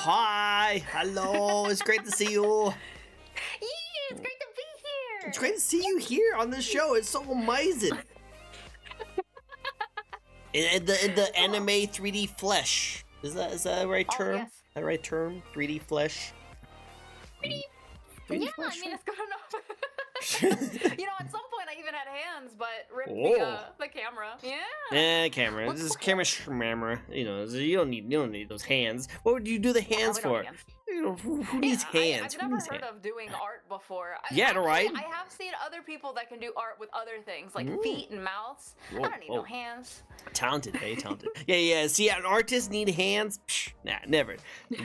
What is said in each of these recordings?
Hi, hello. It's great to see you. Yeah, it's great to be here. It's great to see you here on the show. It's so amazing. in the anime 3D flesh. Is that the right term? Oh, yes. That right term? 3D flesh. 3D yeah, flesh, I mean, right? it's good enough. At some point I even had hands, but ripped the camera. Yeah. Camera. Looks This is cool. camera schmammer. You don't need those hands. What would you do the hands we don't for? need hands. Who needs hands? I've never heard of doing art before. Yeah, right? I have seen other people that can do art with other things, like feet and mouths. Whoa, I don't need no hands. Talented, hey, talented. Yeah. See, an artist need hands? Psh, nah, never.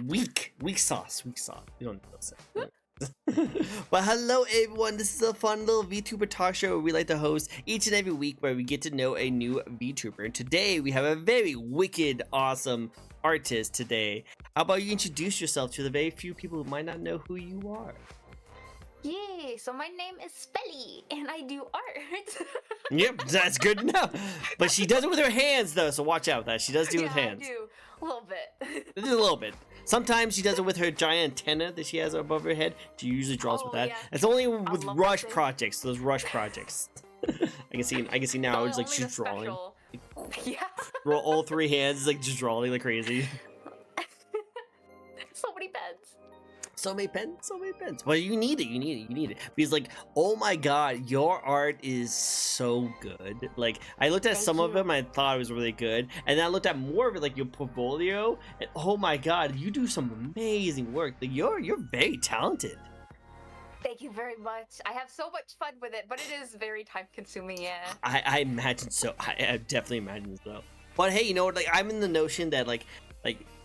Weak sauce. You don't need those. Well, hello everyone. This is a fun little VTuber talk show where we like to host each and every week where we get to know a new VTuber. And today we have a very wicked, awesome artist today. How about you introduce yourself to the very few people who might not know who you are? Yeah, so my name is Spelly, and I do art. Yep, that's good enough. But she does it with her hands, though, so watch out with that. She does do it with hands. I do. A little bit. Just a little bit. Sometimes she does it with her giant antenna that she has above her head. She usually draws with that. Yeah. It's only with rush thing. projects, those rush projects. I can see now. It's like she's drawing. Yeah. Roll all three hands, it's like just drawing like crazy. So many pens. So many pens. Well, you need it. Because like, oh my god, your art is so good. Like, I looked at some of them, I thought it was really good. And then I looked at more of it, like your portfolio, and oh my god, you do some amazing work. Like, you're very talented. Thank you very much. I have so much fun with it, but it is very time consuming, yeah. I imagine so. I definitely imagine so. But hey, you know what, like, I'm in the notion that like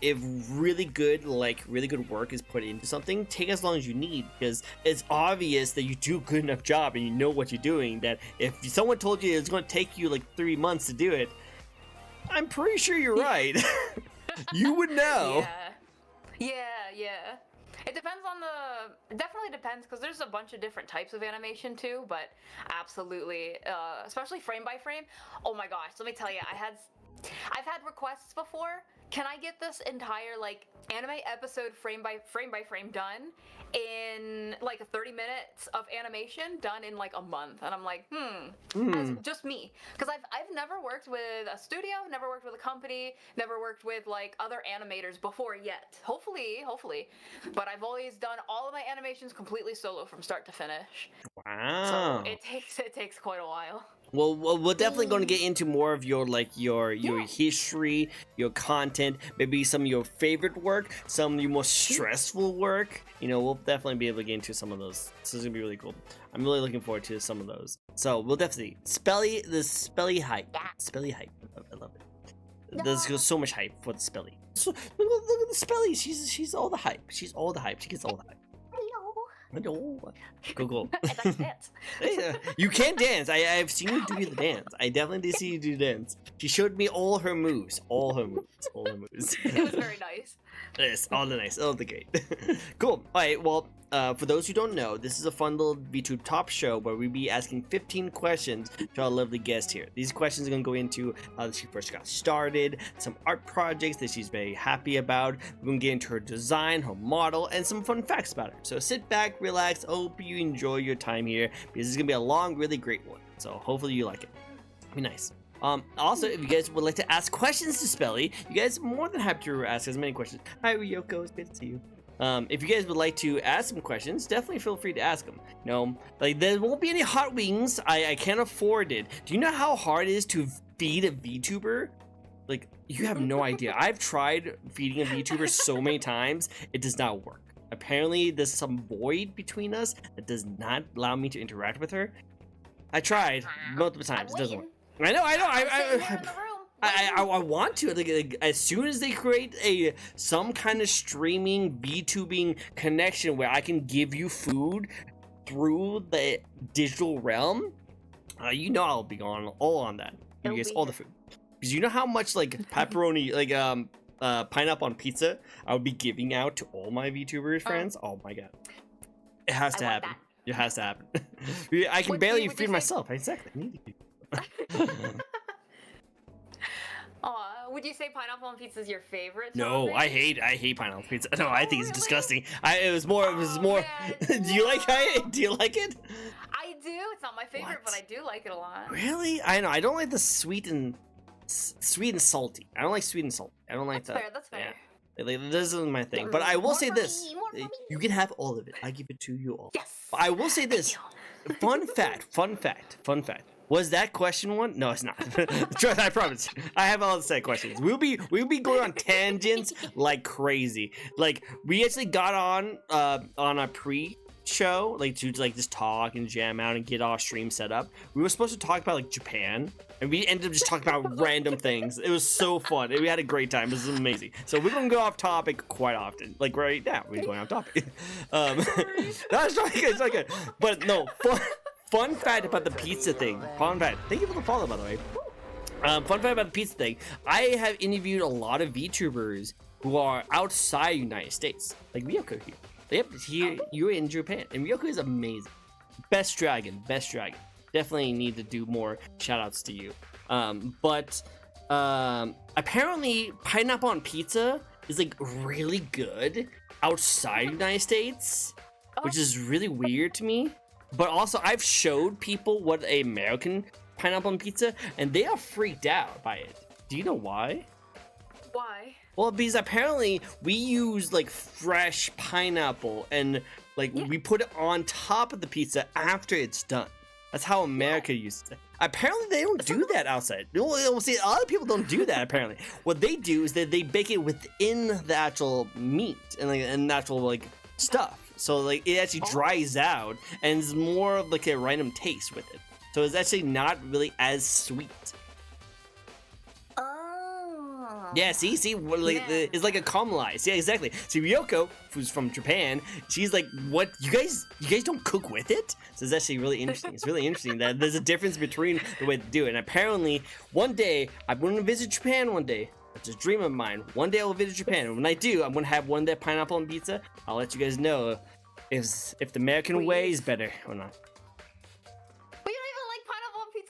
if really good work is put into something, take as long as you need, because it's obvious that you do a good enough job and you know what you're doing, that if someone told you it's going to take you like 3 months to do it, I'm pretty sure you're right. You would know. Yeah. It depends on it definitely depends, because there's a bunch of different types of animation too, but absolutely, especially frame by frame. Oh my gosh, let me tell you, I've had requests before. Can I get this entire like anime episode frame by frame done in like 30 minutes of animation done in like a month? And I'm like, As just me, because I've never worked with a studio, never worked with a company, never worked with like other animators before yet. Hopefully, but I've always done all of my animations completely solo from start to finish. Wow. So it takes quite a while. Well, we're definitely going to get into more of your history, your content, maybe some of your favorite work, some of your most stressful work. We'll definitely be able to get into some of those. This is going to be really cool. I'm really looking forward to some of those. So we'll definitely the Spelly hype. Yeah. Spelly hype. I love it. There's so much hype for the Spelly. So, look at the Spelly. She's all the hype. She gets all the hype. Hello. Go. And I dance. You can dance. I've seen you do the dance. I definitely did see you do dance. She showed me all her moves. It was very nice. Yes, all the nice. All the great. Cool. All right. Well, for those who don't know, this is a fun little VTube top show where we'll be asking 15 questions to our lovely guest here. These questions are going to go into how she first got started, some art projects that she's very happy about. We're going to get into her design, her model, and some fun facts about her. So sit back, relax. Hope you enjoy your time here, because it's going to be a long, really great one. So hopefully you like it. Be nice. Also, if you guys would like to ask questions to Spelly, you guys are more than happy to ask as many questions. Hi, Ryoko, it's good to see you. If you guys would like to ask some questions, definitely feel free to ask them. There won't be any hot wings. I can't afford it. Do you know how hard it is to feed a VTuber? Like, you have no idea. I've tried feeding a VTuber so many times, it does not work. Apparently, there's some void between us that does not allow me to interact with her. I tried multiple times. It doesn't work. I know. I want to. Like, as soon as they create some kind of streaming VTubing connection where I can give you food through the digital realm, I'll be all on that. Give you guys all the food, because you know how much like pepperoni, like pineapple on pizza I would be giving out to all my VTuber friends. Oh my god, it has to happen. It has to happen. I can barely feed myself. Exactly. I need to feed. would you say pineapple on pizza is your favorite? No, topping? I hate pineapple pizza. No, I think it's really? disgusting. It was more. Man, Do you like it? Do you like it? I do. It's not my favorite, but I do like it a lot. Really? I know. I don't like the sweet and salty. I don't like sweet and salty. I don't like That's that. fair. That's fair. Yeah. Like, this isn't my thing. But I will say this: you can have all of it. I give it to you all. Yes. But I will say this: fun fact. Was that question one? No, it's not. Trust, I promise. I have all the set questions. We'll be going on tangents like crazy. Like we actually got on a pre-show, like to like just talk and jam out and get our stream set up. We were supposed to talk about like Japan, and we ended up just talking about random things. It was so fun. We had a great time. It was amazing. So we're gonna go off topic quite often. Like right now, we're going off topic. That's not good. It's not good. But no, fun fact about the pizza thing. Fun fact. Thank you for the follow, by the way. Fun fact about the pizza thing. I have interviewed a lot of VTubers who are outside the United States, like Ryoko here. Yep, here you're in Japan, and Ryoko is amazing. Best dragon. Definitely need to do more shoutouts to you. But apparently, pineapple on pizza is like really good outside the United States, which is really weird to me. But also, I've showed people what a American pineapple on pizza, and they are freaked out by it. Do you know why? Why? Well, because apparently we use like fresh pineapple and like we put it on top of the pizza after it's done. That's how America uses it. Apparently they don't do that outside. Well, see, a lot of people don't do that apparently. What they do is that they bake it within the actual meat and like and natural like stuff. So like it actually dries out and it's more of like a random taste with it. So it's actually not really as sweet. Yeah, see, like, it's like a caramelized. Yeah, exactly. See, Ryoko, who's from Japan, she's like, "What? You guys don't cook with it?" So it's actually really interesting. It's really interesting that there's a difference between the way to do it. And apparently, one day I'm going to visit Japan. One day, it's a dream of mine. One day I will visit Japan, and when I do, I'm going to have one of their pineapple on pizza. I'll let you guys know if the American way is better or not.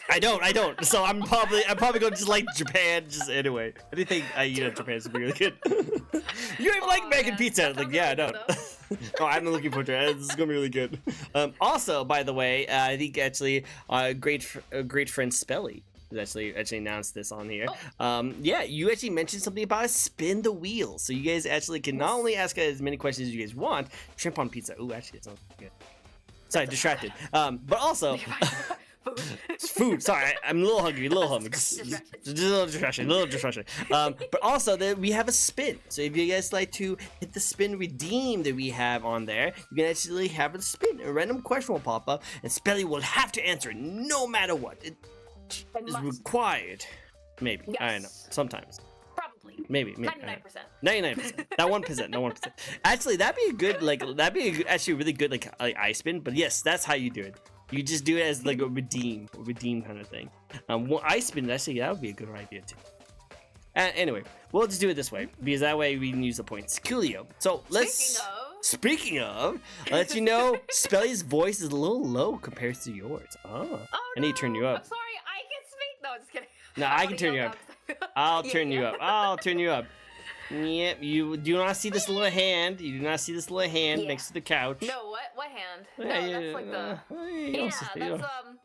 I don't. So I'm probably gonna just like Japan just anyway. Anything I eat at Japan is really good. You don't even like American pizza? Like, yeah, I don't. Oh, I'm looking forward to it. This is gonna be really good. Also, by the way, I think actually, great friend Spelly has actually announced this on here. Yeah, you actually mentioned something about a spin the wheel, so you guys actually can not only ask as many questions as you guys want. Shrimp on pizza. Ooh, actually, it sounds good. Sorry, distracted. But also. Food. Sorry, I'm a little hungry. Just a little distraction. But also, we have a spin. So if you guys like to hit the spin redeem that we have on there, you can actually have a spin. A random question will pop up, and Spelly will have to answer it no matter what. It is required. Maybe. Yes. I don't know. Sometimes. Probably. Maybe. 99%. 99%. That 1%. No 1%. Actually, that'd be a good actually really good like ice spin. But yes, that's how you do it. You just do it as like a redeem kind of thing. Ice spin, actually, that would be a good idea too. Anyway, we'll just do it this way because that way we can use the points. Coolio. So Speaking of, I'll let you know, Spelly's voice is a little low compared to yours. Oh, I need to turn you up. I'm sorry, I can speak. No, just kidding. No, I can turn you up. I'll turn you up. I'll turn you up. Yep, you do not see this little hand. You do not see this little hand next to the couch. No, what hand? No, that's like the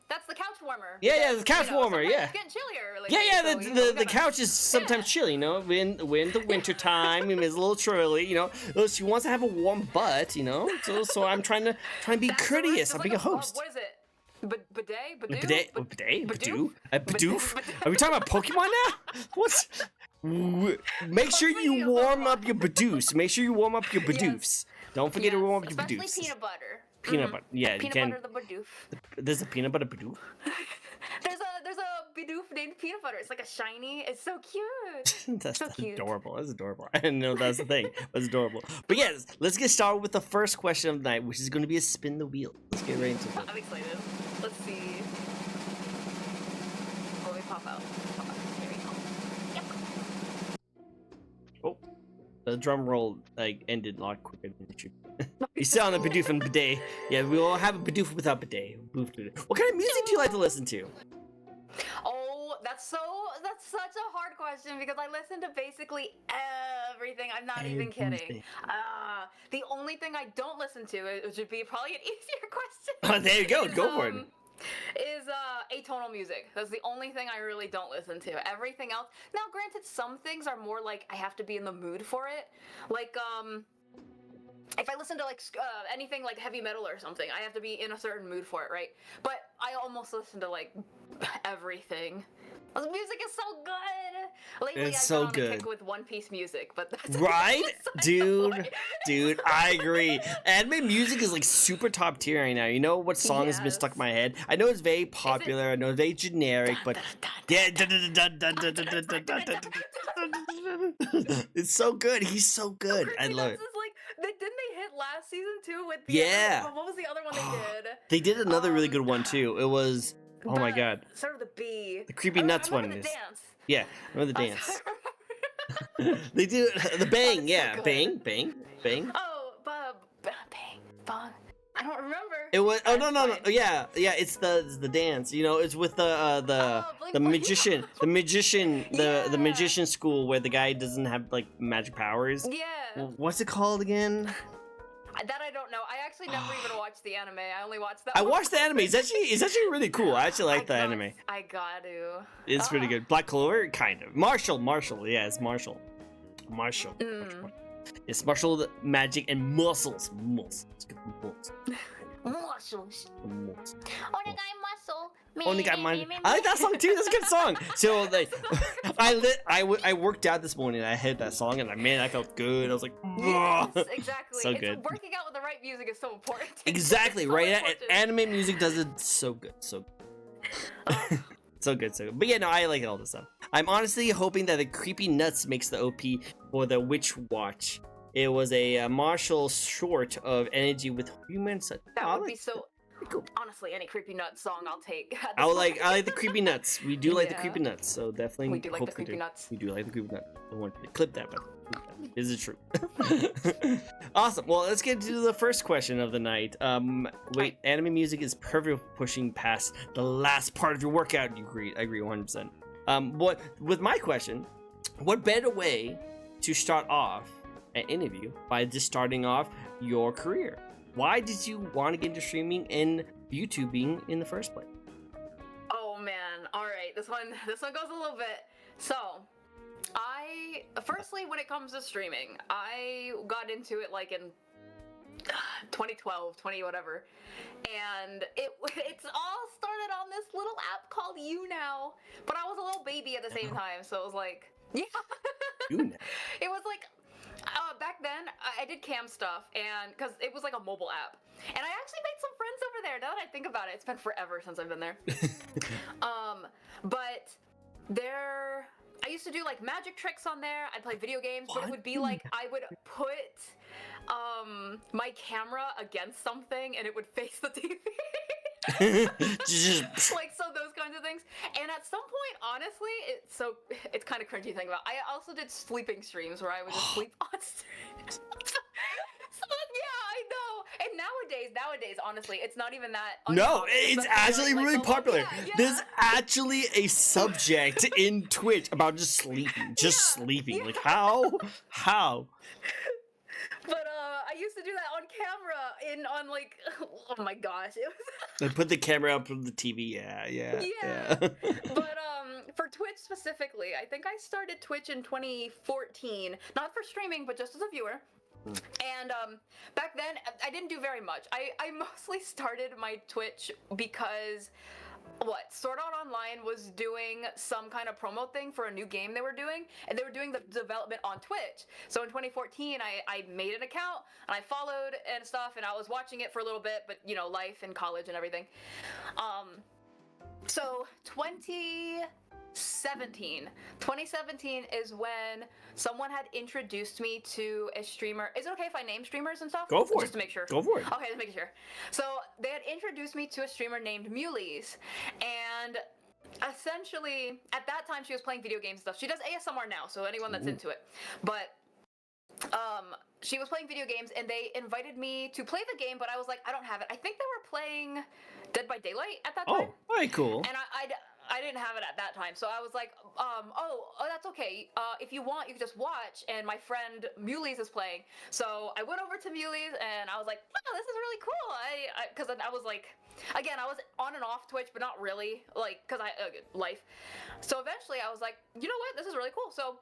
that's the couch warmer. Yeah, the couch warmer. Yeah. It's getting chillier. Like, the couch is sometimes chilly. You know, when the winter time, it's a little chilly. You know, she wants to have a warm butt. You know, so I'm trying to be courteous. I'm being a host. What is it? Bidet? Badoo? Badoof? Are we talking about Pokemon now? What's... Make sure you warm up your Badoofs. Make sure you warm up your Badoofs. Don't forget to warm up your Badoofs. Especially peanut butter. Peanut butter. Yeah, peanut you can. Peanut butter the Badoof. There's a peanut butter Badoof? There's a Bidoof named Peanut Butter. It's like a shiny. It's so cute. That's so cute. Adorable. That's adorable. I didn't know that's the thing. That's adorable. But yes, let's get started with the first question of the night, which is going to be a spin the wheel. Let's get right into it. I'm excited. Let's see. Let me pop out. Here we go. Yep. Oh, the drum roll like ended a lot quicker than it should. You sit on the Bidoof and bidet. Yeah, we all have a Bidoof without bidet. What kind of music do you like to listen to? Oh, that's such a hard question because I listen to basically everything. I'm not even kidding. Everything. The only thing I don't listen to, it should be probably an easier question. Oh, there you go. Go for it. Is atonal music. That's the only thing I really don't listen to. Everything else. Now, granted, some things are more like I have to be in the mood for it. Like if I listen to like anything like heavy metal or something, I have to be in a certain mood for it, right? But I almost listen to like everything. The music is so good. Lately, It's I've so been on a good. kick with One Piece music, but that's Right, beside dude, I agree. Anime music is like super top tier right now. You know what song has been stuck in my head? I know it's very popular. I know it's very generic, but yeah, it's so good. He's so good. I love it. Didn't they hit last season too with the Yeah. what was the other one they did? They did another really good one too. It was my god, Sort of the B. the Creepy Nuts one The is dance. yeah. Remember the Oh, dance? sorry. They do the bang, so yeah, good. bang. Oh, bang, bang. I don't remember. It was That's no. fine. Yeah. It's the dance. You know, it's with the magician, the Yeah. magician school where the guy doesn't have like magic powers. Yeah. What's it called again? That I don't know. I actually never even watched the anime. I only watched that. I one. watched the anime. It's actually really cool. I actually like the anime. I got to. It's pretty good. Black Clover, kind of. Marshall. Yeah, it's Marshall. Marshall. It's Marshall magic and muscles. Muscles. Muscles. Muscles. Onegai muscle. Only got mine. I like that song too. That's a good song. So like, I worked out this morning. And I heard that song and I felt good. I was like, yes, exactly. So good. Working out with the right music is so important. Exactly So right. important. Anime music does it so good. So good. But yeah, no, I like all this stuff. I'm honestly hoping that the Creepy Nuts makes the OP for the Witch Watch. It was a Marshall short of energy with humans. That would be so. Cool. Honestly, any Creepy Nuts song I'll take. I like the Creepy Nuts. We do like the Creepy Nuts, so definitely. We do like the Creepy Nuts. We do like the Creepy Nuts. I want to clip that, but is it true? Awesome. Well, let's get to the first question of the night. Wait, anime music is perfect for pushing past the last part of your workout. You agree? I agree 100%. With my question, what better way to start off an interview by just starting off your career? Why did you want to get into streaming and YouTubing in the first place? Oh man, all right. This one goes a little bit. So, firstly, when it comes to streaming, I got into it like in 2012, 20 whatever, and it's all started on this little app called YouNow. But I was a little baby at the same time, so it was like, yeah. YouNow. It was like. Back then, I did cam stuff, and because it was like a mobile app, and I actually made some friends over there. Now that I think about it, it's been forever since I've been there. But I used to do like magic tricks on there. I'd play video games, but it would be like I would put my camera against something, and it would face the TV. Like those kinds of things. And at some point, honestly, it's kind of cringy thing about. I also did sleeping streams where I would just sleep on streams. Yeah, I know. And nowadays, honestly, it's not even that. No, it's actually really popular. Yeah. There's actually a subject in Twitch about just sleeping, sleeping. Yeah. Like how? But I used to do that on camera on like, oh my gosh, it was. They put the camera up from the TV. Yeah. But for Twitch specifically, I think I started Twitch in 2014, not for streaming, but just as a viewer. And back then, I didn't do very much. I mostly started my Twitch because Sword Art Online was doing some kind of promo thing for a new game they were doing, and they were doing the development on Twitch. So in 2014, I made an account, and I followed and stuff, and I was watching it for a little bit, but, you know, life and college and everything. So 2017 is when someone had introduced me to a streamer. Is it okay if I name streamers and stuff? Go for it. Just to make sure. Go for it. Okay, just making sure. So they had introduced me to a streamer named Muleys, and essentially at that time she was playing video games and stuff. She does ASMR now, so anyone that's into it. But she was playing video games, and they invited me to play the game, but I was like, I don't have it. I think they were playing Dead by Daylight at that time. Oh, very cool. And I didn't have it at that time, so I was like, oh, that's okay. If you want, you can just watch. And my friend Muleys is playing, so I went over to Muleys and I was like, wow, this is really cool. Because I was like, again, I was on and off Twitch, but not really, like, because life. So eventually, I was like, you know what, this is really cool. So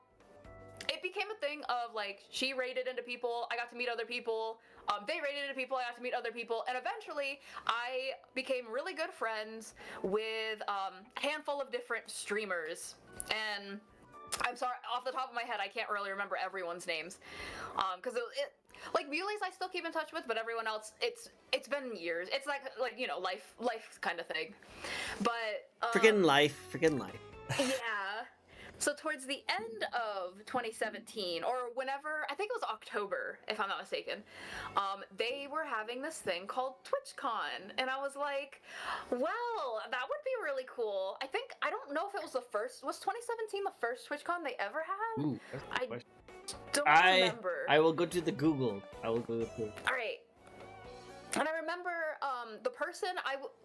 it became a thing of like she raided into people, I got to meet other people. They raided into people, I got to meet other people, and eventually I became really good friends with a handful of different streamers. And I'm sorry, off the top of my head, I can't really remember everyone's names, because it like Muleys I still keep in touch with, but everyone else, it's been years. It's like you know, life kind of thing. But Freaking life. yeah. So towards the end of 2017, or whenever, I think it was October, if I'm not mistaken, they were having this thing called TwitchCon, and I was like, well, that would be really cool. I don't know if it was was 2017 the first TwitchCon they ever had? Ooh, that's a good question. Don't remember. I will go to the Google. All right. And I remember the person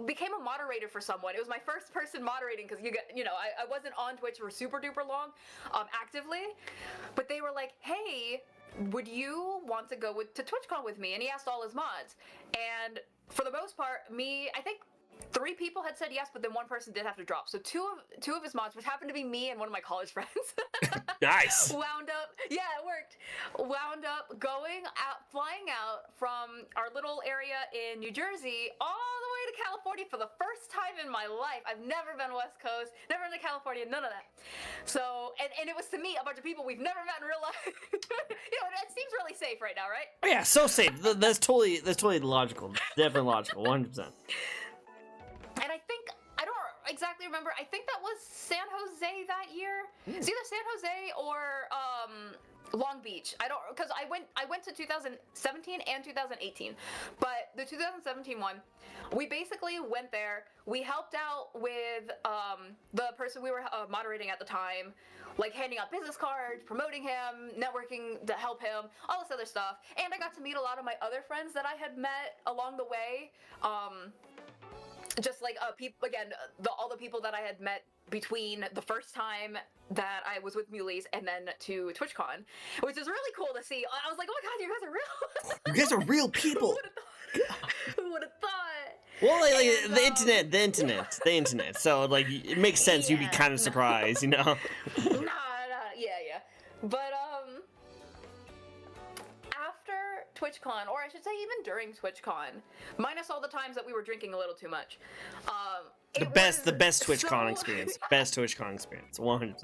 became a moderator for someone. It was my first person moderating because I wasn't on Twitch for super duper long, actively, but they were like, "Hey, would you want to go to TwitchCon with me?" And he asked all his mods, and for the most part, I think 3 people had said yes, but then one person did have to drop. So two of his mods, which happened to be me and one of my college friends, Nice. wound up flying out from our little area in New Jersey all the way to California for the first time in my life. I've never been West Coast, never been to California, none of that. So, and it was to meet a bunch of people we've never met in real life. It seems really safe right now, right? Oh, yeah, so safe. That's totally logical. Definitely logical. 100%. And I don't exactly remember. I think that was San Jose that year. It's either San Jose or Long Beach. I don't, because I went to 2017 and 2018, but the 2017 one, we basically went there. We helped out with the person we were moderating at the time, like handing out business cards, promoting him, networking to help him, all this other stuff. And I got to meet a lot of my other friends that I had met along the way. Just like people again, all the people that I had met between the first time that I was with Muleys and then to TwitchCon, which is really cool to see. I was like, oh my god, you guys are real. You guys are real people. Who would have thought? Well, like, the internet. So like, it makes sense. You'd be kind of surprised, you know. Yeah. But after TwitchCon, or I should say even during TwitchCon, minus all the times that we were drinking a little too much, the best TwitchCon experience. Best TwitchCon experience. 100%.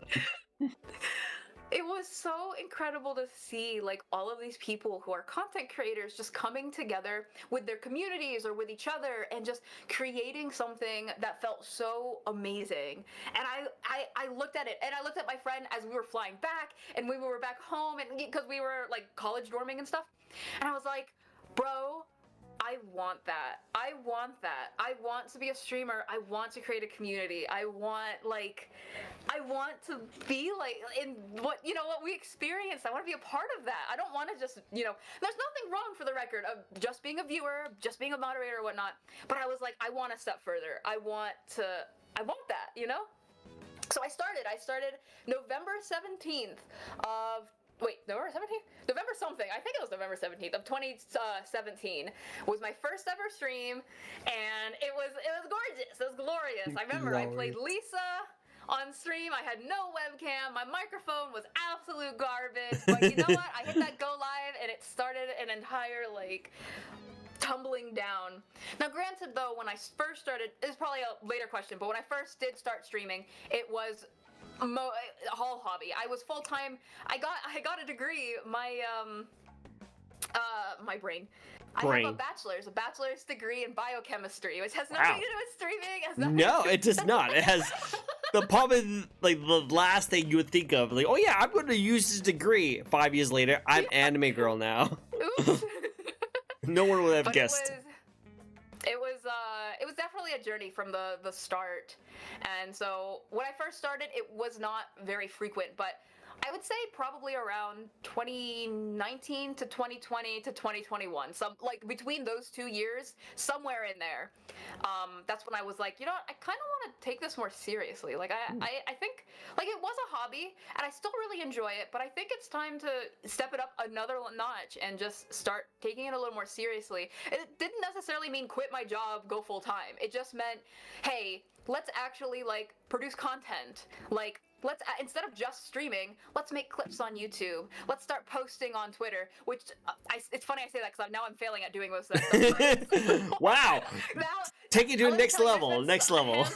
It was so incredible to see like all of these people who are content creators just coming together with their communities or with each other and just creating something that felt so amazing. And I looked at it, and I looked at my friend as we were flying back, and we were back home, and because we were like college dorming and stuff, and I was like, bro, I want that. I want to be a streamer. I want to create a community. I want to be like in what we experienced. I want to be a part of that. I don't want to just, there's nothing wrong, for the record, of just being a viewer, just being a moderator or whatnot. But I was like, I want a step further. I want that, So I started November 17th of November 17th? November something. I think it was November 17th of 2017 was my first ever stream, and it was gorgeous. It was glorious. I remember I played Lisa on stream. I had no webcam. My microphone was absolute garbage. But you know what? I hit that go live, and it started an entire tumbling down. Now, granted, though, when I first started, this is probably a later question, but when I first did start streaming, it was a whole hobby. I was full time. I got a degree. My brain. I have a bachelor's degree in biochemistry, which has nothing to do with streaming. No, it does not. It has the problem, like the last thing you would think of, like, oh yeah, I'm going to use this degree. 5 years later, I'm anime girl now. Oops. No one would have guessed. It was definitely a journey from the start. And so when I first started, it was not very frequent, but I would say probably around 2019 to 2020 to 2021. Some like between those 2 years, somewhere in there. That's when I was like, you know what, I kind of want to take this more seriously. Like I think like it was a hobby and I still really enjoy it, but I think it's time to step it up another notch and just start taking it a little more seriously. It didn't necessarily mean quit my job, go full time. It just meant, hey, let's actually like produce content. Like let's instead of just streaming, let's make clips on YouTube. Let's start posting on Twitter. Which it's funny I say that because now I'm failing at doing most of that stuff. Wow. Now, Take it to the let me next tell you, level. Next level.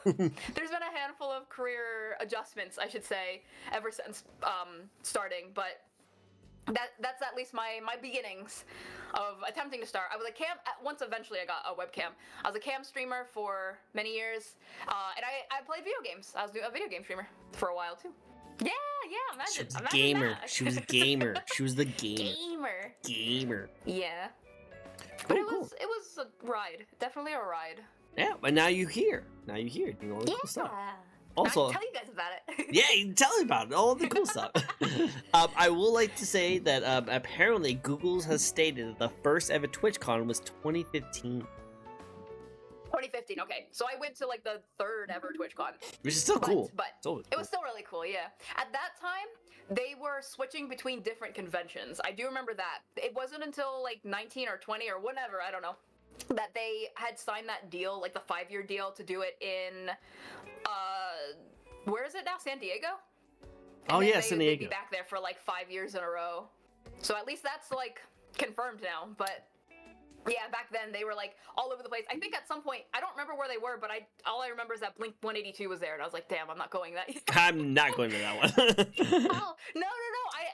There's been a handful of career adjustments, I should say, ever since starting. But that's at least my beginnings of attempting to start. I was a cam once. Eventually, I got a webcam. I was a cam streamer for many years, and I played video games. I was a video game streamer for a while too. Yeah, imagine. She was a imagine gamer. that. She was a gamer. She was the gamer. Gamer. Yeah. Cool, But it was a ride. Definitely a ride. Yeah, but now you're here. Now you're here doing all the cool stuff. Also, I'll tell you guys about it. yeah, tell me about it. All the cool stuff. I will like to say that apparently Google has stated that the first ever TwitchCon was 2015. 2015. Okay, so I went to like the third ever TwitchCon, Which is still cool. But Totally it was still really cool. Yeah. At that time, they were switching between different conventions. I do remember that. It wasn't until like 19 or 20 or whatever, I don't know, that they had signed that deal, like the 5-year deal, to do it in where is it now? San Diego? Oh yeah, San Diego. They'd be back there for like 5 years in a row. So at least that's like confirmed now. But yeah, back then they were like all over the place. I think at some point, I don't remember where they were, but all I remember is that Blink 182 was there, and I was like, damn, I'm not going that. I'm not going to that one. Oh, no.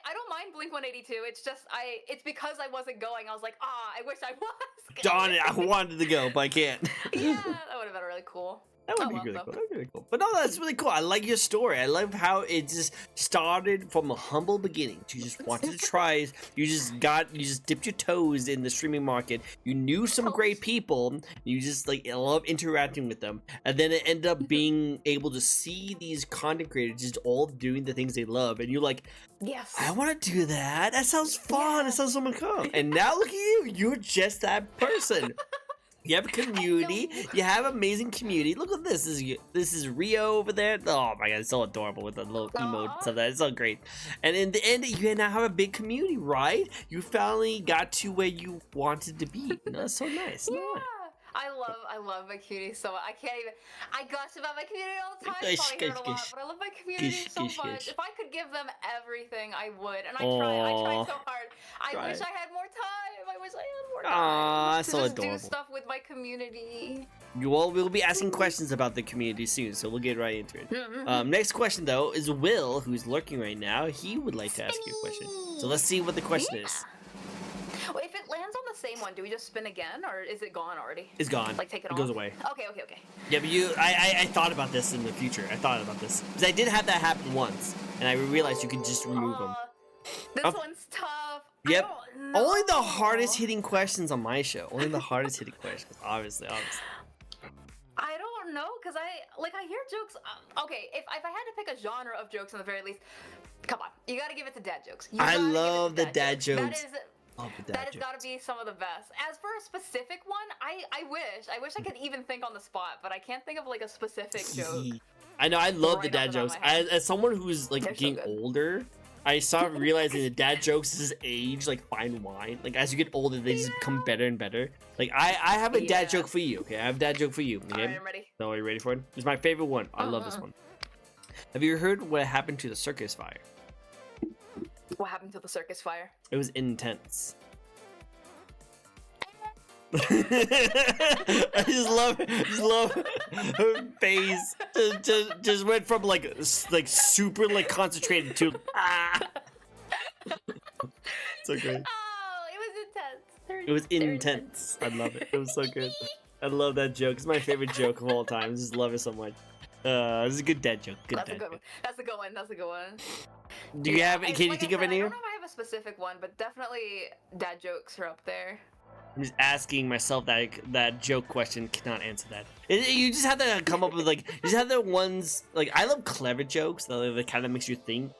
I don't mind Blink 182. It's just it's because I wasn't going. I was like, I wish I was. Darn it, I wanted to go, but I can't. Yeah, that would have been really cool. That would be really cool. That would be really cool. But no, that's really cool. I like your story. I love how it just started from a humble beginning. You just wanted to try. You just dipped your toes in the streaming market. You knew some great people. You just like love interacting with them. And then it ended up being able to see these content creators just all doing the things they love. And you're like, yes, I want to do that. That sounds fun. Yeah. That sounds so much fun. And now look at you. You're just that person. You have a community. You have amazing community. Look at this. This is Rio over there. Oh my god, it's so adorable with the little emote and stuff. It's so great. And in the end, you now have a big community, right? You finally got to where you wanted to be. You know, that's so nice. Yeah. I love my community so much. I can't even. I gush about my community all the time. You probably hear it a lot, but I love my community so much. If I could give them everything, I would. And I try so hard. I wish I had more time. I wish I had more time. That's so adorable. Do stuff with my community. Well, we'll be asking questions about the community soon, so we'll get right into it. Next question, though, is Will, who's lurking right now. He would like to ask you a question. So let's see what the question is. Well, if it lands on the same one, do we just spin again, or is it gone already? It's gone. Like, take it It off? goes away. Okay. Yeah, but I thought about this in the future. I thought about this. Because I did have that happen once, and I realized you could just remove them. This one's tough. Yep. Only the hardest hitting questions on my show. Only the hardest hitting questions. Obviously. I don't know, because I hear jokes. Okay, if I had to pick a genre of jokes in the very least, come on, you gotta give it to dad jokes. I love the dad jokes. That has got to be some of the best. As for a specific one, I wish I could even think on the spot, but I can't think of like a specific joke. I know, I love the dad jokes. As someone who's like getting older, I started realizing that dad jokes is age like fine wine. Like as you get older, they just become better and better. Like I have a dad joke for you. Okay, I have a dad joke for you. Okay? Alright, I'm ready. So are you ready for it? It's my favorite one. I love this one. Have you heard what happened to the circus fire? What happened to the circus fire? It was intense. I just love her face. Just went from like super like concentrated to so great. Oh, it was intense. It was intense. I love it. It was so good. I love that joke. It's my favorite joke of all time. I just love it so much. This is a good dad joke. That's a good one. That's a good one. Do you have? Can you think of any? I don't know if I have a specific one, but definitely dad jokes are up there. I'm just asking myself that joke question. Cannot answer that. You just have to come up with like. You just have the ones like I love clever jokes that kind of makes you think.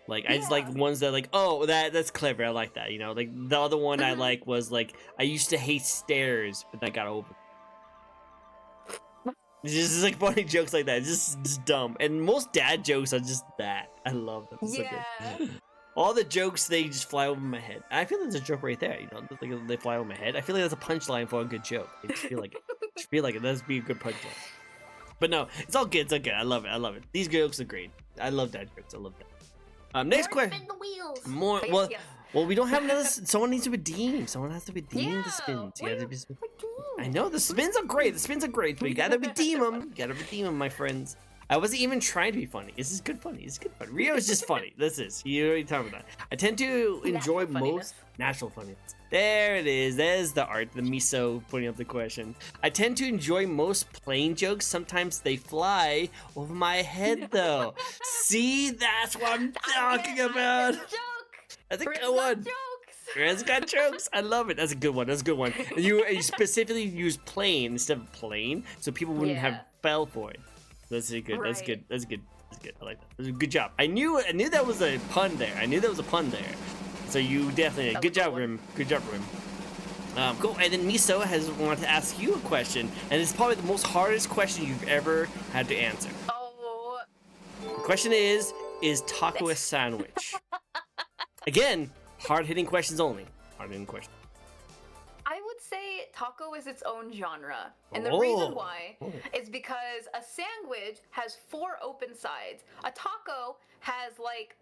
Like I just like ones that like, oh, that's clever. I like that. You know, like the other one I like was like, I used to hate stairs, but that got over. It's just like funny jokes like that. It's just dumb. And most dad jokes are just that. I love them. It's so good. All the jokes, they just fly over my head. I feel like there's a joke right there. You know, like they fly over my head. I feel like that's a punchline for a good joke. I just feel like it. Just feel like it. That'd be a good punchline. But no, it's all good. It's all good. I love it. I love it. These jokes are great. I love dad jokes. I love that. Next question. Spin the wheels. More. Well, we don't have another. Someone needs to redeem. Someone has to redeem the spins. You gotta be. I know the spins are great. The spins are great, but you gotta redeem them. You gotta redeem them, my friends. I wasn't even trying to be funny. This is good funny. This is good funny. Rio is just funny. This is. You already talked about that. I tend to enjoy most natural funniness. There it is. There's the art. The miso putting up the question. I tend to enjoy most plain jokes. Sometimes they fly over my head, though. See, that's what I'm talking about. That's a good one. Chris got jokes. I love it. That's a good one. That's a good one. You specifically use plain instead of plain, so people wouldn't have fell for it. That's good. Right. That's good. That's good. That's good. I like that. That's a good job. I knew that was a pun there. I knew that was a pun there. So you definitely good job, Rim. Good job, Rim. Cool. And then Miso has wanted to ask you a question, and it's probably the most hardest question you've ever had to answer. Oh. The question is taco a sandwich? Again, hard-hitting questions only. Hard-hitting questions. I would say taco is its own genre. And the reason why is because a sandwich has 4 open sides. A taco has like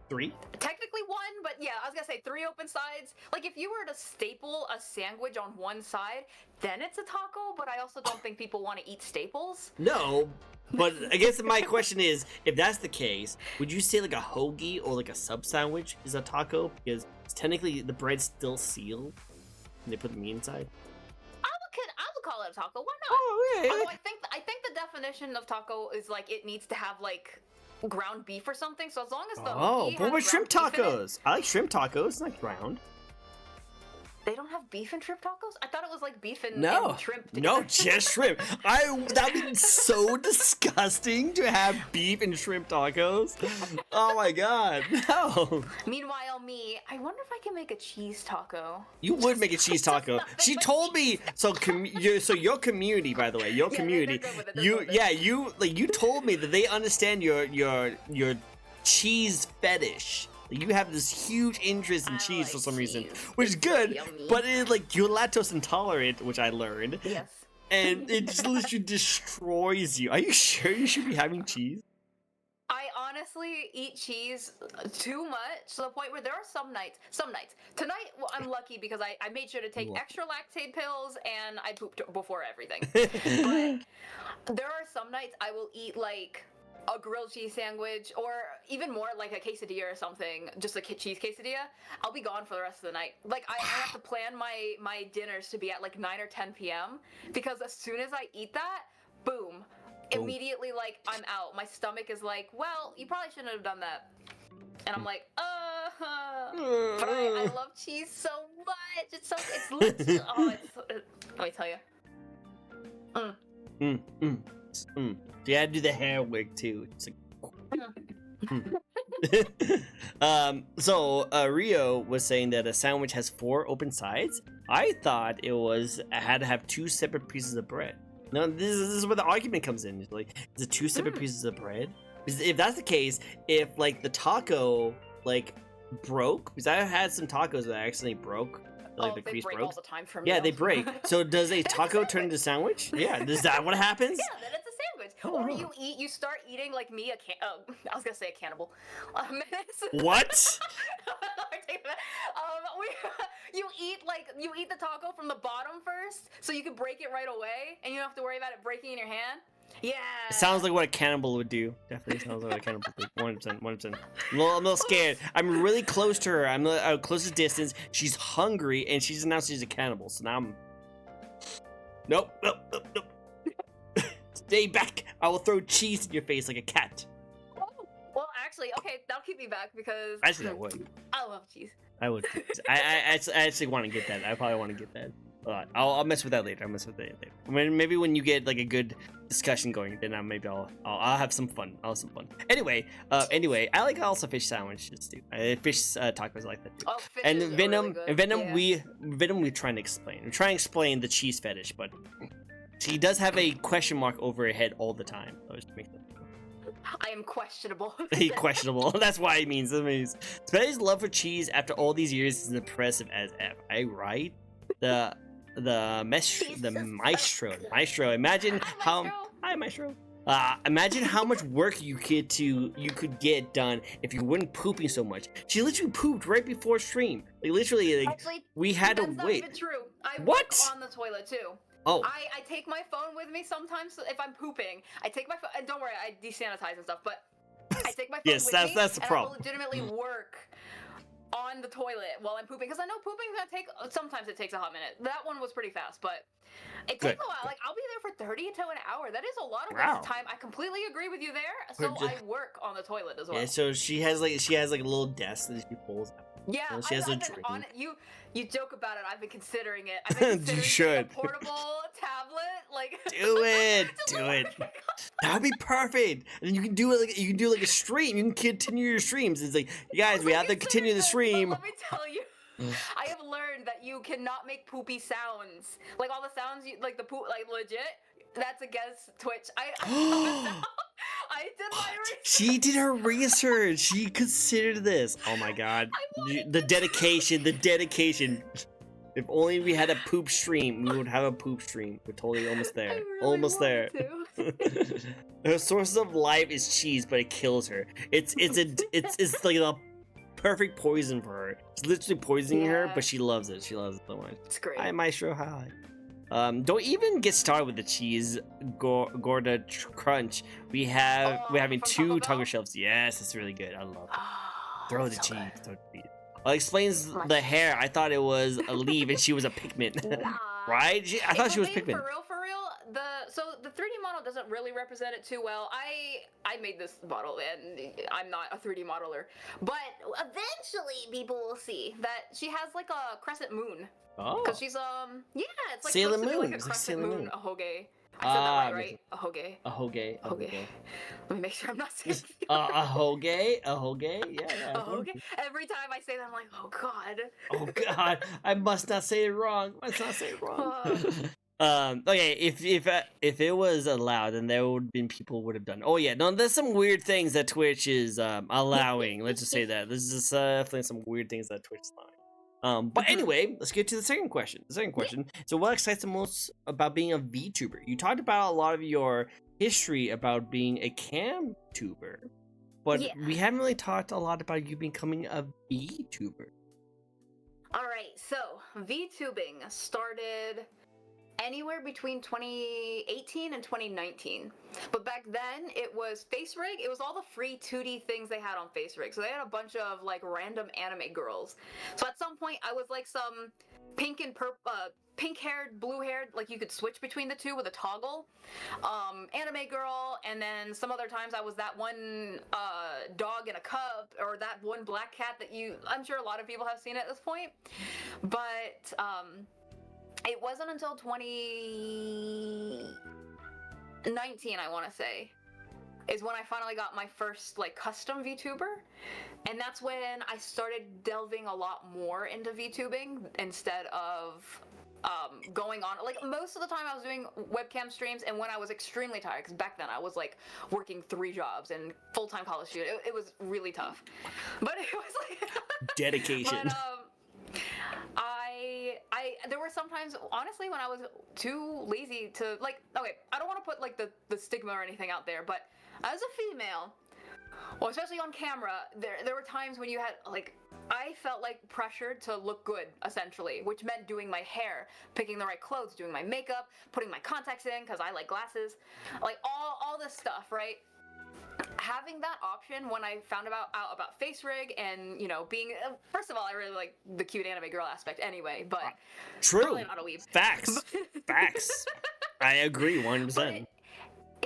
3? Technically 1, but yeah, I was gonna say 3 open sides. Like if you were to staple a sandwich on one side, then it's a taco, but I also don't think people want to eat staples. No, but I guess my question is, if that's the case, would you say like a hoagie or like a sub sandwich is a taco? Because technically the bread's still sealed and they put the meat inside. I would call it a taco. Why not? Oh, yeah. Although I think the definition of taco is like it needs to have like ground beef or something. So as long as the what about shrimp tacos? I like shrimp tacos, not ground. They don't have beef in shrimp tacos? I thought it was like beef and shrimp together. No, just shrimp. That'd be so disgusting to have beef and shrimp tacos. Oh my god, no. Meanwhile, I wonder if I can make a cheese taco. You would make a cheese taco. She told me. So your community, by the way, your community. You told me that they understand your cheese fetish. You have this huge interest in cheese for some reason, which is good, but it is like you're lactose intolerant, which I learned. Yes. And it just literally destroys you. Are you sure you should be having cheese? I honestly eat cheese too much to the point where there are some nights. Tonight, well, I'm lucky because I made sure to take extra lactate pills and I pooped before everything. But there are some nights I will eat like a grilled cheese sandwich, or even more like a quesadilla or something, just a cheese quesadilla. I'll be gone for the rest of the night. Like I have to plan my dinners to be at like 9 or 10 p.m. because as soon as I eat that, boom, immediately like I'm out. My stomach is like, well, you probably shouldn't have done that. And I'm like, but I love cheese so much. It's legit. Let me tell you. You gotta do the hair wig too. It's like, so Rio was saying that a sandwich has 4 open sides. I thought it had to have 2 separate pieces of bread. No, this is where the argument comes in. It's like, is it 2 separate pieces of bread? Because if that's the case, if like the taco like broke, because I had some tacos that accidentally broke. Like the crease broke. All the time for me. Yeah, they break. So does a taco turn into a sandwich? Yeah, is that what happens? Yeah, then it's a sandwich. Or you start eating like me, I was gonna say a cannibal. What? You eat the taco from the bottom first, so you can break it right away, and you don't have to worry about it breaking in your hand. Yeah. It sounds like what a cannibal would do. Definitely sounds like what a cannibal would do. 100%. I'm a little scared. I'm really close to her. I'm at closest distance. She's hungry, and she's announced she's a cannibal. So now I'm... Nope. Stay back. I will throw cheese in your face like a cat. Well, actually, okay, that'll keep me back because... Actually, that would. I love cheese. I would. I actually want to get that. I probably want to get that. I'll mess with that later. I'll mess with that later. Maybe when you get like a good discussion going, then I'll have some fun. I'll have some fun. Anyway, I like also fish sandwiches too. Fish tacos, I like that too. Oh, fish And is Venom, really good. and Venom, Yeah. we're trying to explain. We're trying to explain the cheese fetish, but she does have a question mark over her head all the time. So just make that I am questionable. questionable. That's why it means. Spanish love for cheese after all these years is impressive as F. Right? The maestro. Imagine Hi, how. Maestro. Hi, maestro. Imagine how much work you could get done if you weren't pooping so much. She literally pooped right before stream. Like literally, like Actually, we had to that's not wait. even true. I What? work on the toilet too. Oh, I take my phone with me sometimes if I'm pooping. I take my phone, and don't worry, I desanitize and stuff, but I take my phone yes, with that's me, that's the and I problem. will legitimately work on the toilet while I'm pooping, because I know pooping's gonna take, sometimes it takes a hot minute. That one was pretty fast, but it Good. takes a while. Like, I'll be there for 30 to an hour. That is a lot of Wow. wasted time. I completely agree with you there, so We're I work on the toilet as well. Yeah, so she has like a little desk that she pulls out. Yeah, Well, she has a I've been drink. on it. You joke about it. I've been considering it. I've been You considering should. getting a portable tablet. Like, Do it, just do like- it. That'd be perfect. And you can do it like a stream. You can continue your streams. It's like, you guys, we have to continue the stream. But let me tell you, I have learned that you cannot make poopy sounds. Like all the sounds, like the poop, like legit. That's against Twitch. I did my research. She did her research. She considered this. Oh my god. The dedication. If only we had a poop stream, we would have a poop stream. We're totally almost there. I really Almost there. wanted to. Her source of life is cheese, but it kills her. It's like a perfect poison for her. It's literally poisoning her, Yeah. but she loves it. She loves it so much. It's great. Hi, Maestro. Hi. Don't even get started with the cheese Gorda Crunch. We're having from 2 Taco taco Bell? shells. Yes, that's really good. I love it. Ah, Throw the so cheese. good. Throw the cheese. Explains My- the hair. I thought it was a leaf and she was a pigment. Nah. Right? I thought If she we're was being pigment. For real, the 3D model doesn't really represent it too well. I made this model and I'm not a 3D modeler, but eventually people will see that she has like a crescent moon Oh. because she's yeah, it's like Sailor supposed to be Moon. like a It's like crescent Sailor moon, Moon. a hoge. I said that right? Ah, A hoge. A hoge. Okay. Let me make sure I'm not saying A hoge. Yeah. a hoge. Every time I say that, I'm like, oh god. Oh god, I must not say it wrong. Okay, if it was allowed, then there would have been people would have done. Oh yeah, no, there's some weird things that Twitch is allowing. Let's just say that there's just definitely some weird things that Twitch is allowing. But anyway, let's get to the second question. So, what excites you most about being a VTuber? You talked about a lot of your history about being a cam tuber, but Yeah. we haven't really talked a lot about you becoming a VTuber. All right, so VTubing started anywhere between 2018 and 2019. But back then, it was FaceRig. It was all the free 2D things they had on FaceRig. So they had a bunch of like random anime girls. So at some point, I was like some pink and pink-haired, blue-haired, like you could switch between the two with a toggle. Anime girl, and then some other times I was that one dog in a cup, or that one black cat that I'm sure a lot of people have seen at this point. But it wasn't until 2019, I want to say, is when I finally got my first like custom VTuber, and that's when I started delving a lot more into VTubing instead of going on. Like most of the time I was doing webcam streams, and when I was extremely tired, because back then I was like working 3 jobs and full-time college student. It was really tough, but it was like Dedication. But, there were sometimes, honestly, when I was too lazy to, like, okay, I don't want to put, like, the stigma or anything out there, but as a female, well, especially on camera, there were times when you had, like, I felt, like, pressured to look good, essentially, which meant doing my hair, picking the right clothes, doing my makeup, putting my contacts in, because I like glasses, like, all this stuff, right? Having that option when I found out about FaceRig and, you know, being, first of all, I really like the cute anime girl aspect anyway, but True. totally not a weeb. Facts. I agree 100%. But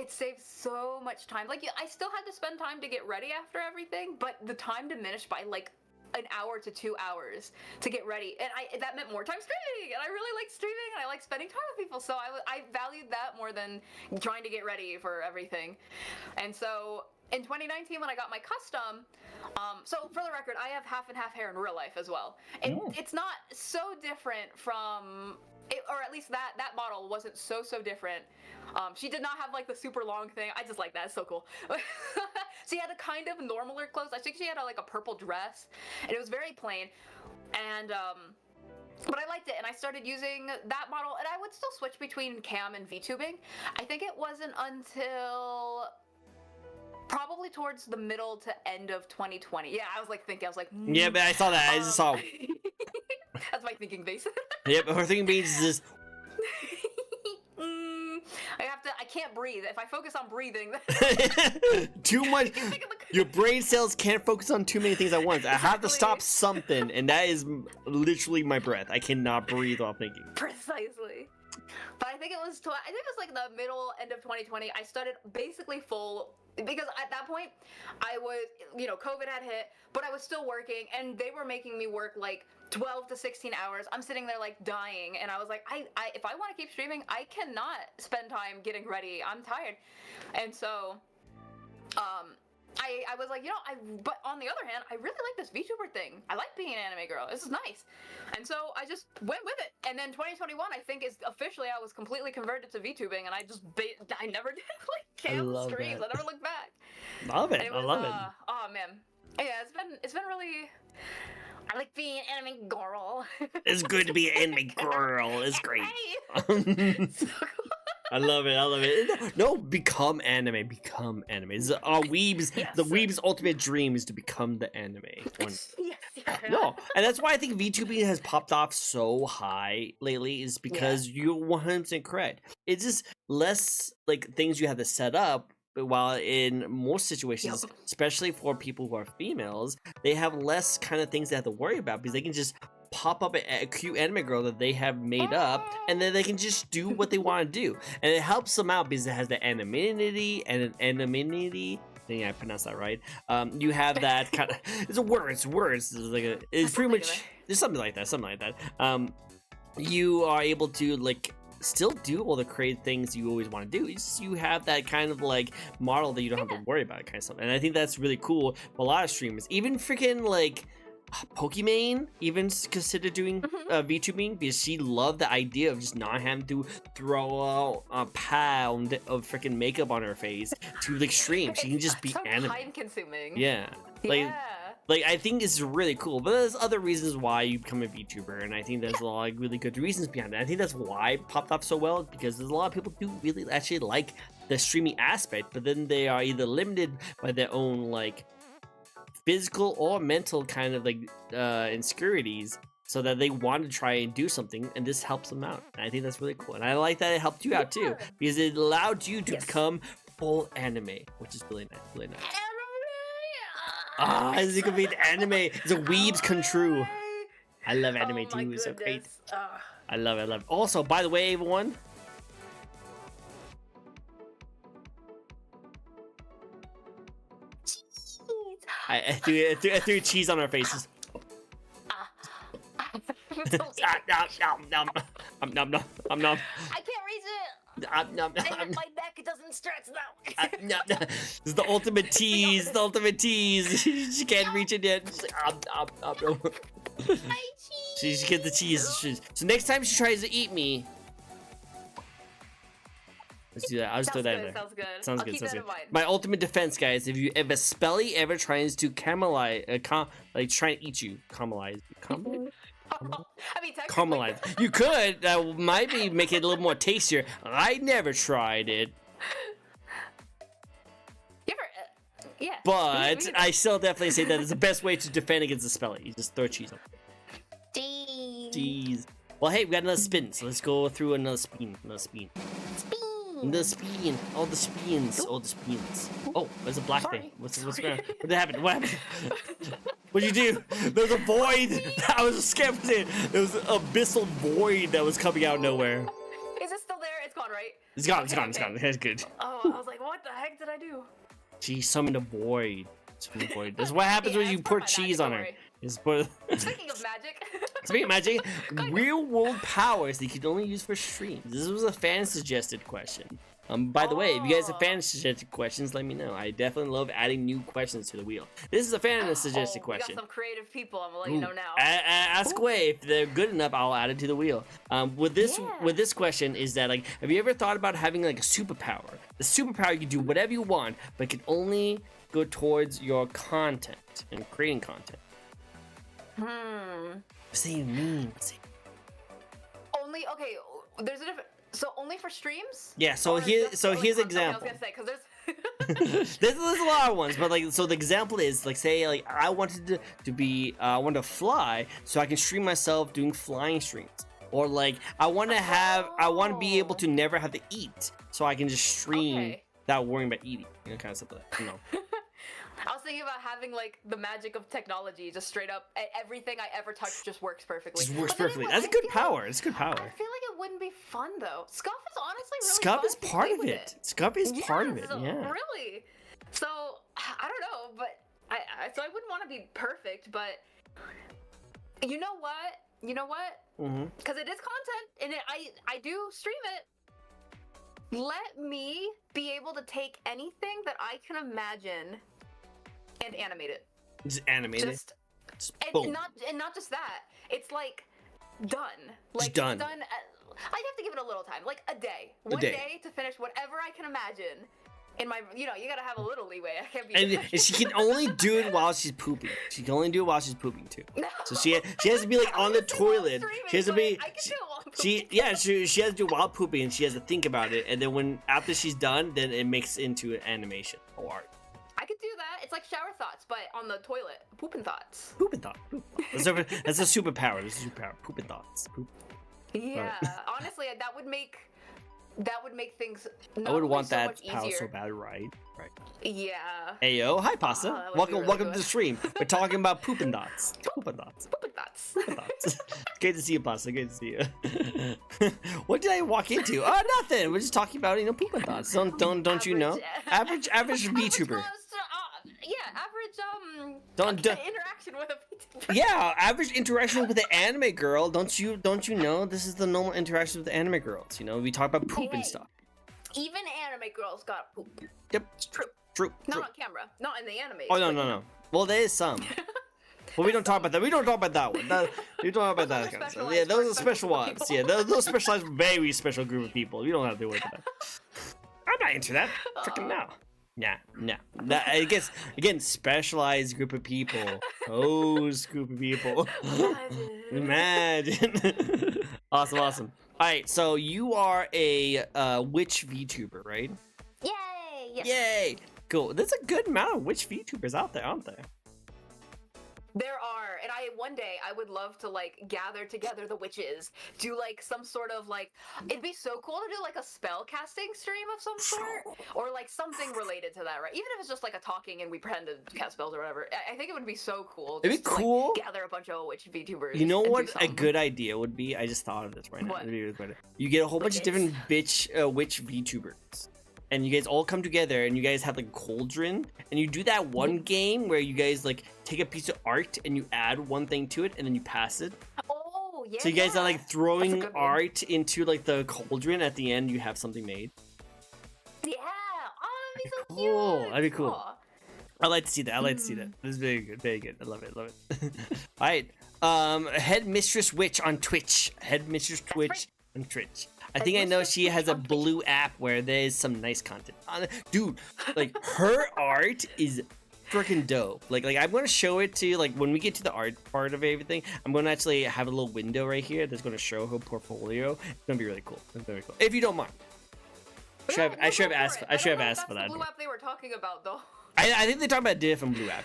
it saves so much time. Like, I still had to spend time to get ready after everything, but the time diminished by like an hour to 2 hours to get ready, and that meant more time streaming, and I really like streaming, and I like spending time with people, so I valued that more than trying to get ready for everything. And so in 2019, when I got my custom, so for the record, I have half and half hair in real life as well. It's not so different from, or at least that model wasn't so different. She did not have like the super long thing. I just like that. It's so cool. She had a kind of normaler clothes. I think she had like a purple dress, and it was very plain. And but I liked it, and I started using that model, and I would still switch between cam and VTubing. I think it wasn't until probably towards the middle to end of 2020. Yeah, I was like, Yeah, but I saw that. I just saw. That's my thinking base. Yep, her thinking base is just. I can't breathe. If I focus on breathing, too much. Your brain cells can't focus on too many things at once. I have to stop something, and that is literally my breath. I cannot breathe while thinking. Precisely. But I think it was like the end of 2020. I started basically full, because at that point I was, COVID had hit, but I was still working, and they were making me work like 12 to 16 hours. I'm sitting there like dying, and I was like, if I want to keep streaming, I cannot spend time getting ready. I'm tired. And so I was like, but on the other hand, I really like this VTuber thing. I like being an anime girl. This is nice. And so I just went with it. And then 2021, I think, is officially I was completely converted to VTubing, and I just I never did like cam streams. I never looked back. Love it. I love it. Oh man, yeah, it's been really. I like being an anime girl. It's good to be an anime girl. It's great. So cool. I love it. No, become anime. Become anime. The weeb's ultimate dream is to become the anime. Yes. No, and that's why I think VTubing has popped off so high lately, is because you're 100% correct. It's just less like things you have to set up. But while in most situations, especially for people who are females, they have less kind of things they have to worry about, because they can just pop up a cute anime girl that they have made up, and then they can just do what they want to do, and it helps them out because it has the anonymity and an anonymity. I think I pronounced that right. You have that kind of it's words. It's pretty much there's something like that. You are able to like still do all the crazy things you always want to do. You have that kind of like model that you don't have to worry about, kind of stuff. And I think that's really cool for a lot of streamers. Even freaking like Pokimane even considered doing VTubing, because she loved the idea of just not having to throw out a pound of freaking makeup on her face to like stream. She can just be anime. Time consuming. Yeah. Like I think it's really cool, but there's other reasons why you become a VTuber, and I think there's a lot of really good reasons behind it. I think that's why it popped off so well, because there's a lot of people who really actually like the streaming aspect, but then they are either limited by their own like physical or mental kind of like insecurities, so that they want to try and do something, and this helps them out. And I think that's really cool, and I like that it helped you out too, because it allowed you to become full anime, which is really nice. It's gonna be an anime. It's a weebs come true. I love anime too. It's so great. I love it. Also, by the way, everyone, I threw cheese on our faces. Nom. I can't reach it. And my neck doesn't stretch now. This is the ultimate tease. She can't reach it yet. She gets the cheese. So next time she tries to eat me, let's do that. I'll just throw that in there. Sounds good. Sounds good. My ultimate defense, guys, if a Spelly ever tries to caramelize, try and eat you, caramelize. I mean, caramelize. You could. That might make it a little more tastier. I never tried it. You ever? Yeah. But I still definitely say that it's the best way to defend against the Spelly. You just throw cheese on it. Jeez. Well, hey, we got another spin, so let's go through another spin. All the spins. Oh, there's a black thing. What's going on? What happened? What'd you do? There's a void. I was scared. There was an abyssal void that was coming out of nowhere. Is it still there? It's gone, right? It's gone. That's good. Oh, I was like, what the heck did I do? She summoned a void. That's what happens when you put cheese on her. It's part Speaking of magic. Speaking of magic, Kind of. real world powers that you can only use for streams. This was a fan suggested question. By the way, if you guys have fan suggested questions, let me know. I definitely love adding new questions to the wheel. This is a fan suggested We question. got some creative people. I'm gonna let you know now. Ask away. If they're good enough, I'll add it to the wheel. With this question is that, like, have you ever thought about having like a superpower? The superpower, you can do whatever you want, but it can only go towards your content and creating content. What's that even mean? Only okay. There's a different. So only for streams? Yeah. So Or here's just, here's an okay, I was example. gonna say because there's a lot of ones, but like, so the example is like, say like I wanted to be I want to fly, so I can stream myself doing flying streams, or like I want to be able to never have to eat, so I can just stream without worrying about eating, kind of stuff like that. I was thinking about having like the magic of technology, just straight up everything I ever touch just works perfectly. Just works But then perfectly. again, That's a good power. It's a good power. I feel like it wouldn't be fun though. Scuff is honestly really Scuff fun is if you part play of with it. Scuff is part of it. So, Yeah. Really. So I don't know, but so I wouldn't want to be perfect, but you know what? Because it is content, and I do stream it. Let me be able to take anything that I can imagine and animate it. Just animate it. And not just that. It's like done. Like Just done. It's done. I have to give it a little time, like a day. One day to finish whatever I can imagine. In my, you gotta have a little leeway. I can't be. And she can only do it while she's pooping. She can only do it while she's pooping too. No. So she has to be like on the toilet. She has to be. I can do it while I'm She has to do it while pooping, and she has to think about it. And then after she's done, then it makes into an animation or art. I could do that. It's like shower thoughts, but on the toilet. Pooping thoughts. Pooping thought. That's a superpower. That's a superpower. Pooping thoughts. Poop. Yeah. Honestly, that would make things. I would want so that much power easier. so bad, right? Right. Yeah. Heyo, hi Pasta. that would be Welcome really to good. the stream. We're talking about pooping dots. Pooping dots. Pooping thoughts. Pooping dots. Great to see you, Pasta. Great to see you. What did I walk into? Oh, nothing. We're just talking about pooping dots. Don't you know? Average VTuber. Average Don't interaction with a VTuber. Yeah, average interaction with the anime girl. Don't you know? This is the normal interaction with the anime girls. We talk about poop and stuff. Even anime girls got poop. Yep. It's true. True. Not on camera. Not in the anime. Oh no. Well, there is some. But we don't talk about that. We don't talk about that one. We don't talk about that kind of stuff. Yeah, those are special ones. people. Yeah, those specialized, very special group of people. We don't have to worry about that. I'm not into that. Freaking no. Nah. I guess again, specialized group of people. Those group of people. Imagine. Awesome. All right, so you are a witch VTuber, right? Yay! Yes. Yay! Cool. There's a good amount of witch VTubers out there, aren't there? There are, and one day I would love to gather together the witches, do some sort of it'd be so cool to do a spell casting stream of some sort, or something related to that, right? Even if it's just a talking and we pretend to cast spells or whatever. I think it would be so cool. It'd be cool. Gather a bunch of witch VTubers. You know and what do a something. good idea would be? I just thought of this right now. What? You get a whole bunch of different witch VTubers. And you guys all come together and you guys have cauldron, and you do that one game where you guys take a piece of art and you add one thing to it and then you pass it. Oh yeah. So you guys are throwing That's a good one. art into the cauldron. At the end, you have something made. Yeah. Oh, that'd be so Cool. cute. That'd be cool. Aw. I like to see that. This is very good. Very good. I love it. All right. Headmistress Witch on Twitch. Headmistress Twitch on Twitch. I think I know she has a blue app where there's some nice content. Dude, her art is freaking dope. I'm gonna show it to you. When we get to the art part of everything, I'm gonna actually have a little window right here that's gonna show her portfolio. It's gonna be really cool. It's very cool. If you don't mind. I should have asked for that. That's the blue app they were talking about, though. I think they talk about different blue app.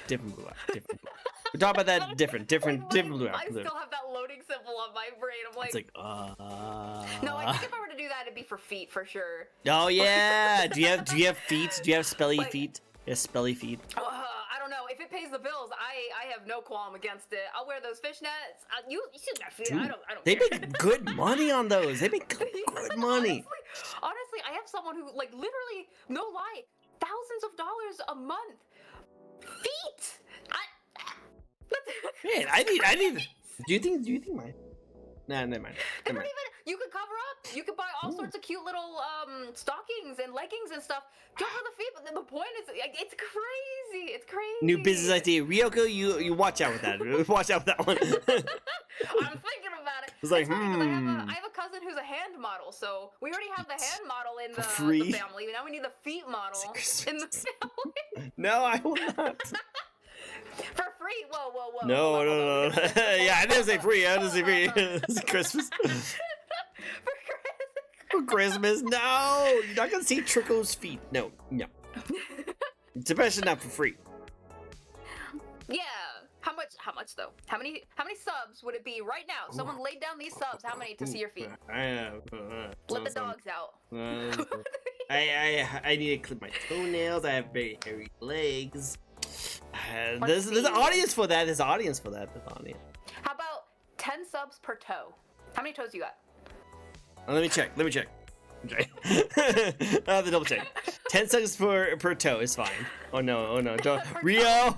We talk about that different blue app. I still have that loading symbol on my brain. I'm It's No, I think if I were to do that, it'd be for feet for sure. Oh yeah. Do you have feet? Do you have spelly feet? Yes, spelly feet. I don't know. If it pays the bills, I have no qualm against it. I'll wear those fishnets. You see my feet. Dude, I don't they care. make good money on those. They make good money. Honestly, I have someone who literally, no lie, thousands of dollars a month. Feet. Man, I need. Do you think my? Nah, never mind. They don't even. You could cover up. You could buy all sorts of cute little stockings and leggings and stuff. Cover the feet. But the point is, like, it's crazy. It's crazy. New business idea, Ryoko. You watch out with that. Watch out with that one. I'm thinking about it. It's like, funny 'cause I have a cousin who's a hand model, so we already have the hand model in the family. Now we need the feet model in the family. No, I will not. For free? Whoa. No. Yeah, I didn't say free. I didn't say free. It's Christmas. For Christmas? No, you're not gonna see Trico's feet. No. It's especially not for free. Yeah. How much though? How many subs would it be right now? Someone laid down these subs. How many to see your feet? Let the dogs out. I need to clip my toenails. I have very hairy legs. There's an audience for that. There's an audience for that. How about 10 subs per toe? How many toes you got? Let me check. Okay. I have to double check. 10 subs per toe is fine. Oh no. Don't. Rio.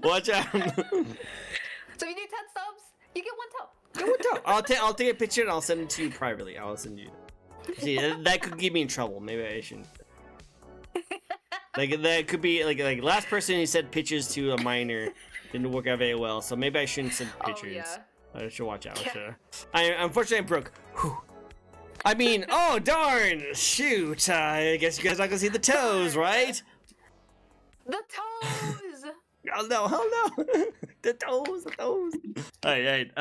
Watch out. So if you do 10 subs, you get one toe. Get one toe. I'll take a picture and I'll send it to you privately. I'll send you. See, that could get me in trouble. Maybe I shouldn't. Like that could be like last person who sent pictures to a minor didn't work out very well. So maybe I shouldn't send pictures. Oh, yeah. I should watch out. Yeah. Unfortunately, I'm broke. Whew. I mean, oh darn! Shoot! I guess you guys are not gonna see the toes, right? The toes. Oh no! The toes. All right.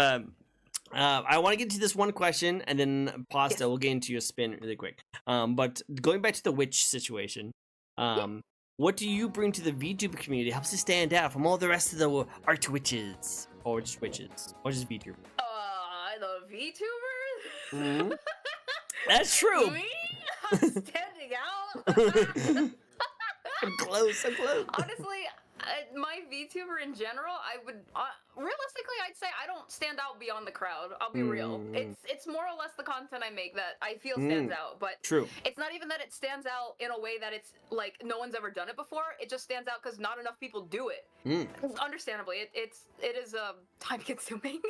I want to get to this one question, and then Pasta, we'll get into your spin really quick. But going back to the witch situation, what do you bring to the VTuber community that helps you stand out from all the rest of the art witches, or just witches, or just VTubers? The VTubers. Mm-hmm. That's true. Me? I'm standing out. I'm close. Honestly, my VTuber in general, I would realistically, I'd say I don't stand out beyond the crowd. I'll be real. It's more or less the content I make that I feel stands out. But true. It's not even that it stands out in a way that it's like no one's ever done it before. It just stands out because not enough people do it. Understandably, it is time consuming.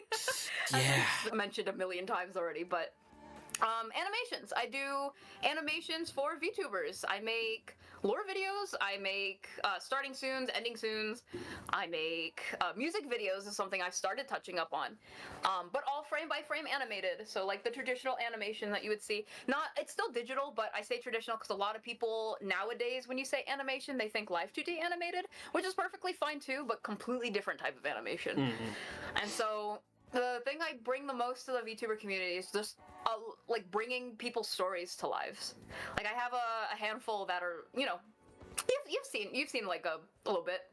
Yeah. I've mentioned a million times already, but. Animations. I do animations for VTubers. I make lore videos. I make starting soons, ending soons. I make music videos is something I've started touching up on. But all frame by frame animated. So like the traditional animation that you would see. It's still digital, but I say traditional because a lot of people nowadays, when you say animation, they think live 2D animated, which is perfectly fine too, but completely different type of animation. And so the thing I bring the most to the VTuber community is just like bringing people's stories to lives. Like I have a handful that are, you've seen like a little bit.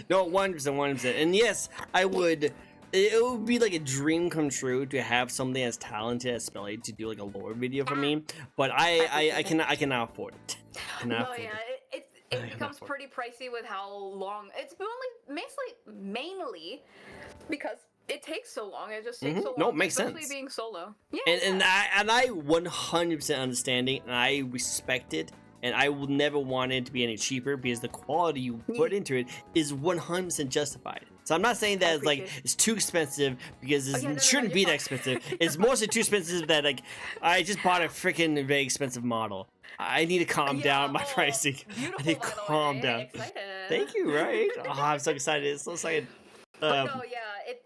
No, 100%. And yes, I would. It would be like a dream come true to have something as talented as Spelly to do like a lore video for me, but I cannot afford it. It becomes pretty pricey with how long. It's mainly because it takes so long. It just takes so long. No, it makes especially sense. Being solo. Yeah. And I 100% understanding, and I respect it, and I will never want it to be any cheaper because the quality you put into it is 100% justified. So I'm not saying that it's too expensive because it shouldn't be that expensive. It's mostly too expensive that like I just bought a freaking very expensive model. I need to calm down my pricing. I need to calm down. Excited. Thank you. Right? Oh, I'm so excited. It's so excited.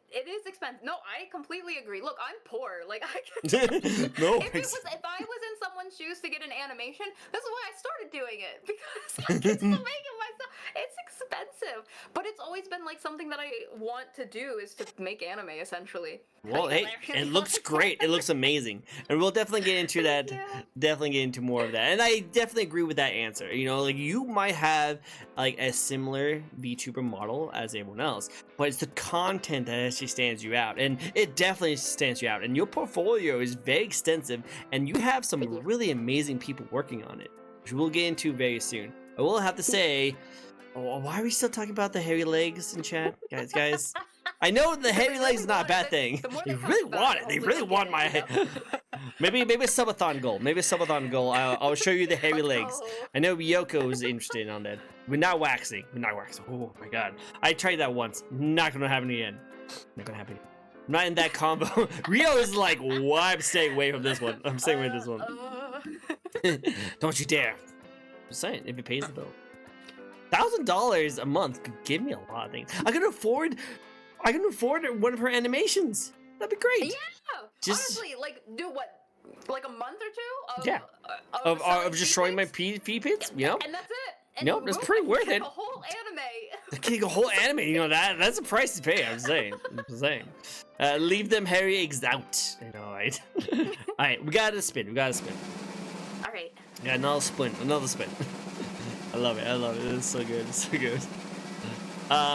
It is expensive. No, I completely agree. Look, I'm poor. Like I can. If I was in someone's shoes to get an animation, this is why I started doing it because I can still make it myself. It's expensive, but it's always been like something that I want to do is to make anime essentially. Well, hey, it looks great. It looks amazing, and we'll definitely get into that. Yeah. Definitely get into more of that, and I definitely agree with that answer. Like you might have like a similar VTuber model as everyone else, but it's the content that actually stands you out, and it definitely stands you out. And your portfolio is very extensive, and you have some really amazing people working on it, which we'll get into very soon. I will have to say, why are we still talking about the hairy legs in chat, guys? I know the hairy really legs is not a bad want it, thing. the more They they talk really about want it, it. They hopefully really they'll want my. get it, Maybe a subathon goal. Maybe a subathon goal. I'll show you the hairy Let's legs. go. I know Ryoko is interested on that. We're not waxing. We're not waxing. Oh my god. I tried that once. Not gonna happen again. Not gonna happen. I'm not in that combo. Rio is like, well, I'm staying away from this one. I'm staying away from this one. Don't you dare. I'm saying, if it pays the bill. $1,000 a month could give me a lot of things. I can afford one of her animations. That'd be great. Yeah. Just- Honestly, like, do what? Like a month or two? Of, Yeah. Of, selling Of destroying my feed feed pits, you know? And that's it. And Nope, that's pretty boom, worth get it. A whole anime. Getting a whole anime, you know, that's a price to pay, I'm saying. Leave them hairy eggs out. I know, right? Alright, we gotta spin. All right. Yeah, another spin. I love it. It's so good.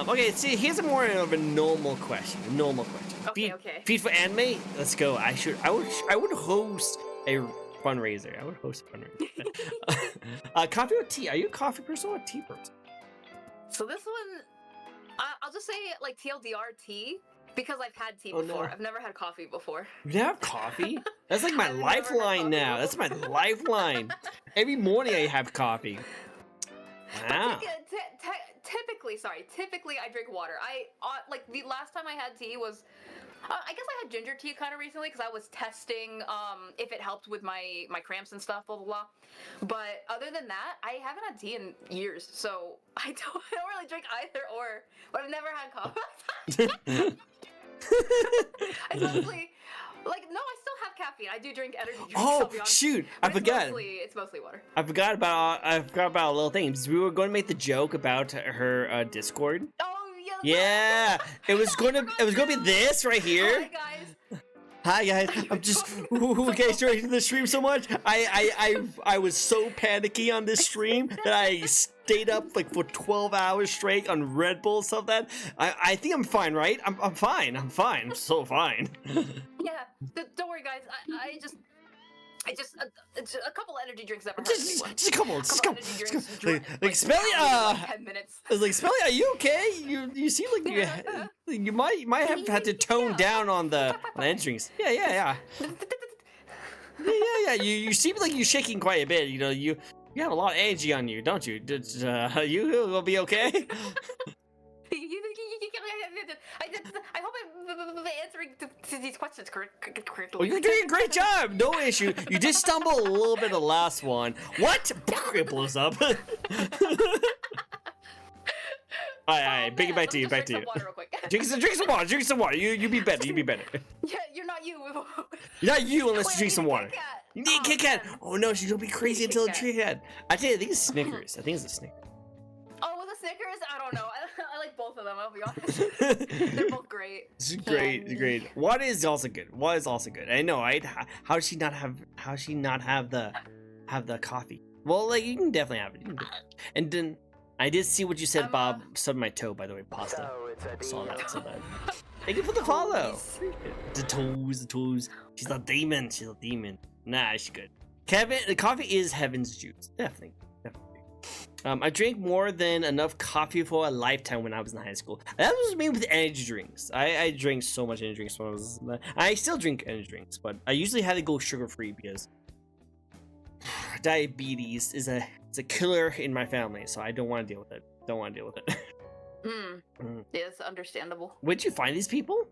Okay, see, here's a more of a normal question. Okay. Feed for anime? Let's go. I would host a fundraiser. Coffee or tea? Are you a coffee person or a tea person? So this one, I'll just say like TLDR tea because I've had tea Oh, before. no. I've never had coffee before. You have coffee? That's like my I've never had lifeline coffee now. That's my lifeline. Every morning I have coffee. Wow. Typically I drink water. Like the last time I had tea was, I guess I had ginger tea kind of recently because I was testing if it helped with my cramps and stuff, blah blah blah. But other than that, I haven't had tea in years, so I don't really drink either or. But I've never had coffee. I mostly, like, no, I still have caffeine. I do drink energy drinks. I'll Oh be honest. shoot! I But forgot. It's mostly water. I forgot about a little thing. We were going to make the joke about her Discord. Oh Yeah, it was gonna be this right here. Hi guys. Hi guys, I'm just okay. Straight to the stream so much. I was so panicky on this stream that I stayed up like for 12 hours straight on Red Bull and stuff. That I think I'm fine, right? I'm fine. I'm so fine. Yeah, don't worry, guys. I just a couple energy drinks never hurt anyone. Just a couple. Energy drinks. Like Spelly, like 10 minutes. I was like, Spelly, are you okay? You seem like you might have had to tone down on the energy drinks. Yeah. You seem like you're shaking quite a bit. You know, you have a lot of energy on you, don't you? You will be okay. I hope I'm answering to these questions correctly. Well, you're doing a great job. No issue. You did stumble a little bit the last one. What? It blows up. Alright, bring it back to you. Drink some water real quick. Drink some water. You be better. Yeah, you're not you. You're not you unless you Wait, drink some water. You need Oh, Kit Kat. man. Oh no, she's gonna be crazy until a Kit Kat. Kit Kat. I tell you, I think it's Snickers. Oh, with the Snickers? I don't know. I like both of them, I'll be honest. They're both great. It's great. Water is also good. I know, right? How does she not have the coffee? Well, like you can definitely have it. And then I did see what you said, Bob. Subbed my toe, by the way. Pasta. Saw that. Thank you for the follow. The toes. She's a demon. Nah, she's good. Kevin, the coffee is heaven's juice. Definitely. I drank more than enough coffee for a lifetime when I was in high school. That was me with energy drinks. I drank so much energy drinks when I was. I still drink energy drinks, but I usually had to go sugar free because diabetes is a killer in my family. So I don't want to deal with it. Yeah, it's understandable. Where'd you find these people?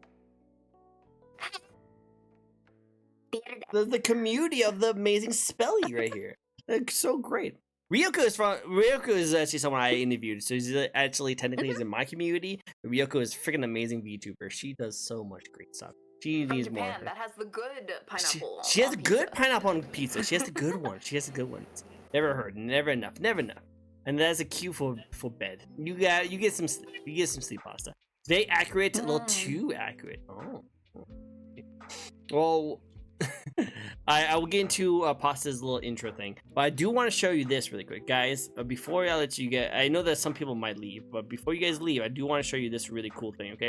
The community of the amazing Spelly right here. They're so great. Ryoko is actually someone I interviewed, so he's actually technically is in my community. Ryoko is freaking amazing VTuber. She does so much great stuff. She From needs Japan, more. that has the good pineapple. She has on a good pizza. pineapple on pizza. She has the good one. Never heard. Never enough. And that's a cue for bed. You get some sleep, pasta. Very accurate, a little too accurate. Oh. Well, I will get into Pasta's little intro thing, but I do want to show you this really quick, guys. Before I let you get, I know that some people might leave, but before you guys leave, I do want to show you this really cool thing. Okay,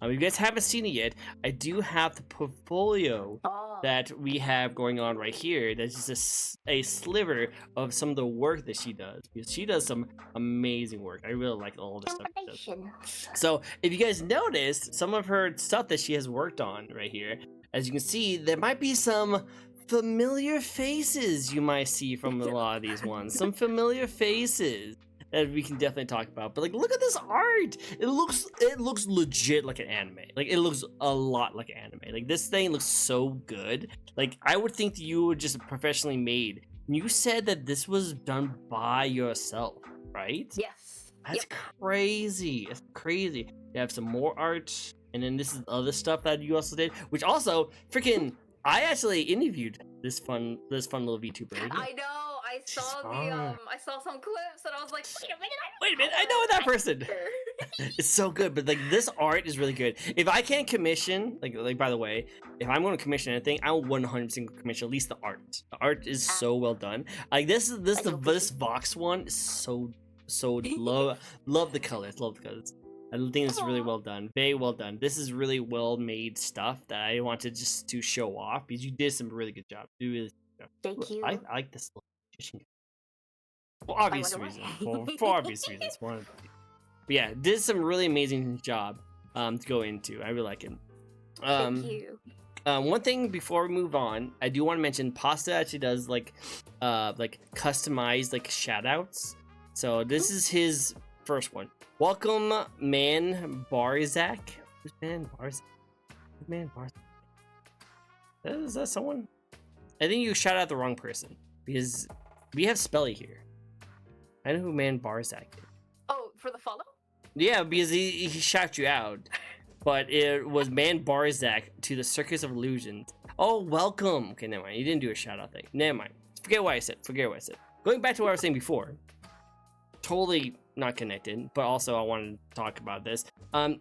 if you guys haven't seen it yet, I do have the portfolio that we have going on right here. That's just a sliver of some of the work that she does, because she does some amazing work. I really like all the stuff she does. So if you guys noticed some of her stuff that she has worked on right here, as you can see, there might be some familiar faces you might see from a lot of these ones. Some familiar faces that we can definitely talk about. But like, look at this art. It looks legit like an anime. Like, it looks a lot like anime. Like, this thing looks so good. Like, I would think that you were just professionally made. You said that this was done by yourself, right? Yes. That's crazy. That's crazy. You have some more art, and then this is other stuff that you also did, which also freaking I actually interviewed this fun little VTuber. Right? I know. I saw I saw some clips, and I was like, wait a minute, I know that person. It's so good, but like, this art is really good. If I can't commission, like by the way, if I'm going to commission anything, I'll 100% commission at least the art. The art is so well done. Like, this Vox one is so love the colors, I think it's really well done, very well done. This is really well made stuff that I wanted just to show off, because you did some really good job. You really Thank you. I like this little magician. For obvious reasons. For obvious reasons. But yeah, did some really amazing job to go into. I really like it. Thank you. One thing before we move on, I do want to mention Pasta actually does like customized like shout outs. So this is his first one. Welcome, Man Barzak. Who's Man Barzak? Is that someone? I think you shout out the wrong person, because we have Spelly here. I know who Man Barzak is. Oh, for the follow? Yeah, because he shouted you out. But it was Man Barzak to the Circus of Illusions. Oh, welcome. Okay, never mind. You didn't do a shout out thing. Never mind. Forget what I said. Going back to what I was saying before. Totally not connected, but also I wanted to talk about this.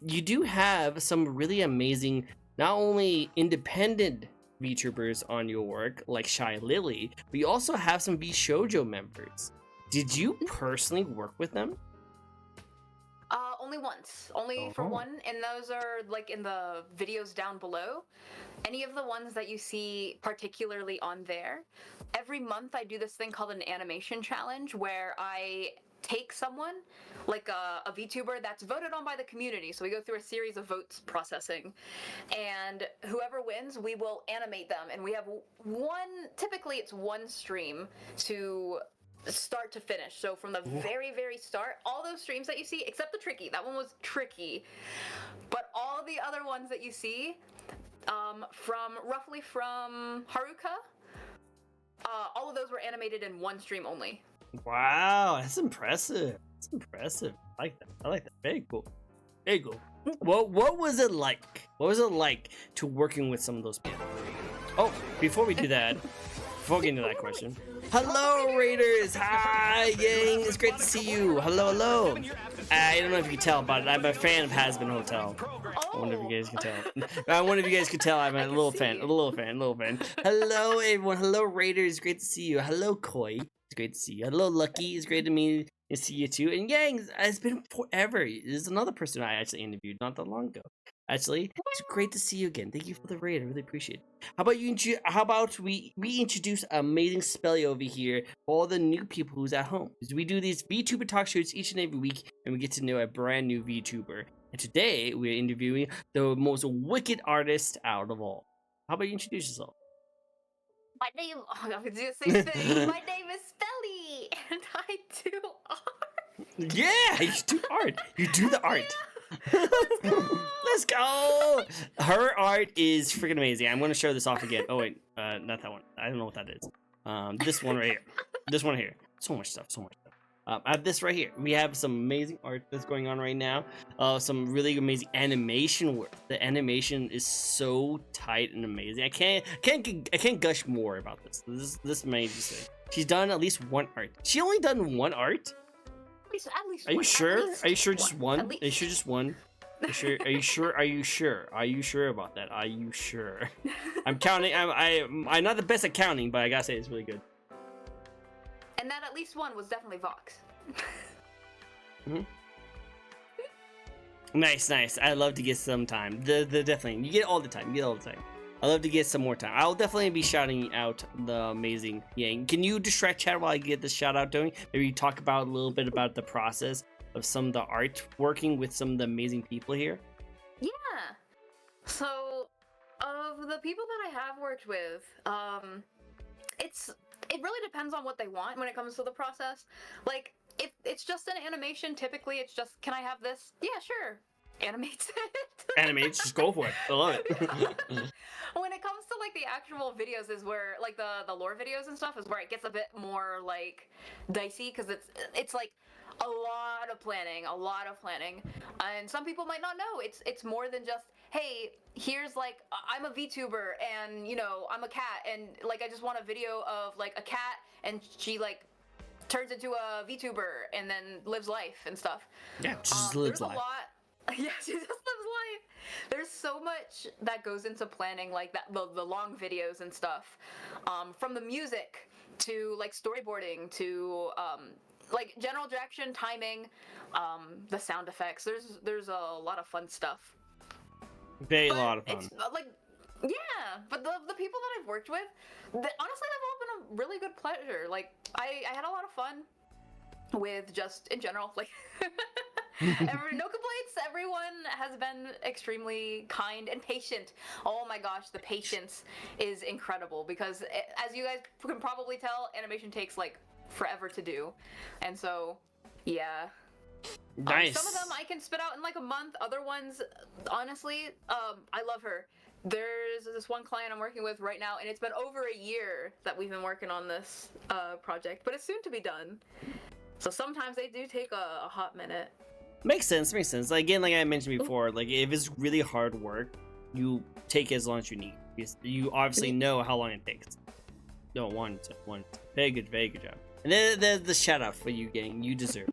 You do have some really amazing, not only independent VTubers on your work, like Shy Lily, but you also have some VShojo members. Did you personally work with them? Only once. Only for one, and those are like in the videos down below. Any of the ones that you see particularly on there. Every month I do this thing called an animation challenge, where I take someone, like a VTuber that's voted on by the community. So we go through a series of votes processing, and whoever wins, we will animate them. And we have typically it's one stream to start to finish. So from the very, very start, all those streams that you see, except the Tricky, that one was tricky, but all the other ones that you see, from Haruka, all of those were animated in one stream only. Wow, that's impressive. I like that. Very cool. What was it like? What was it like to working with some of those people? Oh, before we do that, before we get into that question. Hello, Raiders! Hi, Yang! It's great to see you. Hello. I don't know if you can tell, but I'm a fan of Hazbin Hotel. I wonder if you guys can tell. I wonder if you guys can tell I'm a little fan. Hello, everyone. Hello, Raiders. Great to see you. Hello, Koi. It's great to see you. Hello, Lucky. It's great to see you too. And Yang, it's been forever. There's another person I actually interviewed not that long ago. Actually, it's great to see you again. Thank you for the raid. I really appreciate it. How about we introduce amazing Spelly over here for all the new people who's at home? Because we do these VTuber talk shows each and every week, and we get to know a brand new VTuber. And today we're interviewing the most wicked artist out of all. How about you introduce yourself? I was gonna do the same thing. My name is Spelly, and I do art. Yeah, you do art. You do the art. Let's go. Her art is freaking amazing. I'm going to show this off again. Oh wait, not that one. I don't know what that is. This one right here. This one here. So much stuff. I have this right here. We have some amazing art that's going on right now. Some really amazing animation work. The animation is so tight and amazing. I can't gush more about this. This may just say she's done at least one art. She only done one art. At least Are you sure? Are you sure just just one? Are you sure just one? Are you sure? Are you sure about that? Are you sure? I'm counting. I'm not the best at counting, but I gotta say it's really good. And that at least one was definitely Vox. Nice. I love to get some time. The definitely you get it all the time. I'd love to get some more time. I'll definitely be shouting out the amazing Yang. Can you distract chat while I get the shout out going? Maybe talk about a little bit about the process of some of the art working with some of the amazing people here. Yeah. So, of the people that I have worked with, it really depends on what they want when it comes to the process. Like, if it's just an animation, typically it's just, can I have this? Yeah, sure. Animates it. Animates, just go for it. I love it. When it comes to like the actual videos is where like the lore videos and stuff is where it gets a bit more like dicey because it's like a lot of planning, and some people might not know it's more than just, hey, here's like I'm a VTuber and you know I'm a cat and like I just want a video of like a cat and she like turns into a VTuber and then lives life and stuff. Yeah, just lives life. There's a lot. Yeah, she just lives life. There's so much that goes into planning like that, the long videos and stuff, from the music to like storyboarding to like general direction, timing, the sound effects. There's a lot of fun stuff. A lot of fun. It's like, yeah, but the people that I've worked with, honestly, they've all been a really good pleasure. Like I had a lot of fun with just in general, like. No complaints. Everyone has been extremely kind and patient. Oh my gosh, the patience is incredible because as you guys can probably tell, animation takes like forever to do. And so, yeah. Nice. Some of them I can spit out in like a month. Other ones, honestly, I love her. There's this one client I'm working with right now, and it's been over a year that we've been working on this project, but it's soon to be done. So sometimes they do take a hot minute. Makes sense. Again, like I mentioned before, like if it's really hard work, you take it as long as you need. You obviously know how long it takes. No, one. Very good job. And then there's the shout out for you, gang. You deserve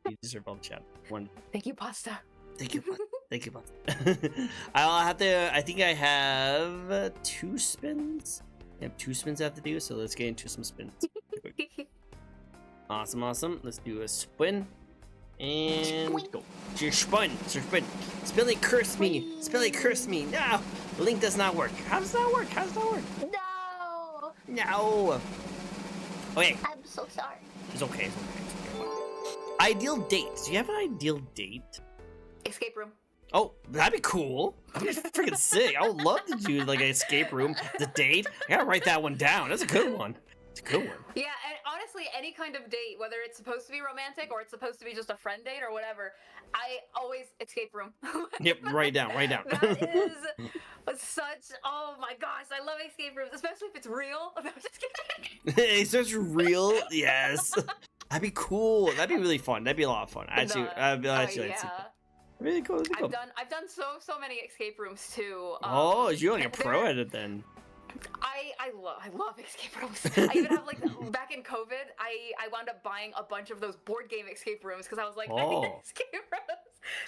all the shout out. One. Thank you, Pasta. Thank you, Pasta. I'll have to. I think I have 2 spins. I have 2 spins I have to do, so let's get into some spins. Awesome. Let's do a spin. And go. Spin. Spilly curse me. No, link does not work. How does that work? No. Okay. I'm so sorry. It's okay. Ideal date. Do you have an ideal date? Escape room. Oh, that'd be cool. That'd be freaking sick. I would love to do like an escape room. The date. I gotta write that one down. That's a good one. Yeah, and honestly, any kind of date, whether it's supposed to be romantic or it's supposed to be just a friend date or whatever, I always escape room. Yep, write down. That is such, oh my gosh, I love escape rooms, especially if it's real. I'm just kidding. It's such real, yes. That'd be cool. That'd be really fun. That'd be a lot of fun. Actually, really cool. I've done so many escape rooms too. Oh, you're like a pro at it then. I love escape rooms. I even have like back in COVID, I wound up buying a bunch of those board game escape rooms because I was like, I need escape rooms.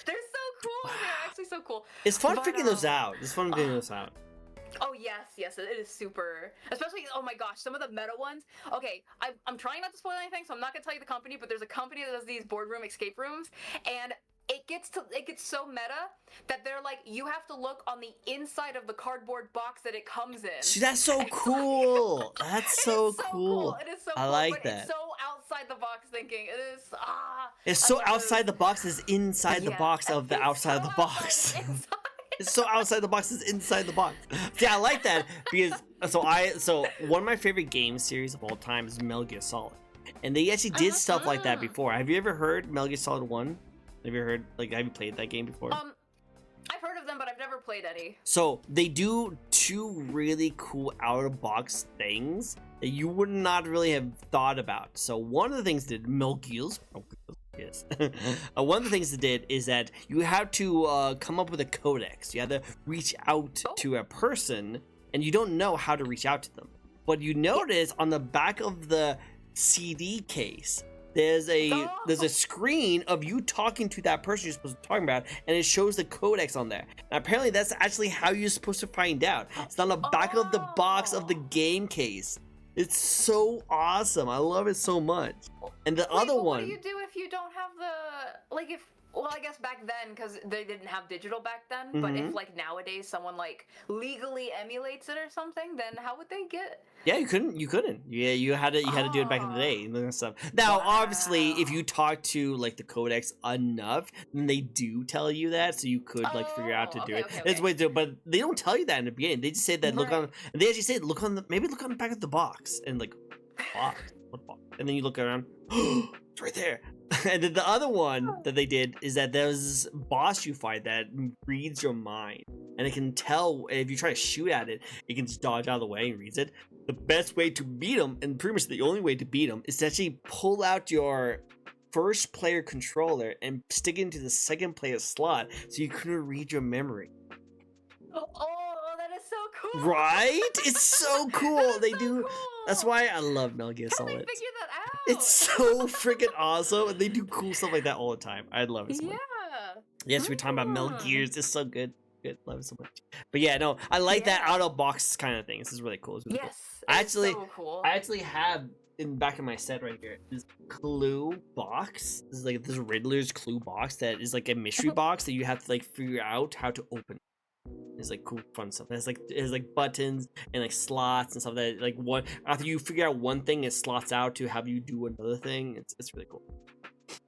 They're so cool. They're actually so cool. It's fun figuring those out. Oh yes, it is super. Especially, oh my gosh, some of the meta ones. Okay, I'm trying not to spoil anything, so I'm not gonna tell you the company, but there's a company that does these boardroom escape rooms, and it gets so meta that they're like, you have to look on the inside of the cardboard box that it comes in. See, that's so cool. That's so cool. It is so cool. I like that. It's so outside the box thinking. It is It's so outside the box is inside the box of the outside of the box. It's so outside the box is inside the box. See, I like that because so one of my favorite game series of all time is Metal Gear Solid, and they actually did stuff like that before. Have you ever heard Metal Gear Solid 1? Have you played that game before? I've heard of them, but I've never played any. So they do 2 really cool out-of-box things that you would not really have thought about. So one of the things that Metal Gears, yes. One of the things they did is that you have to come up with a codex. You have to reach out to a person, and you don't know how to reach out to them. But you notice on the back of the CD case, there's a screen of you talking to that person you're supposed to be talking about, and it shows the codex on there. And apparently that's actually how you're supposed to find out. It's on the back of the box of the game case. It's so awesome. I love it so much. And the other one. What do you do if you don't have the Well, I guess back then, because they didn't have digital back then. But if like nowadays someone like legally emulates it or something, then how would they get? Yeah, you couldn't. You couldn't. Yeah, you had to do it back in the Oh, day and stuff. Now, obviously, if you wow. talk to like the codex enough, then they do tell you that, so you could like figure out to Oh, do okay, it. okay, There's okay. ways to, but they don't tell you that in the beginning. They just say that look on. Right. And they actually say look on the look on the back of the box and like box, what box? And then you look around, it's right there. And then the other one that they did is that there's this boss you fight that reads your mind, and it can tell if you try to shoot at it, it can just dodge out of the way and reads it. The best way to beat him, and pretty much the only way to beat him, is to actually pull out your first player controller and stick it into the second player slot so you couldn't read your memory. Oh, that is so cool. Right? It's so cool. That is They so do. cool. That's why I love Metal Gear How they Solid. figure that out? It's so freaking awesome, and they do cool stuff like that all the time. I love it so much. Yeah. Yes, we're talking about Metal Mm. Gears. It's so good. Good, love it so much. But yeah, no, I like that Yeah. out of box kind of thing. This is really cool. It's really cool. Yes. I it's actually- so cool. I actually have in back of my set right here this clue box. This is like this Riddler's clue box that is like a mystery box that you have to like figure out how to open. It's like cool, fun stuff. It has like buttons and like slots and stuff that like one after you figure out one thing, it slots out to have you do another thing. It's really cool.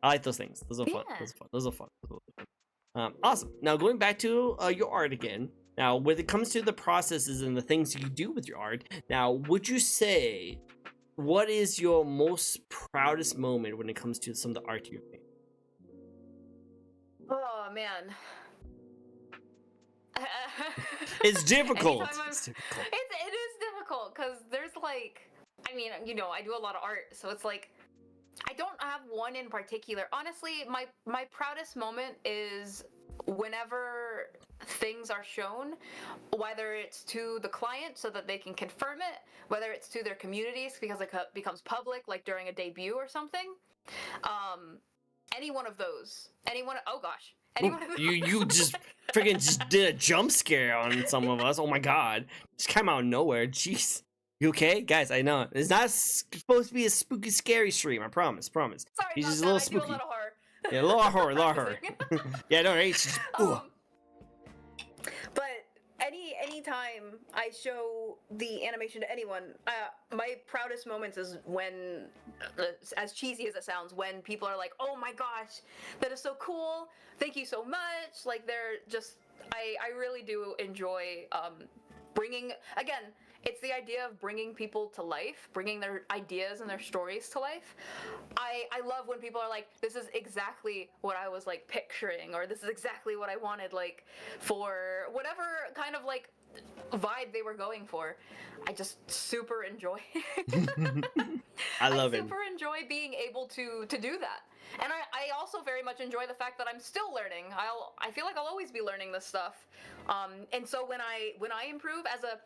I like those things. Those are fun. Yeah. Those are fun. Those are fun. Awesome. Now going back to your art again. Now, when it comes to the processes and the things you do with your art, now would you say what is your most proudest moment when it comes to some of the art you've made? Oh man. It's difficult. Anytime I'm- It's difficult. it is difficult because there's like, I mean, you know, I do a lot of art, so it's like I don't have one in particular. Honestly, my proudest moment is whenever things are shown, whether it's to the client so that they can confirm it, whether it's to their communities because it becomes public, like during a debut or something. Any one of those. Oh gosh. Any one of those. You just freaking just did a jump scare on some of us. Oh my god. Just came out of nowhere. Jeez. You okay? Guys, I know. It's not supposed to be a spooky, scary stream. I promise. Sorry He's about just a that. little I spooky. do a lot of horror. Yeah, a lot of horror. Yeah, no, it's just, But any time I show the animation to anyone, my proudest moments is when, as cheesy as it sounds, when people are like, "Oh my gosh, that is so cool! Thank you so much!" Like they're just, I really do enjoy bringing again. It's the idea of bringing people to life, bringing their ideas and their stories to life. I love when people are like, this is exactly what I was like picturing, or this is exactly what I wanted, like for whatever kind of like vibe they were going for. I just super enjoy. I love it. I super enjoy being able to do that. And I also very much enjoy the fact that I'm still learning. I feel like I'll always be learning this stuff. And so when I improve as a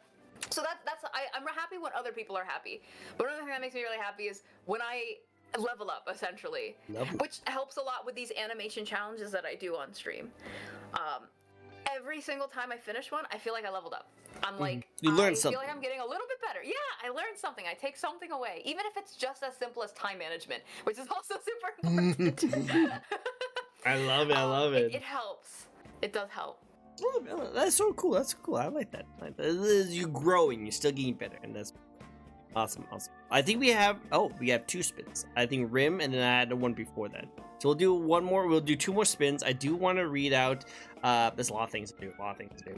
I'm happy when other people are happy. But another thing that makes me really happy is when I level up, essentially, which helps a lot with these animation challenges that I do on stream. Every single time I finish one, I feel like I leveled up. I'm like, You learn I something. feel like I'm getting a little bit better. Yeah, I learned something. I take something away, even if it's just as simple as time management, which is also super important. I love it. I love it. It helps. It does help. Oh, that's so cool. That's cool. I like that. You're growing. You're still getting better, and that's awesome. I think we have two spins. I think Rim, and then I had one before that. So we'll do one more. We'll do two more spins. I do want to read out. There's a lot of things to do.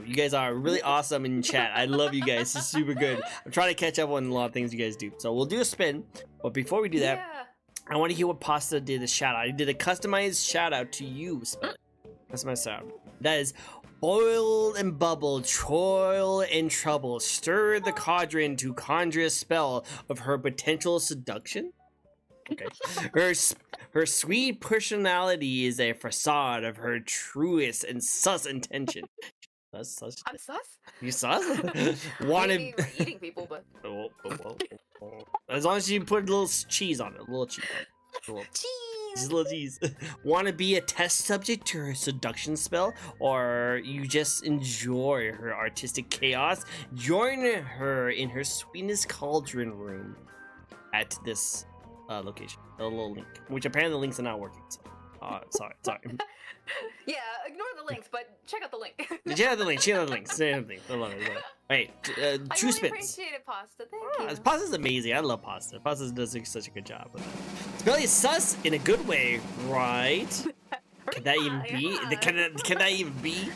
You guys are really awesome in chat. I love you guys. It's super good. I'm trying to catch up on a lot of things you guys do. So we'll do a spin. But before we do that, I want to hear what Pasta did a shout out. I did a customized shout out to you, Spell it. Customized sound. That is. Boil and bubble, toil and trouble, stir the cauldron to conjure a spell of her potential seduction. Okay. Her sweet personality is a facade of her truest and sus intention. I'm sus? You sus? Maybe we're eating people, but... As long as you put a little cheese on it. A little cheese on it. Cheese! Just a little cheese. Want to be a test subject to her seduction spell, or you just enjoy her artistic chaos? Join her in her sweetness cauldron room at this location. A little link, which apparently the links are not working. So Sorry. Yeah, ignore the links, but check out the link. Check out the link. I love it. I love it. Wait, I two really spins. appreciate it, Pasta. Thank you. Pasta's amazing. I love Pasta. Pasta does such a good job with it. Spelling is sus in a good way, right? Can that even be? Can that even be?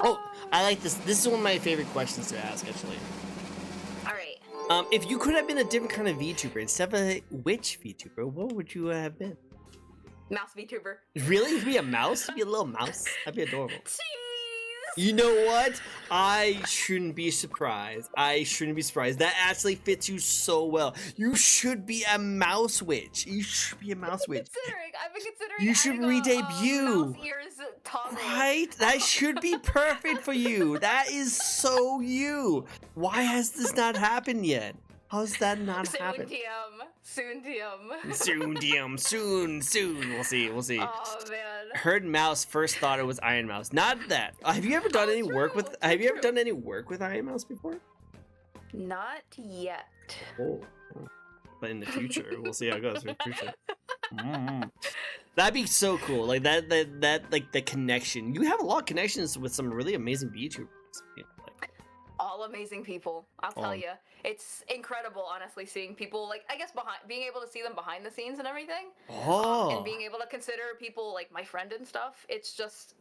Oh, I like this. This is one of my favorite questions to ask, actually. All right. If you could have been a different kind of VTuber instead of a which VTuber, what would you have been? Mouse VTuber. Really? You'd be a mouse? You'd be a little mouse? That'd be adorable. Jeez. You know what? I shouldn't be surprised. That actually fits you so well. You should be a mouse witch. I've been considering. You should re-debut. Mouse ears toggle. Right? That should be perfect for you. That is so you. Why has this not happened yet? How's that not happened? Soon, DM. Soon. We'll see. Oh man. Heard mouse first thought it was Iron Mouse. Not that. Have you ever done any work with? Have you ever done any work with Iron Mouse before? Not yet. Oh. But in the future, we'll see how it goes. In the future. That'd be so cool. Like that like the connection. You have a lot of connections with some really amazing VTubers. All amazing people, I'll tell you. It's incredible, honestly, seeing people like being able to see them behind the scenes and everything. And being able to consider people like my friend and stuff. It's just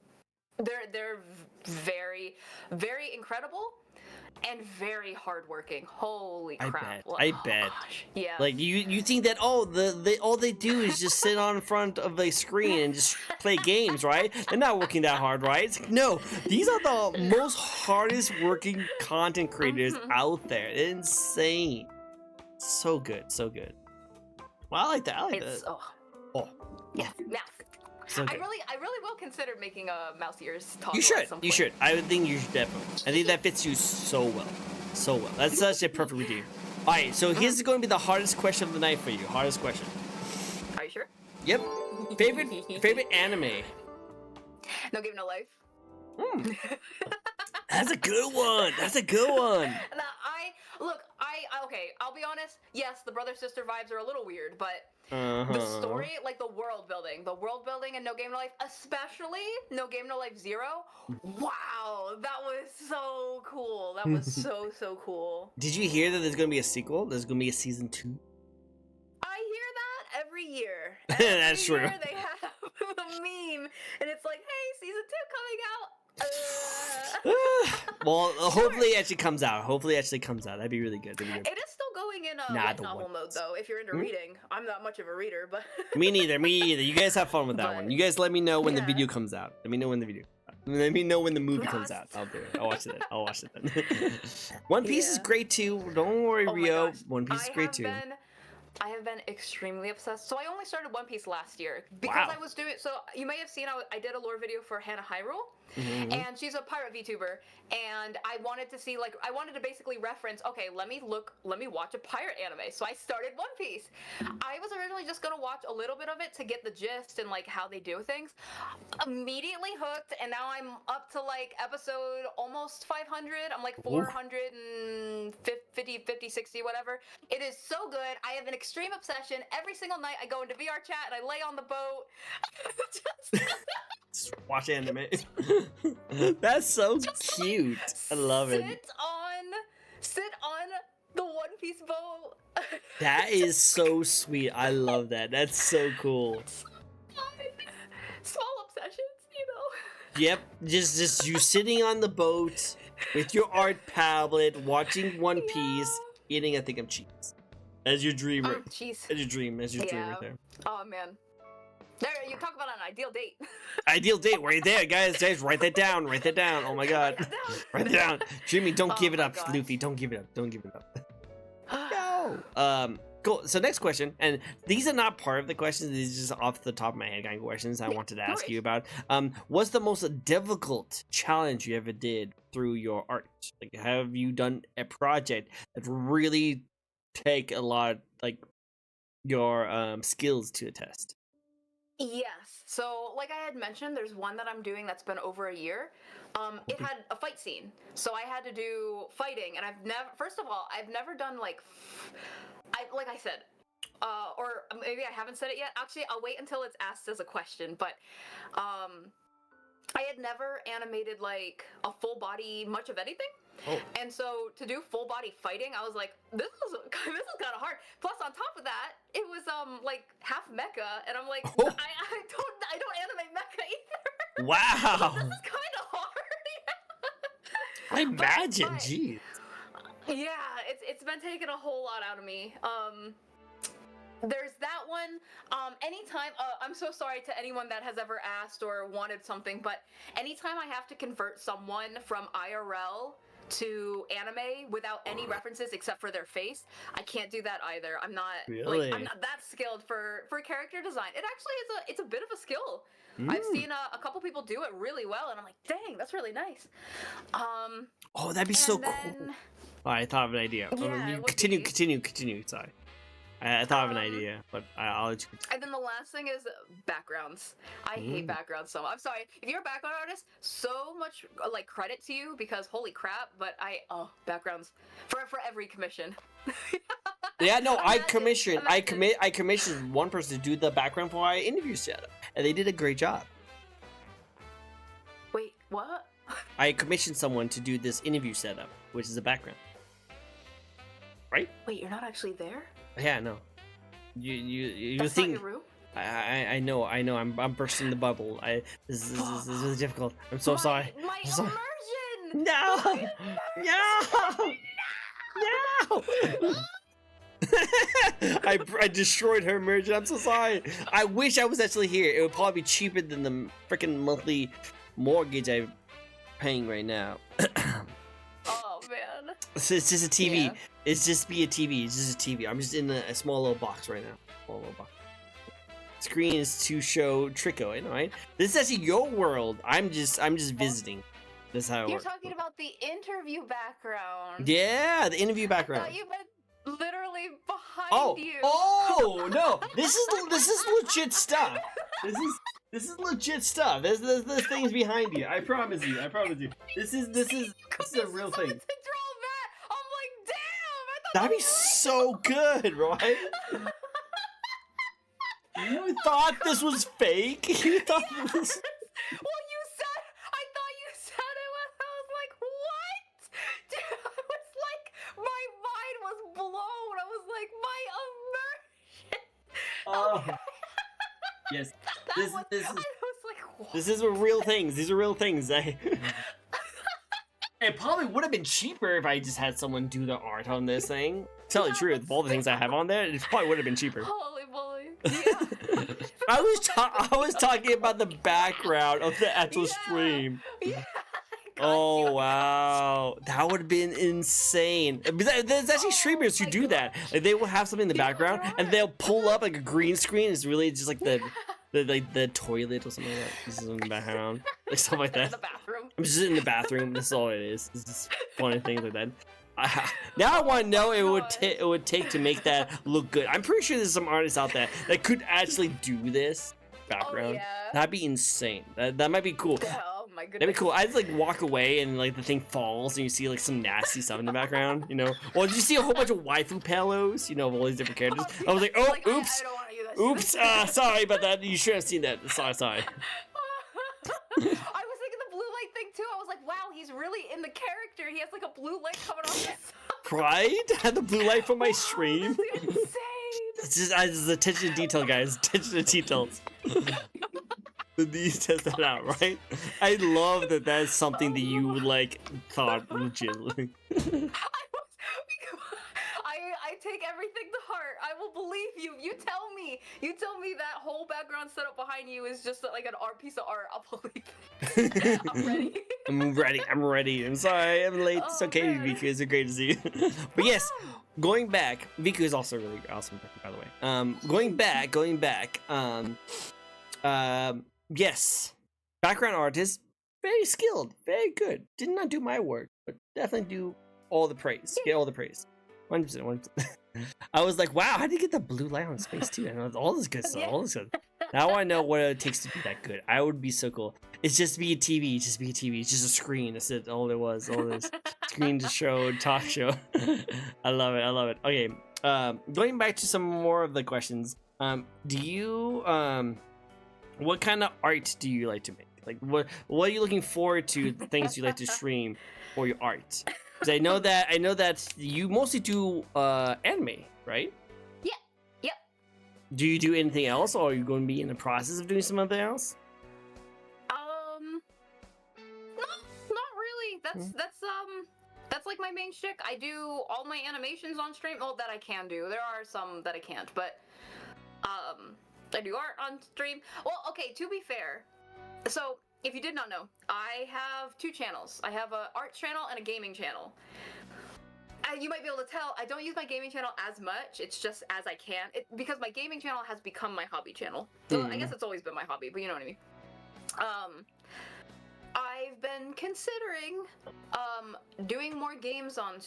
they're very, very incredible and very hardworking. Holy crap! I bet. Gosh. Yeah. Like you think that all they do is just sit on front of a screen and just play games, right? They're not working that hard, right? It's like, no, these are the most hardest working content creators out there. It's insane. So good. Well, I like that. Oh. Yeah. Mouse. So I really will consider making a mouse ears toggle. You should. I would think you should definitely. I think that fits you so well. That's such a perfect routine. All right, so here's going to be the hardest question of the night for you. Hardest question. Are you sure? Yep. Favorite anime. No Game No Life. That's a good one. Okay, I'll be honest. Yes, the brother-sister vibes are a little weird, but the story, like the world building in No Game No Life, especially No Game No Life 0, wow, that was so cool. That was so cool. Did you hear that there's going to be a sequel? There's going to be a season 2? I hear that every year. That's true. They have a meme, and it's like, hey, season 2 coming out. Well, hopefully it actually comes out. That'd be really good. It is still going in novel mode, though, if you're into reading. I'm not much of a reader, but... Me neither. You guys have fun with that one. You guys let me know when the video comes out. Let me know when the movie comes out. I'll do it. I'll watch it then. One Piece is great too. Don't worry, Rio. One Piece is great too. I have been extremely obsessed. So I only started One Piece last year because I was doing. So you may have seen I did a lore video for Hannah Hyrule, and she's a pirate VTuber, and I wanted to see I wanted to basically reference. Okay, let me watch a pirate anime. So I started One Piece. I was originally just gonna watch a little bit of it to get the gist and how they do things. Immediately hooked, and now I'm up to episode almost 500. I'm 450, 60, whatever. It is so good. I have an extreme obsession. Every single night I go into VR chat and I lay on the boat. Just watch anime. That's so cute. I love it. Sit on the One Piece boat. That is so sweet. I love that. That's so cool. Small obsessions, Yep, just you sitting on the boat with your art tablet, watching One Piece, eating a thing of cheese. As your dream, as your dream right there. Oh man, there you talk about an ideal date. Ideal date, right there, guys. Write that down. Oh my god, write it down. Jimmy, don't give it up, Luffy. Don't give it up. No. Cool. So next question, and these are not part of the questions. These are just off the top of my head kind of questions I wanted to ask you about. What's the most difficult challenge you ever did through your art? Have you done a project that really take a lot your skills to a test? Yes. So I had mentioned, there's one that I'm doing that's been over a year. It had a fight scene, so I had to do fighting, and I've never done like I said, or maybe I haven't said it yet. Actually, I'll wait until it's asked as a question. But I had never animated like a full body much of anything. Oh. And so to do full body fighting, I was like, this is kind of hard. Plus, on top of that, it was like half mecha, and I'm like, Oh. I don't animate mecha either. Wow. This is kind of hard. I imagine, but, geez. Yeah, it's been taking a whole lot out of me. There's that one. Anytime, I'm so sorry to anyone that has ever asked or wanted something, but anytime I have to convert someone from IRL to anime without any references except for their face, I can't do that either. I'm not Really? I'm not that skilled for character design. It actually is a bit of a skill. I've seen a couple people do it really well, and I'm like, dang, that's really nice. Oh, that'd be so cool. Oh, I thought of an idea. Yeah, Continue. Sorry. I thought of an idea, but I'll let you continue. And then the last thing is backgrounds. I hate backgrounds so much. I'm sorry. If you're a background artist, so much like credit to you because holy crap, but backgrounds for every commission. Yeah, no, I commissioned one person to do the background for my interview setup, and they did a great job. Wait, what? I commissioned someone to do this interview setup, which is a background. Right? Wait, you're not actually there? Yeah, no. You That's think not your room? I know. I'm bursting the bubble. This is really difficult. I'm so sorry. My I'm sorry. immersion! No! No! I destroyed her immersion. I'm so sorry. I wish I was actually here. It would probably be cheaper than the freaking monthly mortgage I'm paying right now. Oh man. So it's just a TV. Yeah. It's just be a TV. It's just a TV. I'm just in a small little box right now. Small little box. Screen is to show Tricko, right? This is actually your world. I'm just visiting. This is how it You're works. talking about the interview background. Yeah, the interview background. I thought you meant literally behind you. Oh no! This is legit stuff. This is legit stuff. There's things behind you. I promise you. This is a real thing. To draw that, I'm like, damn! I thought That'd be so good, right? You thought this was fake? You thought this was... Well, I thought you said it when I was like, what? Dude, I was like, my mind was blown. I was like, my immersion. Yes. I was like, what? This is real things. These are real things. It probably would have been cheaper if I just had someone do the art on this thing. Tell you the truth, of all the things I have on there, it probably would have been cheaper. Holy moly. Yeah. I was talking about the background of the actual stream. Yeah. Oh wow, that would have been insane. There's actually streamers who do that. Like they will have something in the background and they'll pull up like a green screen. It's really just like the toilet or something like that. This is in the background, like stuff like that. The bathroom. I'm just in the bathroom. That's all it is. It's just funny things like that. Now I want to know it would take to make that look good. I'm pretty sure there's some artists out there that could actually do this background. Oh, yeah. That'd be insane. That might be cool. Oh my goodness. That'd be cool. I'd like walk away and like the thing falls and you see like some nasty stuff in the background, you know? Or did you see a whole bunch of waifu palos, you know, of all these different characters? I was like, oh, like, oops. I don't want to use that. Oops, sorry about that. You should have seen that. Sorry. I was thinking the blue light thing too. I was like, wow, he's really in the character. He has like a blue light coming off his side. Right? I had the blue light from my stream. That's insane. It's just attention to detail, guys. Attention to details. These test that out, right? I love that that's something that you like thought legitimately. I take everything to heart. I will believe you. You tell me that whole background setup behind you is just like an art piece of art. I'll believe it. I'm ready. I'm ready. I'm sorry, I'm late. It's okay, man. Viku. It's great to see you. But yes, going back, Viku is also really awesome, by the way. Going back. Yes, background artist, very skilled, very good. Did not do my work, but definitely do all the praise. Get all the praise. 100%. I was like, wow, how did you get the blue light on his face too? And all this good stuff. Yeah. All this good. Now I know what it takes to be that good. I would be so cool. It's just be a TV. It's just a screen. That's it. All there was. All this screen to show, talk show. I love it. Okay. Going back to some more of the questions, do you what kind of art do you like to make? Like, what are you looking forward to? Things you like to stream for your art? Because I know that you mostly do anime, right? Yeah. Yep. Do you do anything else, or are you going to be in the process of doing something else? No, not really. That's like my main shtick. I do all my animations on stream. Well, that I can do. There are some that I can't, but I do art on stream. Well, okay, to be fair, so if you did not know, I have two channels. I have a art channel and a gaming channel. You might be able to tell, I don't use my gaming channel as much. It's just as I can. Because my gaming channel has become my hobby channel. So I guess it's always been my hobby, but you know what I mean. I've been considering doing more games on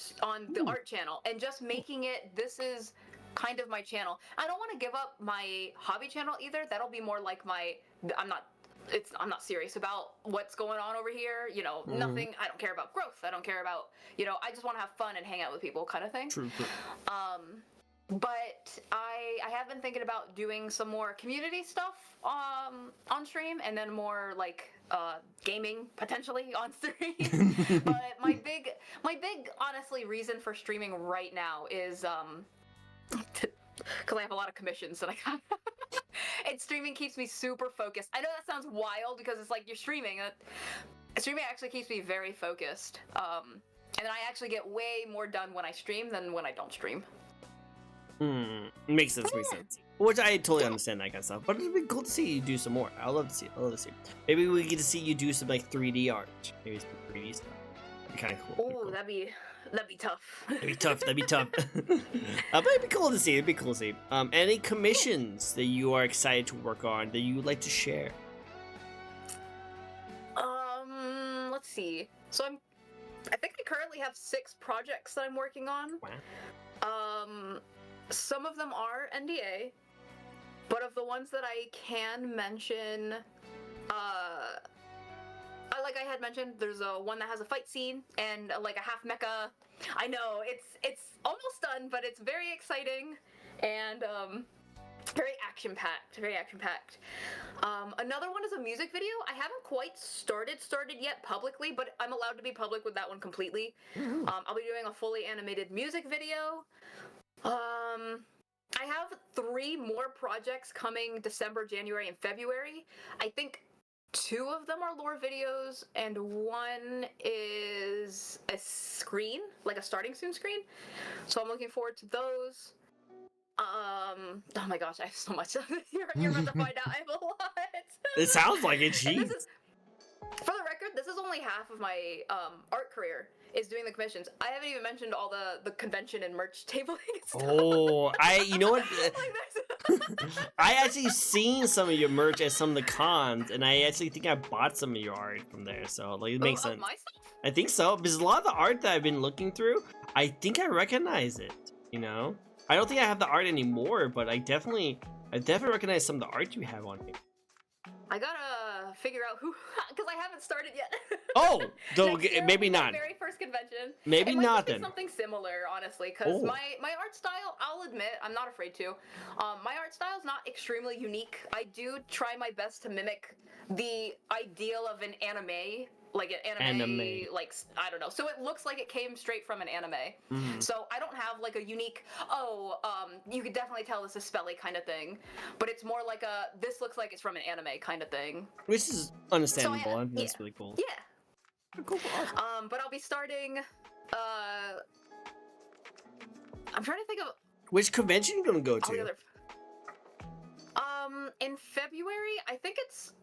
the art channel and just making it, this is kind of my channel. I don't want to give up my hobby channel either. That'll be more like I'm not serious about what's going on over here. You know, nothing. I don't care about growth. I don't care about, I just want to have fun and hang out with people, kind of thing. True. But I have been thinking about doing some more community stuff on stream, and then more like gaming potentially on stream. But my big honestly reason for streaming right now is because I have a lot of commissions that I got. And streaming keeps me super focused. I know that sounds wild because it's like you're streaming. Streaming actually keeps me very focused. And then I actually get way more done when I stream than when I don't stream. Makes sense. Which I totally understand that kind of stuff. But it'd be cool to see you do some more. I love to see it. Maybe we get to see you do some like 3D art. Maybe some 3D stuff. That'd be kind of cool. Oh, that'd be tough. That'd be tough. But it'd be cool to see. Any commissions that you are excited to work on that you would like to share? Let's see. So I think I currently have 6 projects that I'm working on. Wow. Some of them are NDA, but of the ones that I can mention, like I had mentioned, there's one that has a fight scene and like a half mecha. I know it's almost done, but it's very exciting and very action packed. Another one is a music video. I haven't quite started yet publicly, but I'm allowed to be public with that one completely. I'll be doing a fully animated music video. I have 3 more projects coming December, January, and February. I think 2 of them are lore videos, and 1 is a screen, like a starting soon screen. So I'm looking forward to those. Oh my gosh, I have so much. You're about to find out. I have a lot. It sounds like it, jeez. For the record, this is only half of my art career, is doing the commissions. I haven't even mentioned all the convention and merch tabling and stuff. Oh, you know what? I actually seen some of your merch at some of the cons, and I actually think I bought some of your art from there, so like it makes sense. My stuff? I think so, because a lot of the art that I've been looking through, I think I recognize it, I don't think I have the art anymore, but I definitely recognize some of the art you have on here. I gotta figure out who, because I haven't started yet. Oh, maybe not. My very first convention. Maybe not then. Something similar, honestly, because my art style, I'll admit, I'm not afraid to. My art style is not extremely unique. I do try my best to mimic the ideal of an anime. Like an anime, like, I don't know. So it looks like it came straight from an anime. So I don't have like a unique, you could definitely tell this is Spelly kind of thing. But it's more like this looks like it's from an anime kind of thing. Which is understandable. That's really cool. Yeah. Cool. But I'll be starting, I'm trying to think of... Which convention are you going to go to? In February, I think it's...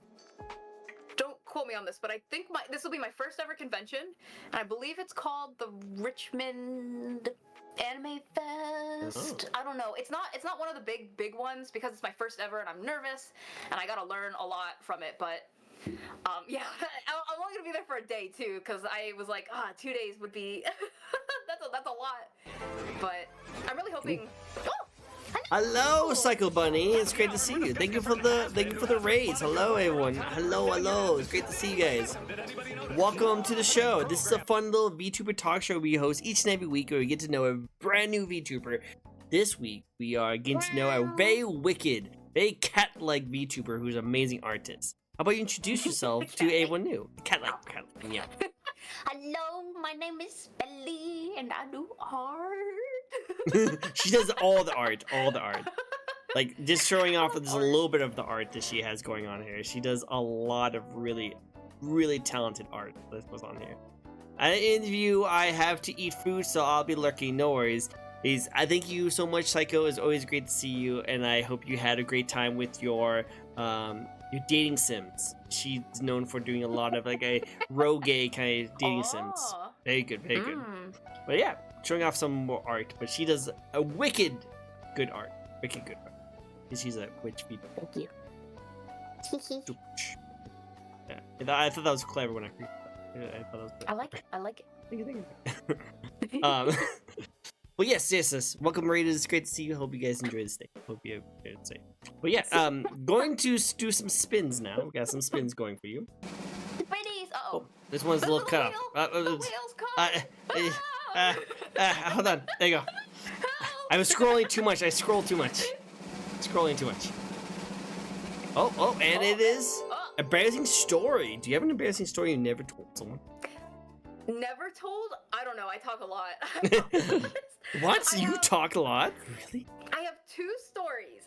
Don't quote me on this, but I think this will be my first ever convention, and I believe it's called the Richmond Anime Fest. I don't know. It's not one of the big ones because it's my first ever, and I'm nervous, and I gotta learn a lot from it. But yeah, I'm only gonna be there for a day too, because I was like, 2 days would be that's a lot. But I'm really hoping. Hello, Psycho Bunny. It's great to see you. Thank you for the raids. Hello, everyone. Hello. It's great to see you guys. Welcome to the show. This is a fun little VTuber talk show we host each and every week where we get to know a brand new VTuber this week we are getting to know a very wicked, very cat-like VTuber who's an amazing artist. How about you introduce yourself to everyone new? Cat-like, yeah. Hello, my name is Belly, and I do art. She does all the art. Like, just showing off just a little bit of the art that she has going on here. She does a lot of really, really talented art that goes on here. At the interview, I have to eat food, so I'll be lurking. No worries. I thank you so much, Psycho. It's always great to see you, and I hope you had a great time with your dating sims. She's known for doing a lot of like a rogue kind of dating sims. Very good, very good. But yeah, showing off some more art. But she does a wicked good art. Wicked good art. She's a witch people. Thank you. Yeah, I thought that was clever when I created that. I thought that was good. I like it. I like it. Thank you. Well, yes. Welcome, Raiders. It's great to see you. Hope you guys enjoy this day. Hope you enjoyed the day. But yeah, going to do some spins now. We got some spins going for you. Pretties. Oh, this one's a little cut off. The wheel's cut. Hold on. There you go. I was scrolling too much. I scrolled too much. Scrolling too much. Oh, and it is embarrassing story. Do you have an embarrassing story you never told someone? Never told? I don't know. I talk a lot. What? You talk a lot? Really? I have two stories.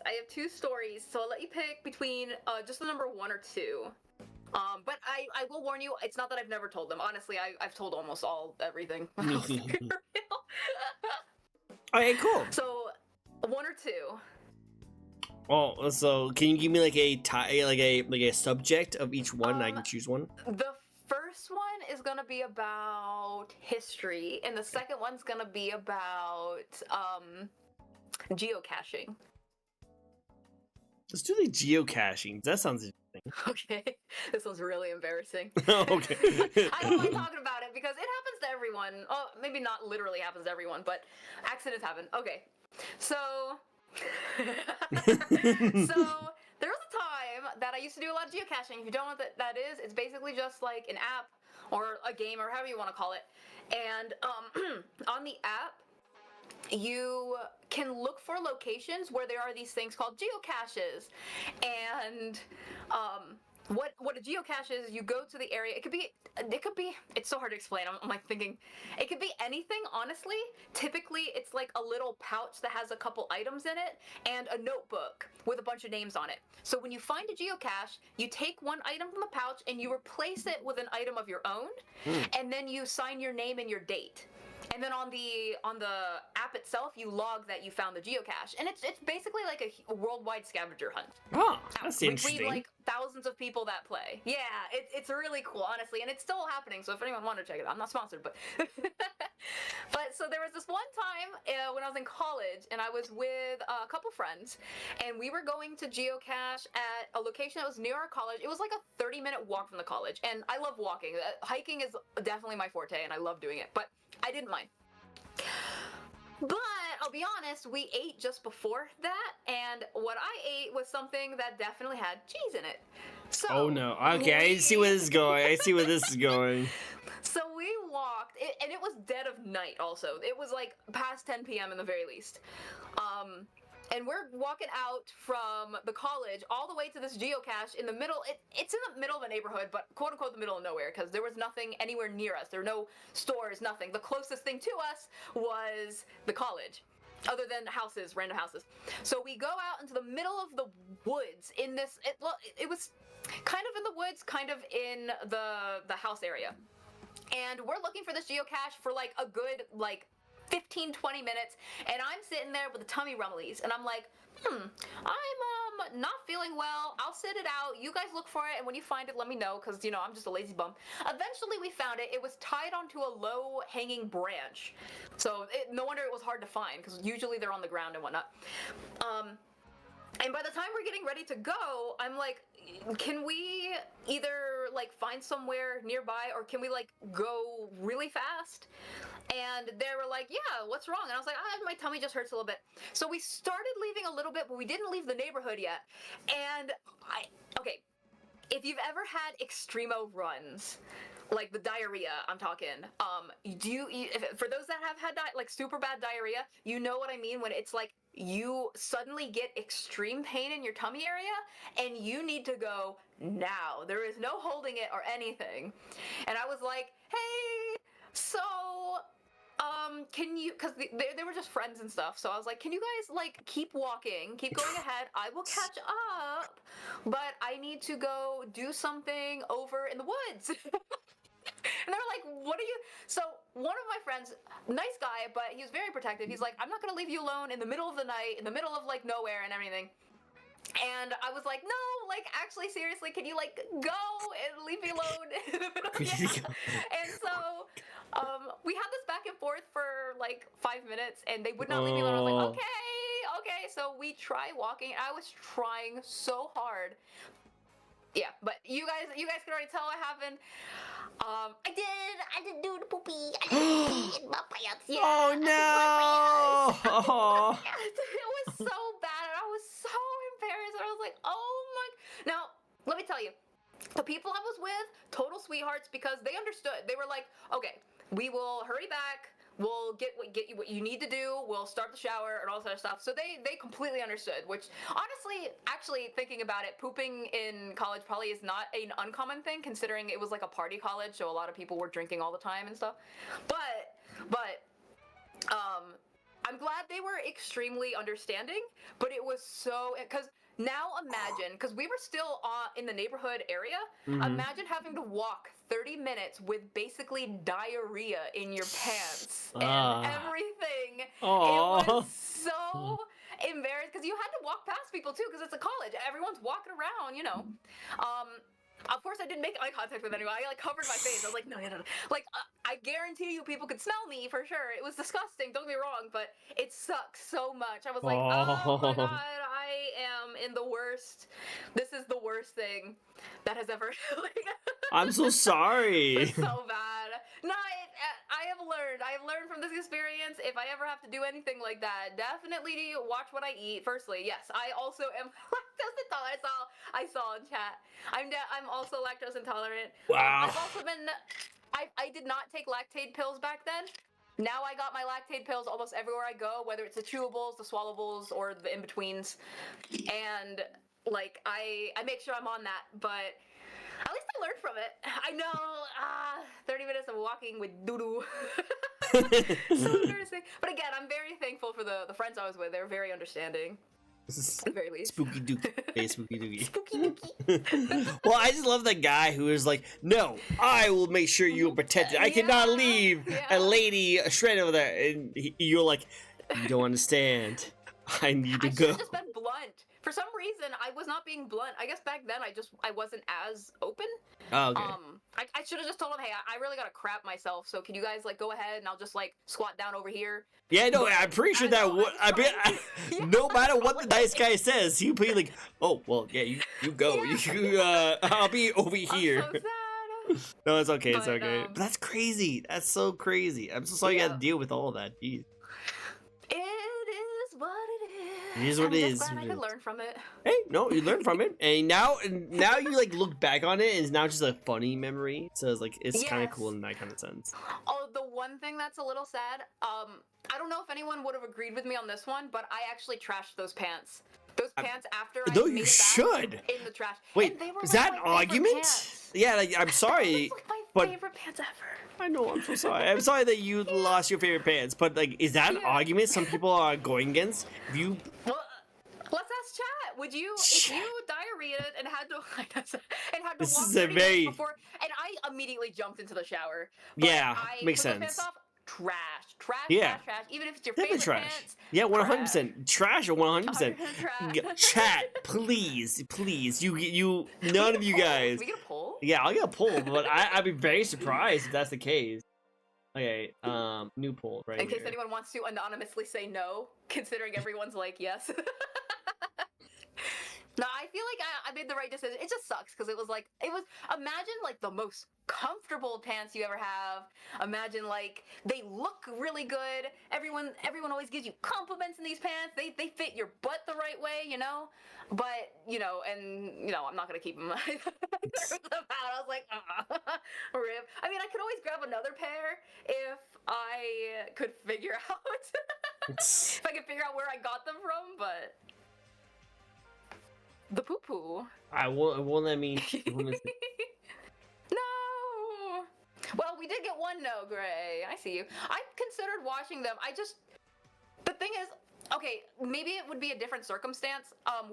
So I'll let you pick between just the number 1 or 2. But I will warn you, it's not that I've never told them. Honestly, I've told almost everything. Okay, cool. So 1 or 2. Oh, so can you give me like a subject of each one? And I can choose one. The first one is gonna be about history, and the second one's gonna be about geocaching. Let's do the geocaching. That sounds interesting. Okay, this one's really embarrassing. Okay. I don't like talking about it because it happens to everyone. Oh, maybe not literally happens to everyone, but accidents happen. Okay, so there was a time that I used to do a lot of geocaching. If you don't know what that is, it's basically just like an app or a game or however you want to call it. And on the app, you can look for locations where there are these things called geocaches. And what a geocache is, you go to the area. It could be, it's so hard to explain. I'm like thinking, it could be anything, honestly. Typically, it's like a little pouch that has a couple items in it and a notebook with a bunch of names on it. So when you find a geocache, you take one item from the pouch and you replace it with an item of your own, and then you sign your name and your date. And then on the app itself, you log that you found the geocache, and it's basically like a worldwide scavenger hunt. Oh, that's interesting. Between like thousands of people that play. Yeah, it's really cool, honestly, and it's still happening. So if anyone wanted to check it out, I'm not sponsored, but but so there was this one time when I was in college, and I was with a couple friends, and we were going to geocache at a location that was near our college. It was like a 30-minute walk from the college, and I love walking. Hiking is definitely my forte, and I love doing it, but I didn't mind. But I'll be honest, we ate just before that, and what I ate was something that definitely had cheese in it. So oh no. Okay, I see where this is going. So we walked, and it was dead of night also. It was like past 10 p.m. in the very least. And we're walking out from the college all the way to this geocache in the middle. It's in the middle of a neighborhood, but quote unquote the middle of nowhere, because there was nothing anywhere near us. There were no stores, nothing. The closest thing to us was the college, other than houses, random houses. So we go out into the middle of the woods in this, it was kind of in the woods, kind of in the house area. And we're looking for this geocache for like a good, 15, 20 minutes, and I'm sitting there with the tummy rumblies, and I'm like, I'm not feeling well. I'll sit it out. You guys look for it, and when you find it, let me know, because, I'm just a lazy bum. Eventually, we found it. It was tied onto a low-hanging branch, so no wonder it was hard to find, because usually they're on the ground and whatnot. And by the time we're getting ready to go, I'm like, can we either find somewhere nearby, or can we go really fast? And they were like, yeah, what's wrong? And I was like, my tummy just hurts a little bit. So we started leaving a little bit, but we didn't leave the neighborhood yet. And okay, if you've ever had extremo runs, like the diarrhea, I'm talking. For those that have had like super bad diarrhea, you know what I mean when it's like you suddenly get extreme pain in your tummy area and you need to go now. There is no holding it or anything. And I was like, hey, so can you, because they were just friends and stuff, so I was like, can you guys like keep walking, keep going ahead, I will catch up, but I need to go do something over in the woods. And they were like, what are you? So one of my friends, nice guy, but he was very protective. He's like, I'm not going to leave you alone in the middle of the night, in the middle of like nowhere and everything. And I was like, no, like actually, seriously, can you like go and leave me alone in the middle? Yeah. And so we had this back and forth for like 5 minutes, and they would not leave me alone. I was like, okay. So we try walking. I was trying so hard. Yeah, but you guys can already tell what happened. I did do the poopy. I did pee in my pants. Yeah. Oh no! Oh. It was so bad, and I was so embarrassed. And I was like, oh my. Now, let me tell you, the people I was with, total sweethearts, because they understood. They were like, okay, we will hurry back. We'll get you what you need to do. We'll start the shower and all that stuff. So they completely understood, which honestly, actually thinking about it, pooping in college probably is not an uncommon thing, considering it was like a party college, so a lot of people were drinking all the time and stuff. But I'm glad they were extremely understanding, but it was so, because now imagine, because we were still in the neighborhood area, imagine having to walk 30 minutes with basically diarrhea in your pants and everything. It was so embarrassed, because you had to walk past people too, because it's a college. Everyone's walking around, you know. Of course, I didn't make eye contact with anyone. I like covered my face. I was like, no. Like, I guarantee you, people could smell me for sure. It was disgusting. Don't get me wrong, but it sucks so much. I was like, oh my god, I am in the worst. This is the worst thing that has ever. Like, I'm so sorry. it's so bad. No, I have learned. I have learned from this experience. If I ever have to do anything like that, definitely watch what I eat. Firstly, yes, I also am lactose intolerant. I saw in chat. I'm also lactose intolerant. Wow. I've also been. I did not take lactate pills back then. Now I got my lactate pills almost everywhere I go, whether it's the chewables, the swallowables, or the in-betweens. And like I make sure I'm on that, but at least I learned from it. I know, 30 minutes of walking with doo-doo. So embarrassing. But again, I'm very thankful for the friends I was with. They were very understanding. At the very least. Spooky dookie. Hey, spooky dookie. Spooky dookie. Well, I just love that guy who is like, no, I will make sure you're protected. I cannot leave a lady straight over there. And you're like, you don't understand. I need to go. I should have just been blunt. For some reason, I was not being blunt. I guess back then I wasn't as open. Oh, okay. I should have just told him, hey, I really gotta crap myself, so can you guys like go ahead and I'll just like squat down over here. Yeah, no, I'm pretty sure that would. No matter what the nice guy says, he'll be like, oh, well, yeah, you go. Yeah. I'll be over here. I'm so sad. No, it's okay. It's okay. But that's crazy. That's so crazy. I'm so sorry you had to deal with all that. Jeez. It is what it is. It is what it is. I'm glad I could learn from it. Hey, no, you learn from it, and now you like look back on it, and it's now just a funny memory. So it's like it's kind of cool in that kind of sense. Oh, the one thing that's a little sad. I don't know if anyone would have agreed with me on this one, but I actually trashed those pants. Those pants after I made it back in the trash. Wait, is that an argument? Yeah, like, I'm sorry, like my but favorite pants ever. I know, I'm so sorry. I'm sorry that you lost your favorite pants, but like, is that an argument some people are going against? If you, well, let's ask chat. Would you, if you diarrheaed and had to this walk is a 30 very minutes before, and I immediately jumped into the shower. Yeah, I makes took those sense. pants off, trash. Even if it's your Definitely favorite trash. pants. Yeah, 100%. Trash or 100%. Trash. Chat, please. You, none of you guys. Can we get a poll? Yeah, I'll get a poll, but I'd be very surprised if that's the case. Okay, new poll right In case here. anyone wants to anonymously say no, considering everyone's like yes. No, I feel like I made the right decision. It just sucks because it was imagine like the most comfortable pants you ever have. Imagine like they look really good. Everyone always gives you compliments in these pants. They fit your butt the right way, you know. But I'm not gonna keep them. I threw them out. I was like, rip. I mean, I could always grab another pair if I could figure out if I could figure out where I got them from, but. The poo poo. I won't let me. No. Well, we did get one no, Gray. I see you. I considered washing them. The thing is, okay, maybe it would be a different circumstance.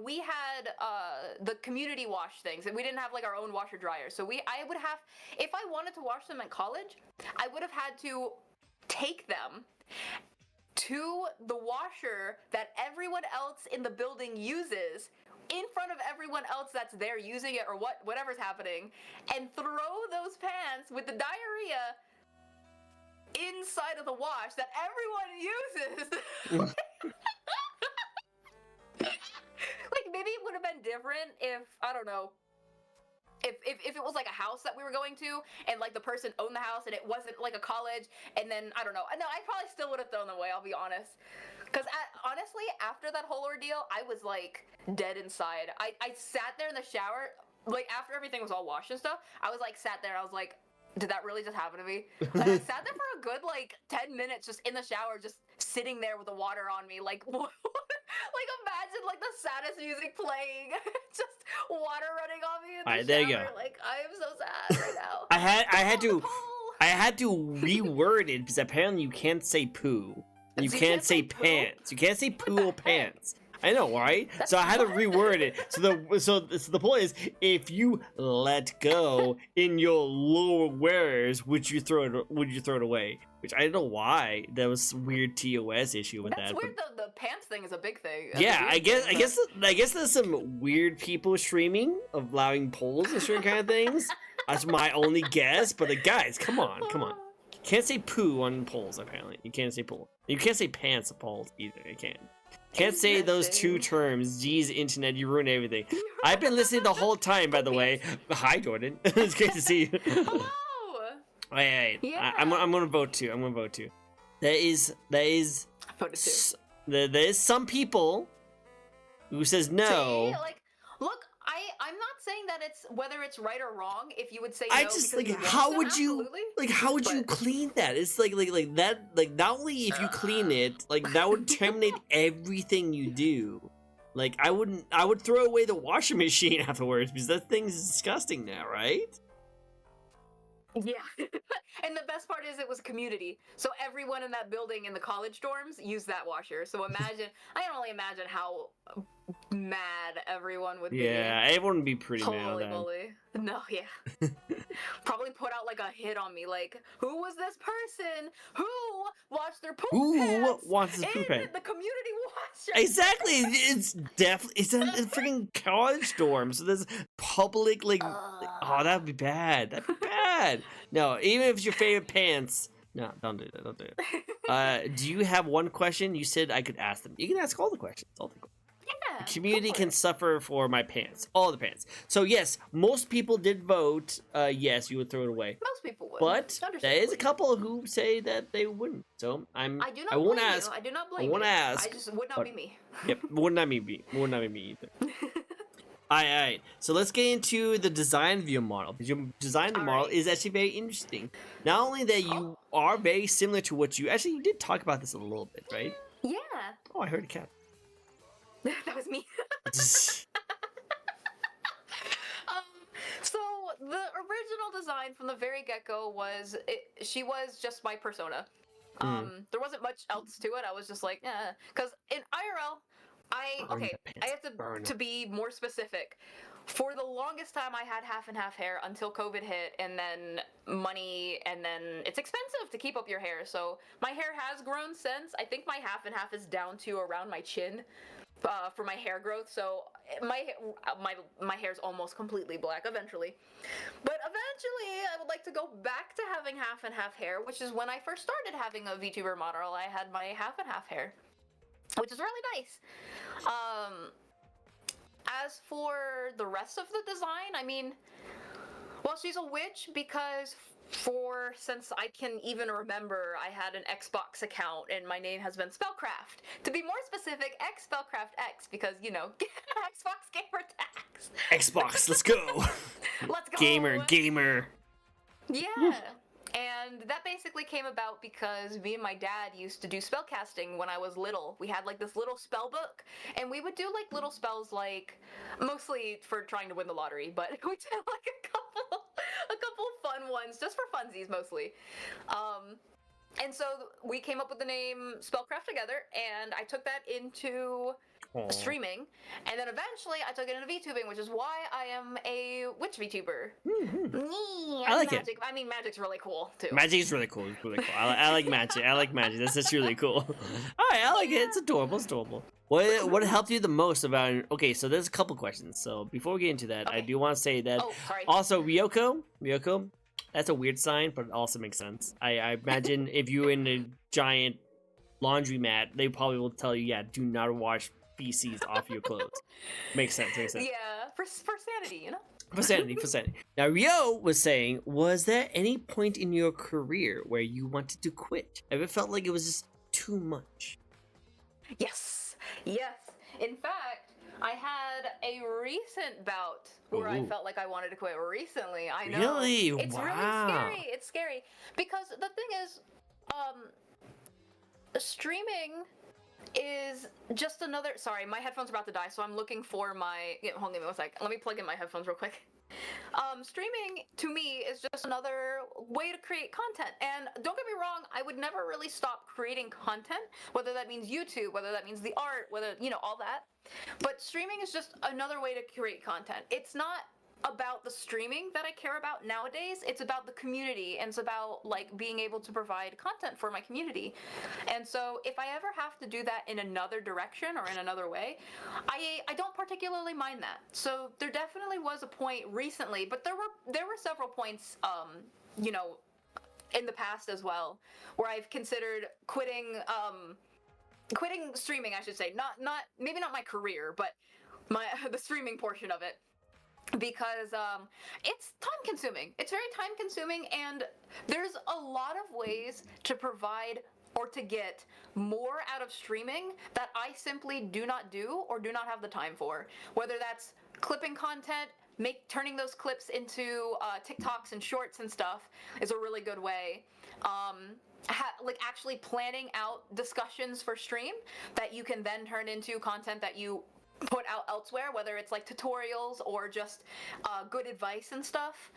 We had the community wash things, and we didn't have like our own washer dryer. So I would have, if I wanted to wash them at college, I would have had to take them to the washer that everyone else in the building uses in front of everyone else that's there using it or whatever's happening, and throw those pants with the diarrhea inside of the wash that everyone uses. Like maybe it would have been different if, I don't know, if it was like a house that we were going to and like the person owned the house and it wasn't like a college, and then I don't know. No, I probably still would have thrown them away, I'll be honest. Because honestly, after that whole ordeal, I was like dead inside. I sat there in the shower, like after everything was all washed and stuff, I was like sat there, I was like, did that really just happen to me? And I sat there for a good like 10 minutes just in the shower, just sitting there with the water on me, like what? Like imagine like the saddest music playing, just water running on me in the shower. There you go. Like I am so sad right now. I had to reword it because apparently you can't say poo. You can't say pants. You can't say poo or pants. I know, right? So I had to reword it. So the point is, if you let go in your lower wearers, would you throw it away? Which I don't know why. That was some weird TOS issue with That's that. weird. The pants thing is a big thing. Yeah, I guess there's some weird people streaming of allowing polls and certain kind of things. That's my only guess. But guys, come on. Can't say poo on polls, apparently. You can't say pool. You can't say pants on polls either. You can't say those two terms. Geez, internet, you ruin everything. I've been listening the whole time, by the way. Hi, Jordan. It's great to see you. Hello. All right. Yeah. I'm gonna vote too. There is Voted too. there is some people who says no. See, like, look, I'm not saying that it's whether it's right or wrong. If you would say I no just because like you want how to, would you absolutely. how would you But- clean that? It's like that, like not only if you clean it, like that would terminate everything you do. Like I would throw away the washing machine afterwards because that thing's disgusting now, right? Yeah. And the best part is it was community. So everyone in that building in the college dorms used that washer. So imagine, I can only imagine how mad everyone would be. Yeah, everyone would be pretty mad. Holy Then. moly. No, yeah. Probably put out like a hit on me, like, who was this person? Who washed their poop Who pants wants this poop in pants? the community washer? Exactly, it's definitely it's a freaking college dorm, so there's public oh, that'd be bad. That'd be bad. No, even if it's your favorite pants. No, don't do that. Don't do it. Do you have one question? You said I could ask them. You can ask all the questions. Yeah, The community go for can it. suffer for my pants. All the pants. So yes, most people did vote. Yes, you would throw it away. Most people would. But there is a Understandably. couple who say that they wouldn't. So I do not I won't blame ask. you. I do not blame won't you. ask, I just would not but- be me. Yep, would not be me. Would not be me either. Alright. So let's get into the design of your model. Because your design of the model Alright. is actually very interesting. Not only that you are very similar to what you actually you did talk about this a little bit, right? Yeah. Oh, I heard a cat. That was me. So the original design from the very get-go was she was just my persona. There wasn't much else to it. I was just like, because in IRL, Burn the I pants. have Burn to be more specific. For the longest time, I had half and half hair until COVID hit, and then money, and then it's expensive to keep up your hair. So my hair has grown since. I think my half and half is down to around my chin. For my hair growth, so my hair's almost completely black eventually. But eventually, I would like to go back to having half and half hair, which is when I first started having a VTuber model. I had my half and half hair, which is really nice. as for the rest of the design, I mean, well, she's a witch because since I can even remember, I had an Xbox account and my name has been Spellcraft. To be more specific, X Spellcraft X because Xbox gamer tags. Xbox, let's go. Let's go. Gamer. Yeah. And that basically came about because me and my dad used to do spellcasting when I was little. We had like this little spell book, and we would do like little spells, like mostly for trying to win the lottery, but we did like a couple fun ones just for funsies mostly. And so we came up with the name Spellcraft together, and I took that into streaming, and then eventually I took it into VTubing, which is why I am a witch VTuber. I like magic. it. I mean, magic's really cool too. Magic is really cool. It's really cool. I like magic. I like magic. That's just really cool. All right, I like it. It's adorable. It's adorable. What helped you the most about? Okay, so there's a couple questions. So before we get into that, I do want to say that. Oh, sorry. Also, Ryoko, that's a weird sign, but it also makes sense. I imagine if you're in a giant laundromat, they probably will tell you, yeah, do not wash feces off your clothes. Makes sense. Yeah, for sanity, you know. For sanity. Now, Rio was saying, was there any point in your career where you wanted to quit? Ever felt like it was just too much? Yes. In fact, I had a recent bout where I felt like I wanted to quit recently. I know. Really? It's really scary. It's scary because the thing is, streaming is just another. Sorry, my headphones are about to die, so I'm looking for my. Hold on, 1 sec. Let me plug in my headphones real quick. Streaming to me is just another way to create content. And don't get me wrong, I would never really stop creating content, whether that means YouTube, whether that means the art, whether, all that. But streaming is just another way to create content. It's not about the streaming that I care about nowadays. It's about the community, and it's about like being able to provide content for my community. And so if I ever have to do that in another direction or in another way, I don't particularly mind that. So there definitely was a point recently, but there were several points in the past as well where I've considered quitting streaming, I should say. Not maybe not my career, but the streaming portion of it. Because it's time consuming. It's very time consuming, and there's a lot of ways to provide or to get more out of streaming that I simply do not do or do not have the time for. Whether that's clipping content, turning those clips into TikToks and shorts and stuff is a really good way. Like actually planning out discussions for stream that you can then turn into content that you put out elsewhere, whether it's like tutorials or just good advice and stuff.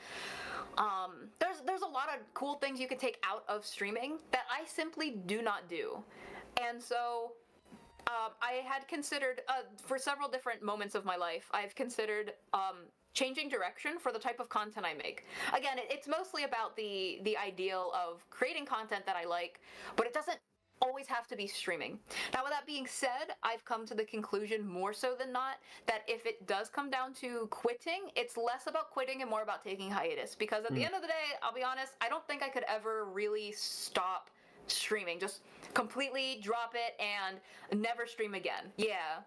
There's a lot of cool things you can take out of streaming that I simply do not do. And so I had considered, for several different moments of my life, I've considered changing direction for the type of content I make. Again, it's mostly about the ideal of creating content that I like, but it doesn't always have to be streaming. Now, with that being said, I've come to the conclusion more so than not that if it does come down to quitting, it's less about quitting and more about taking hiatus. Because at the end of the day, I'll be honest, I don't think I could ever really stop streaming. Just completely drop it and never stream again. Yeah.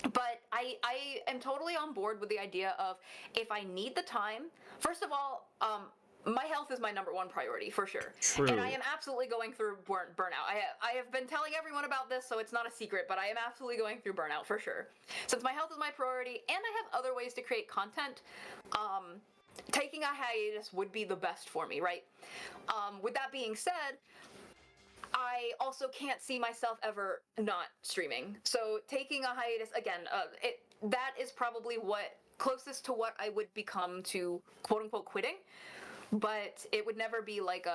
But I am totally on board with the idea of if I need the time, first of all, my health is my number one priority, for sure. True. And I am absolutely going through burnout. I have been telling everyone about this, so it's not a secret, but I am absolutely going through burnout, for sure. Since my health is my priority, and I have other ways to create content, taking a hiatus would be the best for me, right? With that being said, I also can't see myself ever not streaming. So taking a hiatus, again, that is probably what closest to what I would become to quote-unquote quitting. But it would never be like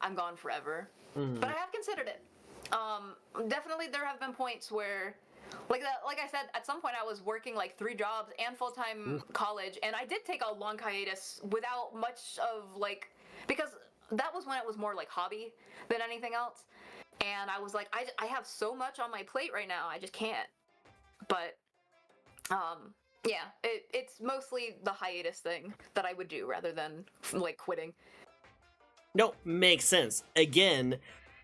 I'm gone forever. But I have considered it. Definitely there have been points where, like I said, at some point I was working like 3 jobs and full-time college, and I did take a long hiatus without much of because that was when it was more like hobby than anything else. And I was like, I have so much on my plate right now, I just can't. But yeah, it's mostly the hiatus thing that I would do rather than like quitting. No, makes sense. Again,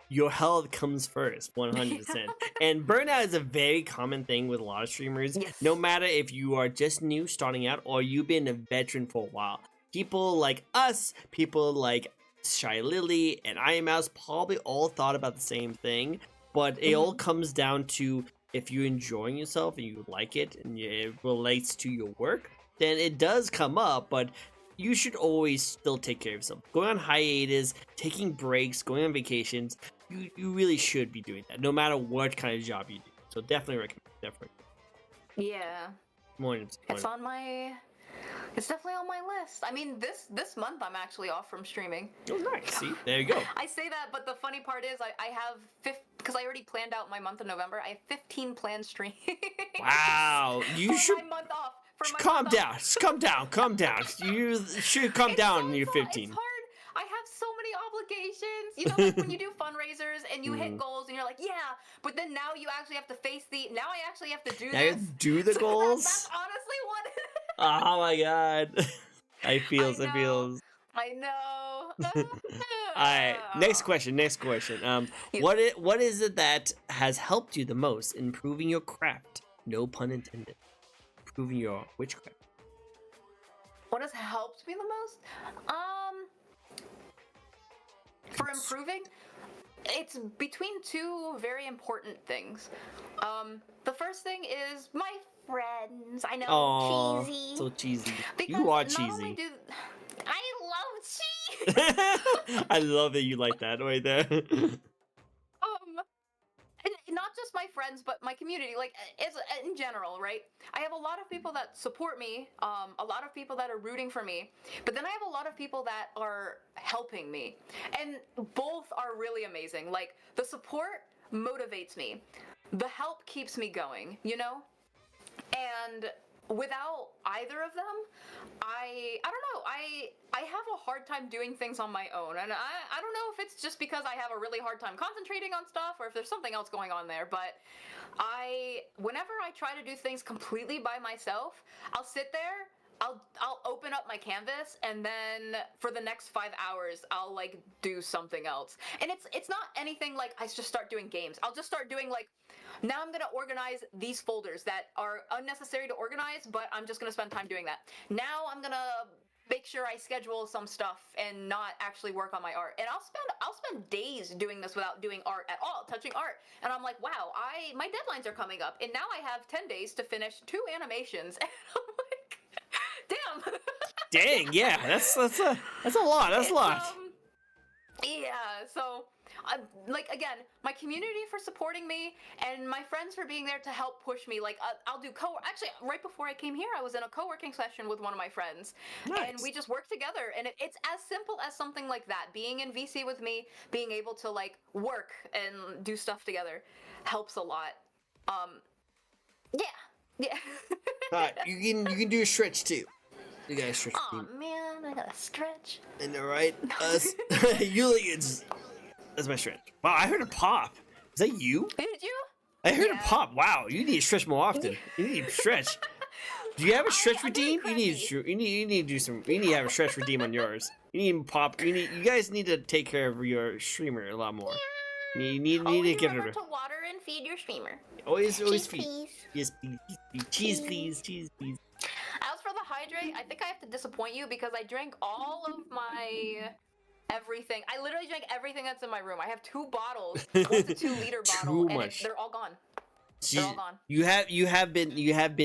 your health comes first, 100%. And burnout is a very common thing with a lot of streamers. Yes. No matter if you are just new starting out or you've been a veteran for a while. People like us, people like Shy Lily and I Mouse probably all thought about the same thing, but it all comes down to if you're enjoying yourself and you like it and it relates to your work, then it does come up, but you should always still take care of yourself. Going on hiatus, taking breaks, going on vacations, you really should be doing that, no matter what kind of job you do. So definitely recommend. Definitely. Yeah. Morning. It's on my. It's definitely on my list. I mean, this month I'm actually off from streaming. Oh, nice. See, there you go. I say that, but the funny part is I have because I already planned out my month of November. I have 15 planned streams. Wow, you should my month off. calm down. Calm down. You should calm down when you're It's 15. hard. I have so many obligations. You know, like when you do fundraisers and you hit goals and you're like, yeah, but then now you actually have to face now I actually have to do Now you this. have to do the So goals. That's honestly what it is. Oh my god. I feels. I know. Alright, next question. You- What is it that has helped you the most in improving your craft? No pun intended. Improving your witchcraft. What has helped me the most? For improving, it's between two very important things. The first thing is my Friends. I know. Oh, Cheesy. so cheesy. because You are not only cheesy. I love cheese. I love that you like that right there. And not just my friends, but my community, like in general, right? I have a lot of people that support me, a lot of people that are rooting for me, but then I have a lot of people that are helping me, and both are really amazing. Like the support motivates me, the help keeps me going, you know, and without either of them, I don't know, I have a hard time doing things on my own, and I don't know if it's just because I have a really hard time concentrating on stuff or if there's something else going on there, but whenever I try to do things completely by myself, I'll sit there, I'll open up my canvas, and then for the next 5 hours I'll like do something else. And it's not anything like I just start doing games. I'll just start doing like, now I'm gonna organize these folders that are unnecessary to organize, but I'm just gonna spend time doing that. Now I'm gonna make sure I schedule some stuff and not actually work on my art. And I'll spend days doing this without doing art at all, touching art. And I'm like, wow, my deadlines are coming up, and now I have 10 days to finish 2 animations. And I'm like, damn. Dang, yeah, that's a lot. That's a lot. Yeah, so like again, my community for supporting me and my friends for being there to help push me. Like I'll do actually right before I came here, I was in a co-working session with one of my friends, and we just worked together. And it's as simple as something like that. Being in VC with me, being able to like work and do stuff together, helps a lot. Yeah. Alright, you can do a stretch too. You gotta stretch. Oh man, I gotta stretch. And alright, that's my stretch. Wow, I heard a pop. Is that you? Did you? I heard a Yeah. pop. Wow, you need to stretch more often. You need to stretch. Do you have a stretch I'm very routine? You need to do some. You need to have a stretch routine on yours. You need to pop. You guys need to take care of your streamer a lot more. You need Always to get remember her. to water and feed your streamer. Always Cheese, feed. please. Yes, please. Cheese, please. As for the hydrate, I think I have to disappoint you because I drank all of my everything. I literally drank everything that's in my room. I have 2 bottles. One's a 2-liter bottle, Too and much. they're all gone. They're all gone. You have been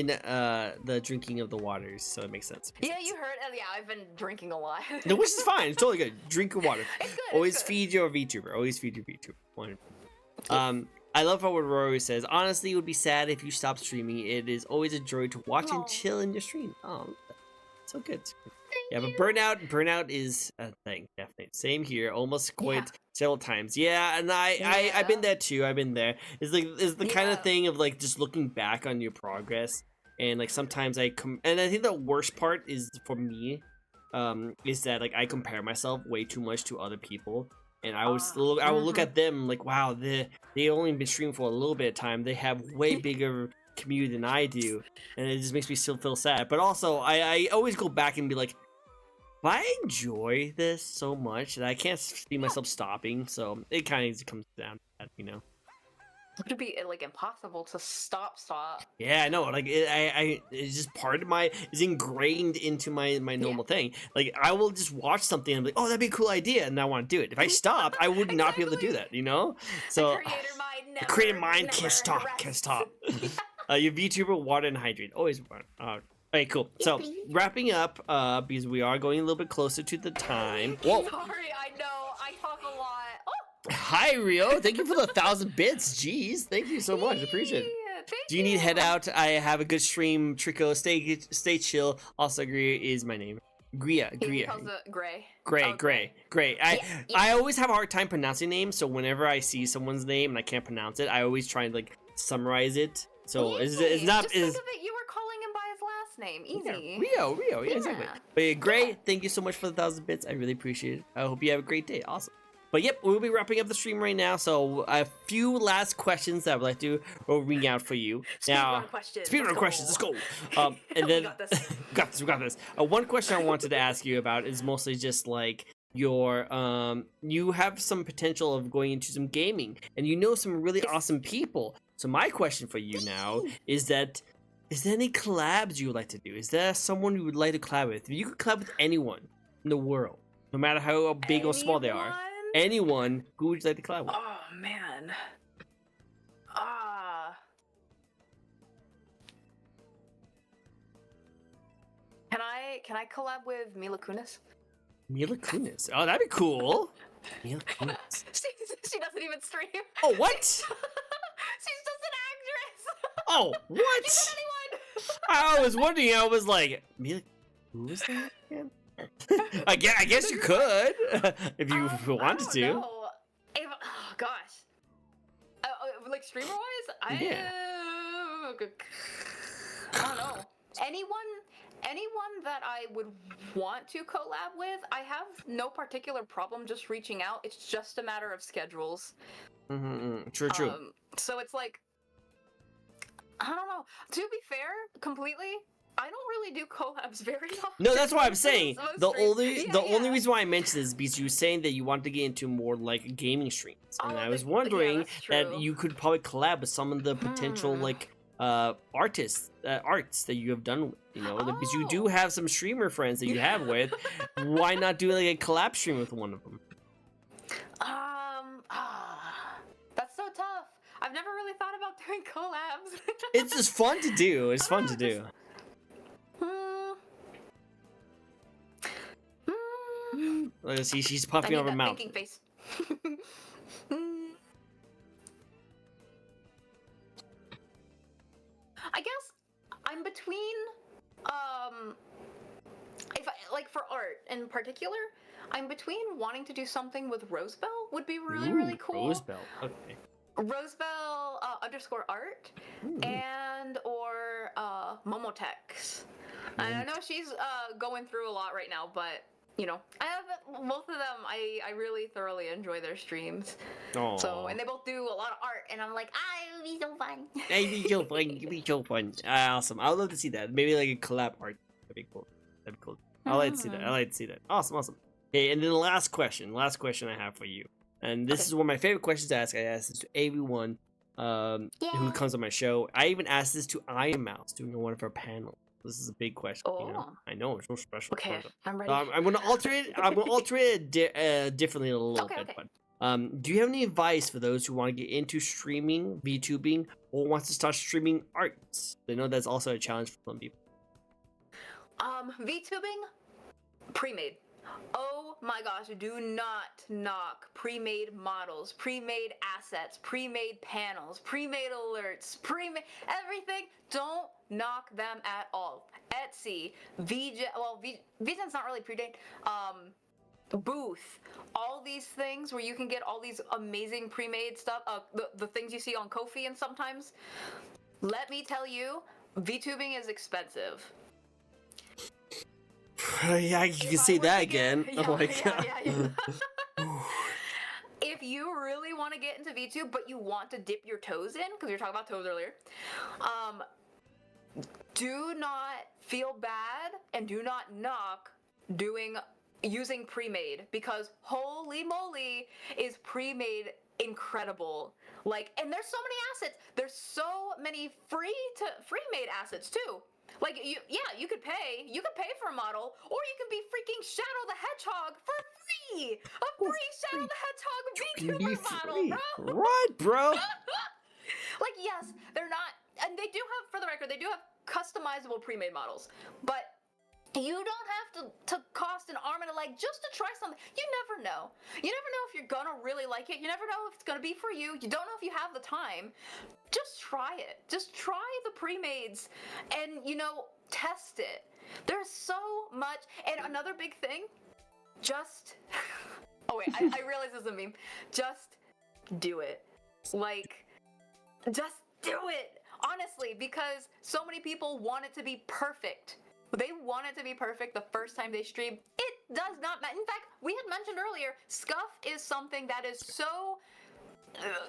the drinking of the waters, so it makes sense. Yeah, you heard. Yeah, I've been drinking a lot. No, which is fine. It's totally good. Drink your water. It's good. Always it's good. feed your VTuber. Always feed your VTuber. I love how what Rory says. Honestly, it would be sad if you stopped streaming. It is always a joy to watch and Aw. chill in your stream. Oh, so good. Yeah, but burnout is a thing, definitely. Same here. Almost quit several times. Yeah, and I've been there too. I've been there. It's the kind of Yeah. thing of like just looking back on your progress, and like sometimes and I think the worst part is for me, is that like I compare myself way too much to other people, and I will look at them like, wow, they only been streaming for a little bit of time. They have way bigger community than I do, and it just makes me still feel sad. But also, I always go back and be like, I enjoy this so much that I can't see myself stopping. So it kind of comes down to that, you know. It would be like impossible to stop. Yeah, I know. Like it's just part of it's ingrained into my normal thing. Like I will just watch something and be like, oh, that'd be a cool idea, and I want to do it. If I stopped, I would not be able to do that. You know. So The creator mind never. the creative mind never can't stop. rests. Can't stop. Your VTuber, water and hydrate. Always water. Okay, cool. Yes, So please. wrapping up, because we are going a little bit closer to the time. Whoa. Sorry, I know I talk a lot. Oh, Hi Rio, thank you for the 1,000 bits. Jeez, thank you so much. Appreciate it. yeah, thank Do you need head out? I have a good stream. Tricko, stay chill. Also, agree is my name. Gria. He calls it Gray. Gray, Oh, Gray. Yeah. I always have a hard time pronouncing names, so whenever I see someone's name and I can't pronounce it, I always try and like summarize it. So it's not Just think of it, you were calling him by his last name. Easy. Rio, yeah, exactly. Yeah. But yeah, Gray, thank you so much for the 1,000 bits. I really appreciate it. I hope you have a great day. Awesome. But yep, we'll be wrapping up the stream right now. So a few last questions that I would like to ring out for you. Speedrun questions. Speedrun questions. Let's go. And We then got this. we got this. One question I wanted to ask you about is mostly just like your you have some potential of going into some gaming, and you know some really awesome people. So my question for you now is there any collabs you would like to do? Is there someone you would like to collab with? If you could collab with anyone in the world, no matter how big or small they are. Anyone, who would you like to collab with? Oh man. Can I collab with Mila Kunis? Mila Kunis. Oh, that'd be cool. Mila Kunis. She doesn't even stream. Oh, what? She's just an actress. Oh, what? She's anyone. I was wondering. I was like, Mila, who is that again? I guess you could if you wanted to. Oh gosh. Like streamer wise, I don't know. Anyone that I would want to collab with, I have no particular problem just reaching out. It's just a matter of schedules. True. So it's like, I don't know. To be fair, completely, I don't really do collabs very often. No, that's what I'm saying. The only Yeah. reason why I mentioned this is because you were saying that you wanted to get into more like gaming streams, and I was yeah, wondering that's that true. you could probably collab with some of the potential like arts that you have done with, you know, because you do have some streamer friends that you have with. Why not do like a collab stream with one of them? That's so tough. I've never really thought about doing collabs. It's just fun to do. It's fun to do. Let's see, she's I puffing need on her that mouth. thinking face. I guess I'm between if I like for art in particular, I'm between wanting to do something with Rosebell would be really cool. Rosebell. Okay. Rosebell underscore art and or Momotex. And I know she's going through a lot right now, but you know, I have both of them. I really thoroughly enjoy their streams. Aww. So and they both do a lot of art, and I'm like, It would be so fun. It'd be so fun. It'd be so fun. Awesome. I would love to see that. Maybe like a collab art. That'd be cool. That'd be cool. I like to see that. I like to see that. Awesome. Okay, and then the last question I have for you, and this is one of my favorite questions to ask. I ask this to everyone who comes on my show. I even asked this to Iron Mouse during one of our panels. This is a big question. You know? I know it's so special. okay, I'm ready. I'm gonna alter it. I'm gonna alter it differently a little bit. Okay. But do you have any advice for those who want to get into streaming, VTubing, or wants to start streaming arts? I know that's also a challenge for some people. VTubing, pre-made. Oh my gosh, do not knock pre-made models, pre-made assets, pre-made panels, pre-made alerts, pre-made everything. Don't knock them at all. Etsy, VGen's not really pre-made. Booth, all these things where you can get all these amazing pre-made stuff, the things you see on Ko-fi and sometimes. Let me tell you, VTubing is expensive. Yeah, you can say that again. Oh my god. If you really want to get into VTube, but you want to dip your toes in, because we were talking about toes earlier, do not feel bad and do not knock doing using pre-made, because holy moly, is pre-made incredible. Like, and there's so many assets. There's so many free-made assets too. Like, you could pay for a model, or you can be freaking Shadow the Hedgehog for free. A free Shadow the Hedgehog VTuber model, bro. Right, bro. Like, yes, they're not, and they do have, for the record, they do have customizable pre-made models, but you don't have to cost an arm and a leg just to try something. You never know. You never know if you're gonna really like it. You never know if it's gonna be for you. You don't know if you have the time. Just try it. Just try the pre-mades and, test it. There's so much. And another big thing, just, oh wait, I realize this is a meme. Just do it. Like, just do it. Honestly, because so many people want it to be perfect. They want it to be perfect the first time they stream. It does not matter. In fact, we had mentioned earlier, scuff is something that is so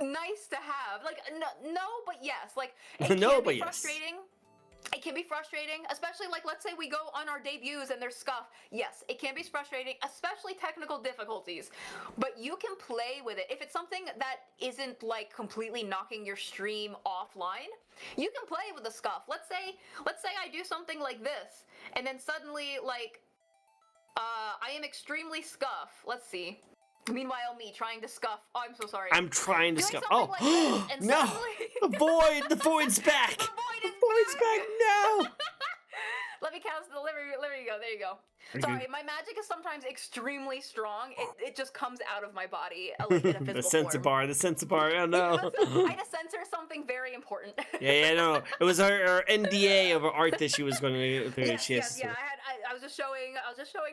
nice to have. Like, no, but yes. Like, it can be frustrating. It can be frustrating, especially, like, let's say we go on our debuts and there's scuff. Yes, it can be frustrating, especially technical difficulties. But you can play with it. If it's something that isn't, like, completely knocking your stream offline, you can play with the scuff. Let's say I do something like this, and then suddenly, like, I am extremely scuff. Let's see. Meanwhile, me trying to scuff. Oh, I'm so sorry. I'm trying to Doing scuff. something Oh, like this, and no! suddenly... The void's back! The void's back! No! Let me cast the there you go. There you go. Sorry, my magic is sometimes extremely strong. It just comes out of my body, like, in a physical The sensor form. bar. Oh no! I had to censor something very important. Yeah, no. It was our NDA of art that she was going to. Yes. I was just showing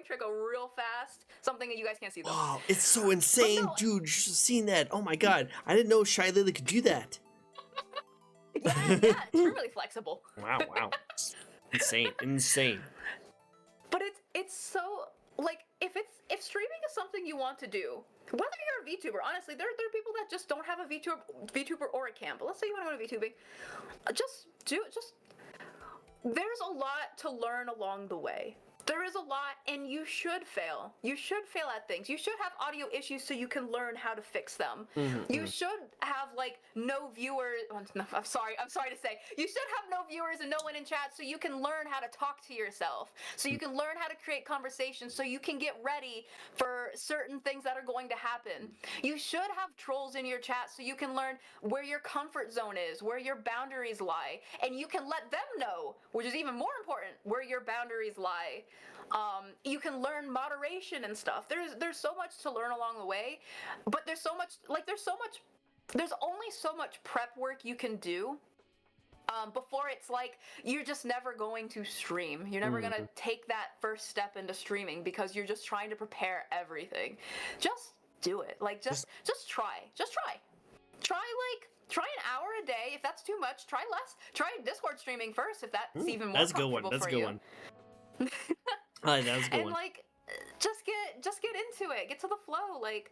Tricko real fast. Something that you guys can't see though. Wow, it's so insane, dude. You should have seen that. Oh my god, I didn't know Shy Lily could do that. Yeah, it's really flexible. Wow. Insane. But it's so, like, if streaming is something you want to do, whether you're a VTuber, honestly, there are people that just don't have a VTuber or a cam. But let's say you want to go to VTubing, there's a lot to learn along the way. There is a lot, and you should fail. You should fail at things. You should have audio issues so you can learn how to fix them. You should have, like, no viewers. Oh, no, I'm sorry to say. You should have no viewers and no one in chat so you can learn how to talk to yourself. So you can learn how to create conversations so you can get ready for certain things that are going to happen. You should have trolls in your chat so you can learn where your comfort zone is, where your boundaries lie, and you can let them know, which is even more important, where your boundaries lie. You can learn moderation and stuff. There's so much to learn along the way, but there's only so much prep work you can do before it's like you're just never going to stream. You're never gonna take that first step into streaming because you're just trying to prepare everything. Just do it. Like, just try. Try an hour a day. If that's too much, try less. Try Discord streaming first if that's even more comfortable for you. That's a good one. That was a good and one. Like, just get into it, get to the flow, like,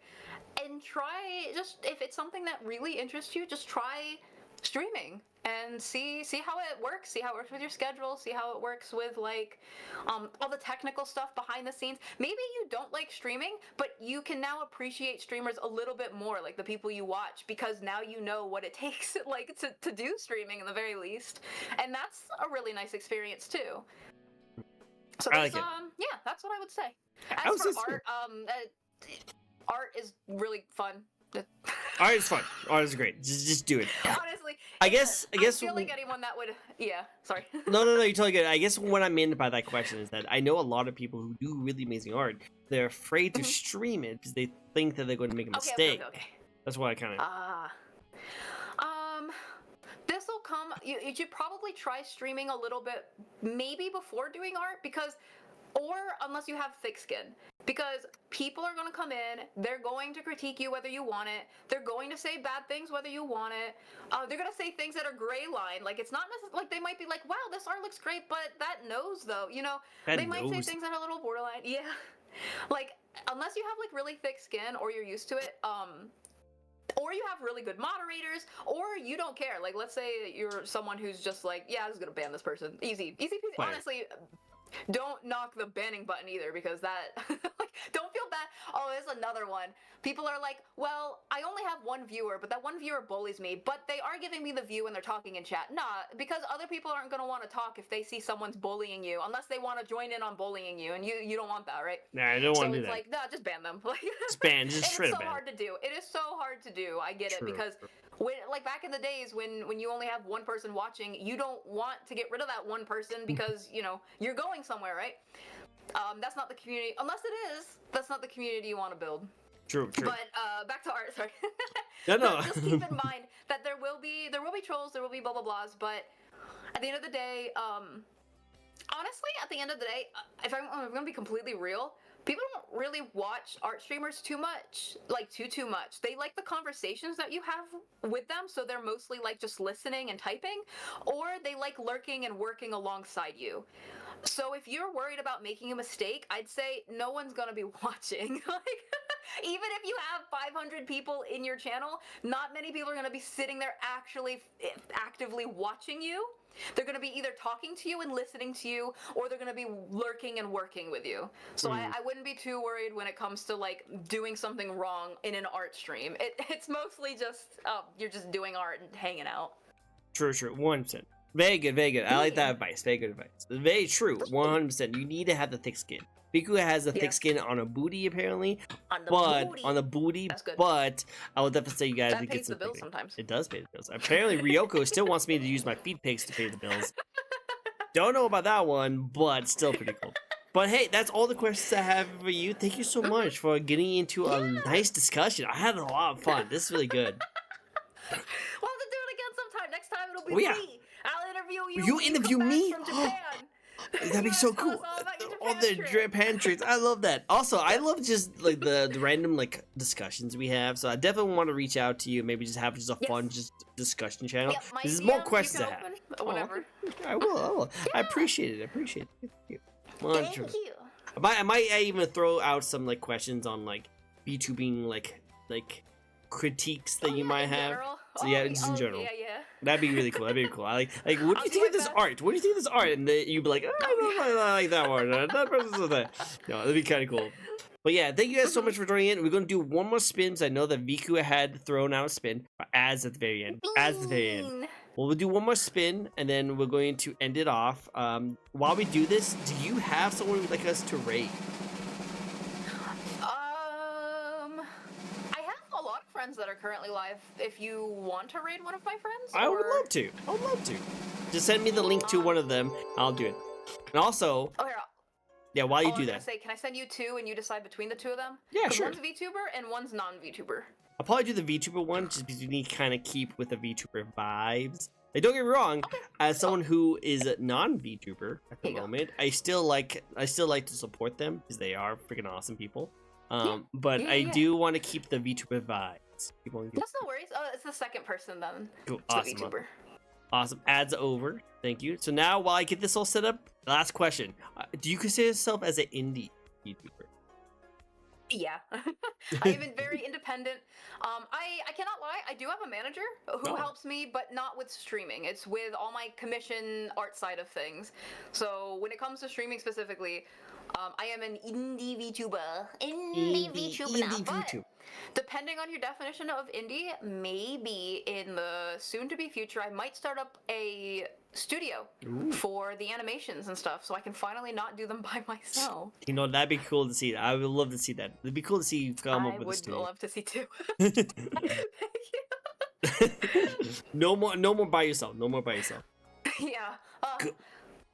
and try, just, if it's something that really interests you, just try streaming and see how it works, with your schedule, see how it works with, like, all the technical stuff behind the scenes. Maybe you don't like streaming, but you can now appreciate streamers a little bit more, like the people you watch, because now you know what it takes, like, to do streaming in the very least, and that's a really nice experience too. So like it. Yeah, that's what I would say. I As for art, art is really fun. Art is fun. Art is great. Just do it. Honestly, I guess I feel like anyone that would. Yeah, sorry. No, you're totally good. I guess what I meant by that question is that I know a lot of people who do really amazing art. They're afraid to stream it because they think that they're going to make a mistake. Okay. That's why I kind of. This will come. You should probably try streaming a little bit, maybe before doing art, or unless you have thick skin, because people are going to come in, they're going to critique you whether you want it, they're going to say bad things whether you want it, they're going to say things that are gray line, like, it's not necessarily, like, they might be like, wow, this art looks great, but that nose though, they might say things that are a little borderline, like, unless you have, like, really thick skin, or you're used to it, or you have really good moderators, or you don't care. Like, let's say you're someone who's just like, yeah, I'm just gonna ban this person. Easy peasy. Honestly, don't knock the banning button either, because that, like, Don't feel bad. Oh, there's another one. People are like, well, I only have one viewer, but that one viewer bullies me, but they are giving me the view and they're talking in chat. Nah, because other people aren't going to want to talk if they see someone's bullying you, unless they want to join in on bullying you, and you don't want that, right? Nah, I don't want to do So that. it's like, nah, just ban them. Like, Just ban, just and straight it's up so ban. hard to do. It is so hard to do. I get it, True, because true. when, like back in the days when you only have one person watching, you don't want to get rid of that one person because you're going somewhere, right? That's not the community, unless it is. That's not the community you want to build. True. But back to art. Sorry. No. But just keep in mind that there will be trolls, there will be blah blah blahs. But at the end of the day, honestly, at the end of the day, if I'm gonna be completely real, people don't really watch art streamers too much, like too much. They like the conversations that you have with them, so they're mostly like just listening and typing, or they like lurking and working alongside you. So if you're worried about making a mistake, I'd say no one's gonna be watching. Like, even if you have 500 people in your channel, not many people are gonna be sitting there actually actively watching you. They're going to be either talking to you and listening to you, or they're going to be lurking and working with you. So I wouldn't be too worried when it comes to like doing something wrong in an art stream. It's mostly just you're just doing art and hanging out. True. 100%. Very good. I like that advice. Very good advice. Very true. 100%. You need to have the thick skin. Biku has a thick skin on a booty, apparently. On the booty. That's good. But I would definitely say you guys That to get pays the some bills thick skin. sometimes. It does pay the bills. Apparently, Ryoko still wants me to use my feed pics to pay the bills. Don't know about that one, but still pretty cool. But hey, that's all the questions I have for you. Thank you so much for getting into a nice discussion. I had a lot of fun. This is really good. We'll have to do it again sometime. Next time it'll be Oh, yeah. me. I'll interview you. You when interview come back me? from Japan. That'd be You so gotta tell cool. us all about your All Japan the trip. Japan tricks. I love that. Also, I love just like the random like discussions we have. So I definitely want to reach out to you. Maybe just have just a fun just discussion channel. Yep, my There's more DMs questions you I can have. open, whatever. Oh, I will. I appreciate it. Thank you. Thank you. I might even throw out some like questions on like VTubing like critiques that you might in have. general? So yeah, just in general. Yeah. That'd be really cool. I like what do I'll you do think of my this best. art? What do you think of this art? And you'd be like, oh, I don't know, I like that one. That person's so that. No, that'd be kind of cool. But yeah, thank you guys so much for joining in. We're gonna do one more spin. I know that Viku had thrown out a spin ads at the very end. Bean. Well, we'll do one more spin, and then we're going to end it off. While we do this, do you have someone you'd like us to rate? I have a lot of friends that are currently live. If you want to raid one of my friends, I would love to. Just send me the link to one of them. I'll do it. And also, Oh, here. yeah, while you I was do gonna that, say, can I send you two and you decide between the two of them? Yeah, 'Cause sure. One's VTuber and one's non-VTuber. I'll probably do the VTuber one just because you need to kind of keep with the VTuber vibes. Like, don't get me wrong, as someone who is a non-VTuber at the Here you go. moment, I still like to support them because they are freaking awesome people. But I Yeah. do want to keep the VTuber vibes. That's no worries. Oh, it's the second person then. Cool. It's Awesome. the VTuber. Awesome. Ads over. Thank you. So now, while I get this all set up, last question: do you consider yourself as an indie VTuber? Yeah. I've been very independent. I cannot lie, I do have a manager who helps me, but not with streaming. It's with all my commission art side of things. So when it comes to streaming specifically, I am an indie VTuber. Indie VTuber now. VTuber. Depending on your definition of indie, maybe in the soon-to-be future, I might start up a studio for the animations and stuff, so I can finally not do them by myself. You know, that'd be cool to see. I would love to see that. It'd be cool to see you come up I with a would studio. love to see too. Thank you. No more by yourself. Yeah.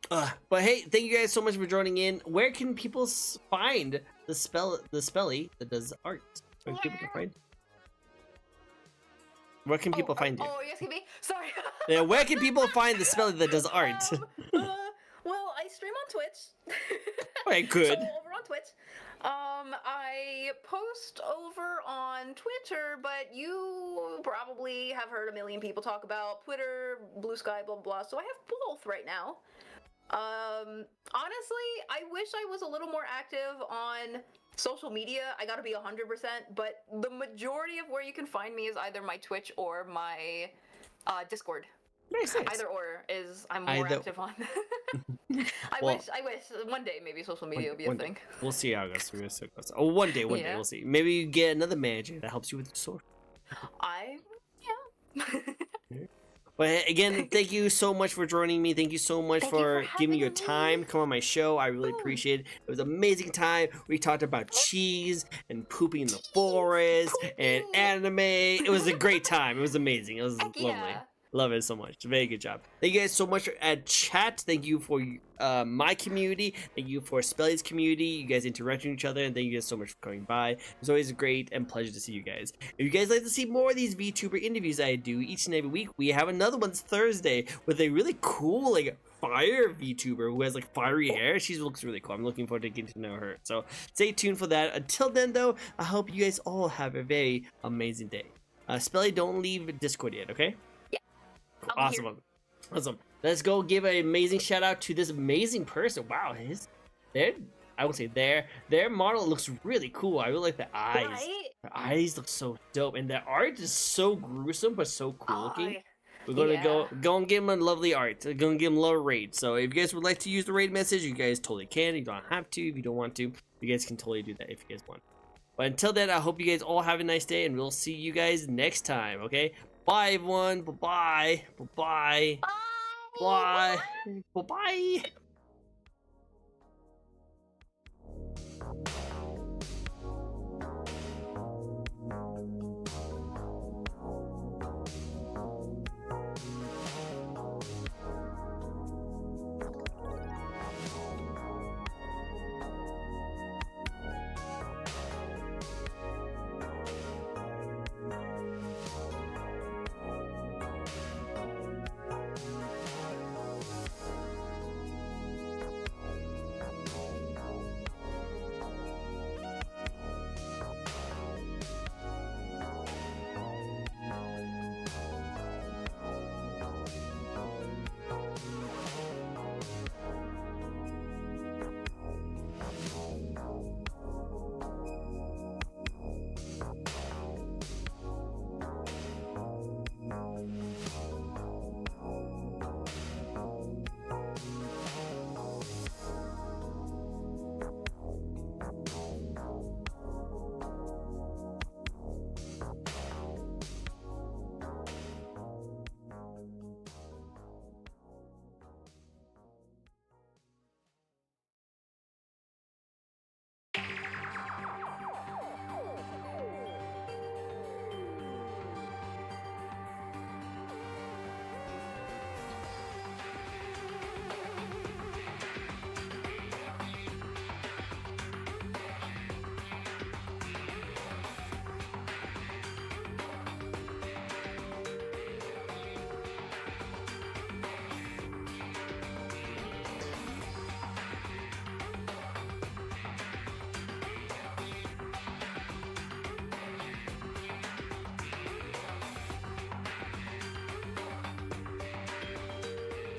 But hey, thank you guys so much for joining in. Where can people find the spelly that does art? Where can people find? Where can people find you? Oh, you asking me? Sorry. Yeah, where can people find the spelly that does art? Well, I stream on Twitch. Okay, good. So over on Twitch. I post over on Twitter, but you probably have heard a million people talk about Twitter, Blue Sky, blah, blah, blah. So I have both right now. Honestly, I wish I was a little more active on social media. I gotta be 100%, but the majority of where you can find me is either my Twitch or my Discord. Nice, nice. Either or is I'm more Either- active on. I Well, wish one day maybe social media will be a one day. thing. We'll see how it goes. We'll see how it goes. Oh, one day Yeah. we'll see. Maybe you get another manager that helps you with your sword. Yeah. But again, thank you so much for joining me. Thank you so much Thank you for giving me your having time me. to come on my show. I really Ooh. appreciate it. It was an amazing time. We talked about cheese and pooping in the forest and pooping. anime. It was a great time. It was amazing. It was Heck lovely. yeah. Love it so much. Very good job. Thank you guys so much at chat. Thank you for my community. Thank you for Spelly's community. You guys interacting with each other, and thank you guys so much for coming by. It's always great and pleasure to see you guys. If you guys like to see more of these VTuber interviews I do each and every week, we have another one Thursday with a really cool like fire VTuber who has like fiery hair. She looks really cool. I'm looking forward to getting to know her. So stay tuned for that. Until then, though, I hope you guys all have a very amazing day. Spelly, don't leave Discord yet, okay? I'll be here. Awesome. Let's go give an amazing shout out to this amazing person. Wow, I would say their model looks really cool. I really like the eyes. Right? The eyes look so dope, and the art is so gruesome but so cool looking. We're gonna yeah. go and give him a lovely art. We're gonna give him a low rate. So if you guys would like to use the raid message, you guys totally can. You don't have to. If you don't want to, you guys can totally do that if you guys want. But until then, I hope you guys all have a nice day, and we'll see you guys next time. Okay. Bye, everyone. Bye-bye. Bye-bye. Bye. Bye. Bye-bye.